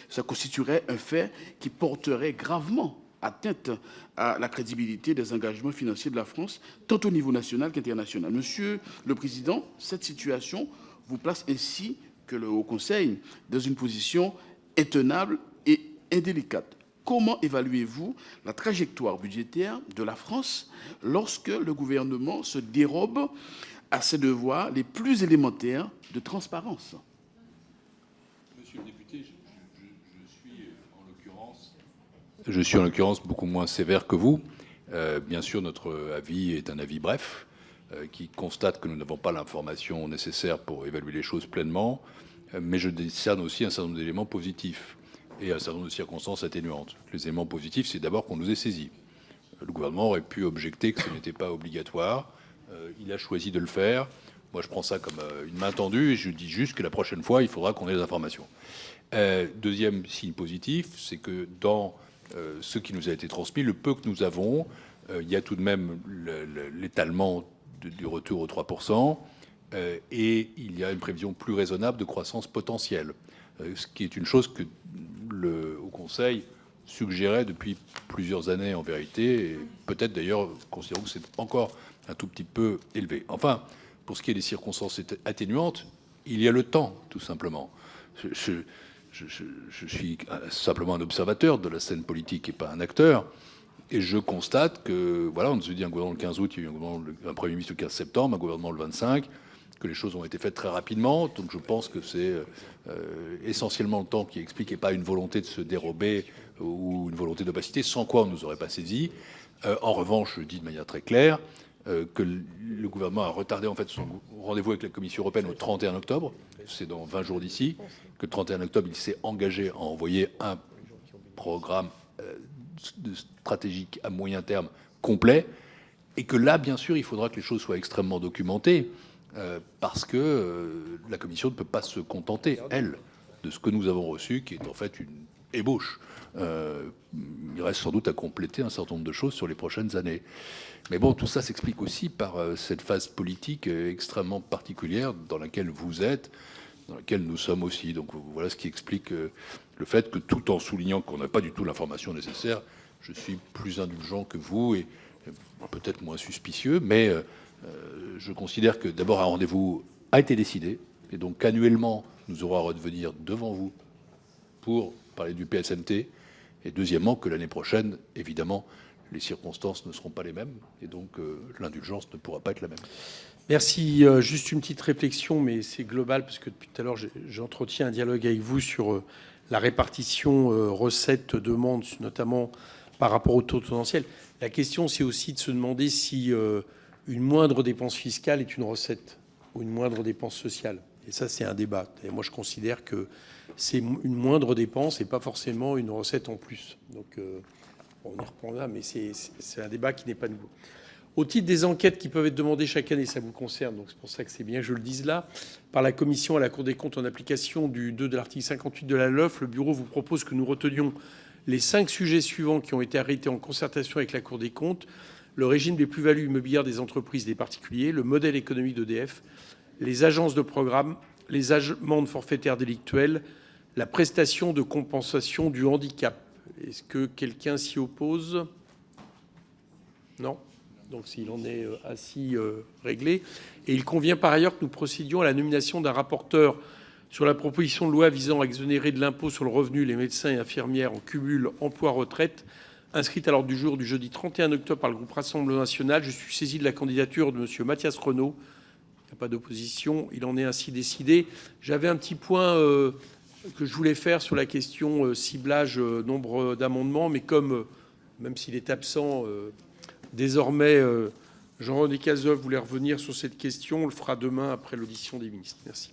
Speaker 17: ça constituerait un fait qui porterait gravement atteinte à la crédibilité des engagements financiers de la France, tant au niveau national qu'international. Monsieur le Président, cette situation vous place ainsi que le Haut Conseil dans une position intenable et indélicate. Comment évaluez-vous la trajectoire budgétaire de la France lorsque le gouvernement se dérobe à ses devoirs les plus élémentaires de transparence?
Speaker 2: Monsieur le député, je suis en l'occurrence beaucoup moins sévère que vous. Bien sûr, notre avis est un avis bref, qui constate que nous n'avons pas l'information nécessaire pour évaluer les choses pleinement, mais je discerne aussi un certain nombre d'éléments positifs et un certain nombre de circonstances atténuantes. Les éléments positifs, c'est d'abord qu'on nous ait saisis. Le gouvernement aurait pu objecter que ce n'était pas obligatoire. Il a choisi de le faire. Moi, je prends ça comme une main tendue et je dis juste que la prochaine fois, il faudra qu'on ait les informations. Deuxième signe positif, c'est que dans ce qui nous a été transmis, le peu que nous avons, il y a tout de même l'étalement du retour aux 3%, et il y a une prévision plus raisonnable de croissance potentielle, ce qui est une chose que le Haut Conseil suggérait depuis plusieurs années en vérité, et peut-être d'ailleurs considérons que c'est encore un tout petit peu élevé. Enfin, pour ce qui est des circonstances atténuantes, il y a le temps, tout simplement. Je suis simplement un observateur de la scène politique et pas un acteur. Et je constate que, voilà, on nous a dit un gouvernement le 15 août, il y a eu un Premier ministre le 15 septembre, un gouvernement le 25, que les choses ont été faites très rapidement. Donc je pense que c'est essentiellement le temps qui explique et pas une volonté de se dérober ou une volonté d'opacité, sans quoi on ne nous aurait pas saisis. En revanche, je dis de manière très claire que le gouvernement a retardé en fait son rendez-vous avec la Commission européenne au 31 octobre. C'est dans 20 jours d'ici. Que le 31 octobre, il s'est engagé à envoyer un programme stratégique à moyen terme complet. Et que là, bien sûr, il faudra que les choses soient extrêmement documentées. Parce que la Commission ne peut pas se contenter, elle, de ce que nous avons reçu, qui est en fait une ébauche. Il reste sans doute à compléter un certain nombre de choses sur les prochaines années. Mais bon, tout ça s'explique aussi par cette phase politique extrêmement particulière dans laquelle vous êtes, dans laquelle nous sommes aussi. Donc voilà ce qui explique le fait que, tout en soulignant qu'on n'a pas du tout l'information nécessaire, je suis plus indulgent que vous et peut-être moins suspicieux, mais je considère que d'abord un rendez-vous a été décidé et donc annuellement nous aurons à revenir devant vous pour parler du PSMT, et deuxièmement que l'année prochaine, évidemment, les circonstances ne seront pas les mêmes et donc l'indulgence ne pourra pas être la même.
Speaker 1: Merci. Juste une petite réflexion, mais c'est global parce que depuis tout à l'heure j'entretiens un dialogue avec vous sur la répartition recettes-demandes, notamment par rapport au taux potentiel. La question, c'est aussi de se demander si une moindre dépense fiscale est une recette ou une moindre dépense sociale. Et ça, c'est un débat. Et moi, je considère que c'est une moindre dépense et pas forcément une recette en plus. Donc, on y reprend là, mais c'est un débat qui n'est pas nouveau. Au titre des enquêtes qui peuvent être demandées chaque année, ça vous concerne, donc c'est pour ça que c'est bien que je le dise là, par la Commission à la Cour des comptes en application du 2 de l'article 58 de la LOLF, le Bureau vous propose que nous retenions les 5 sujets suivants qui ont été arrêtés en concertation avec la Cour des comptes: le régime des plus-values immobilières des entreprises et des particuliers, le modèle économique d'EDF, les agences de programme, les amendes forfaitaires délictuelles, la prestation de compensation du handicap. Est-ce que quelqu'un s'y oppose? Non. Donc s'il en est ainsi réglé. Et il convient par ailleurs que nous procédions à la nomination d'un rapporteur sur la proposition de loi visant à exonérer de l'impôt sur le revenu les médecins et infirmières en cumul emploi-retraite, inscrite à l'ordre du jour du jeudi 31 octobre par le groupe Rassemblement national. Je suis saisi de la candidature de monsieur Mathias Renaud. Il n'y a pas d'opposition. Il en est ainsi décidé. J'avais un petit point que je voulais faire sur la question ciblage, nombre d'amendements, mais comme, même s'il est absent, désormais, Jean-René Cazeneuve voulait revenir sur cette question, on le fera demain après l'audition des ministres. Merci.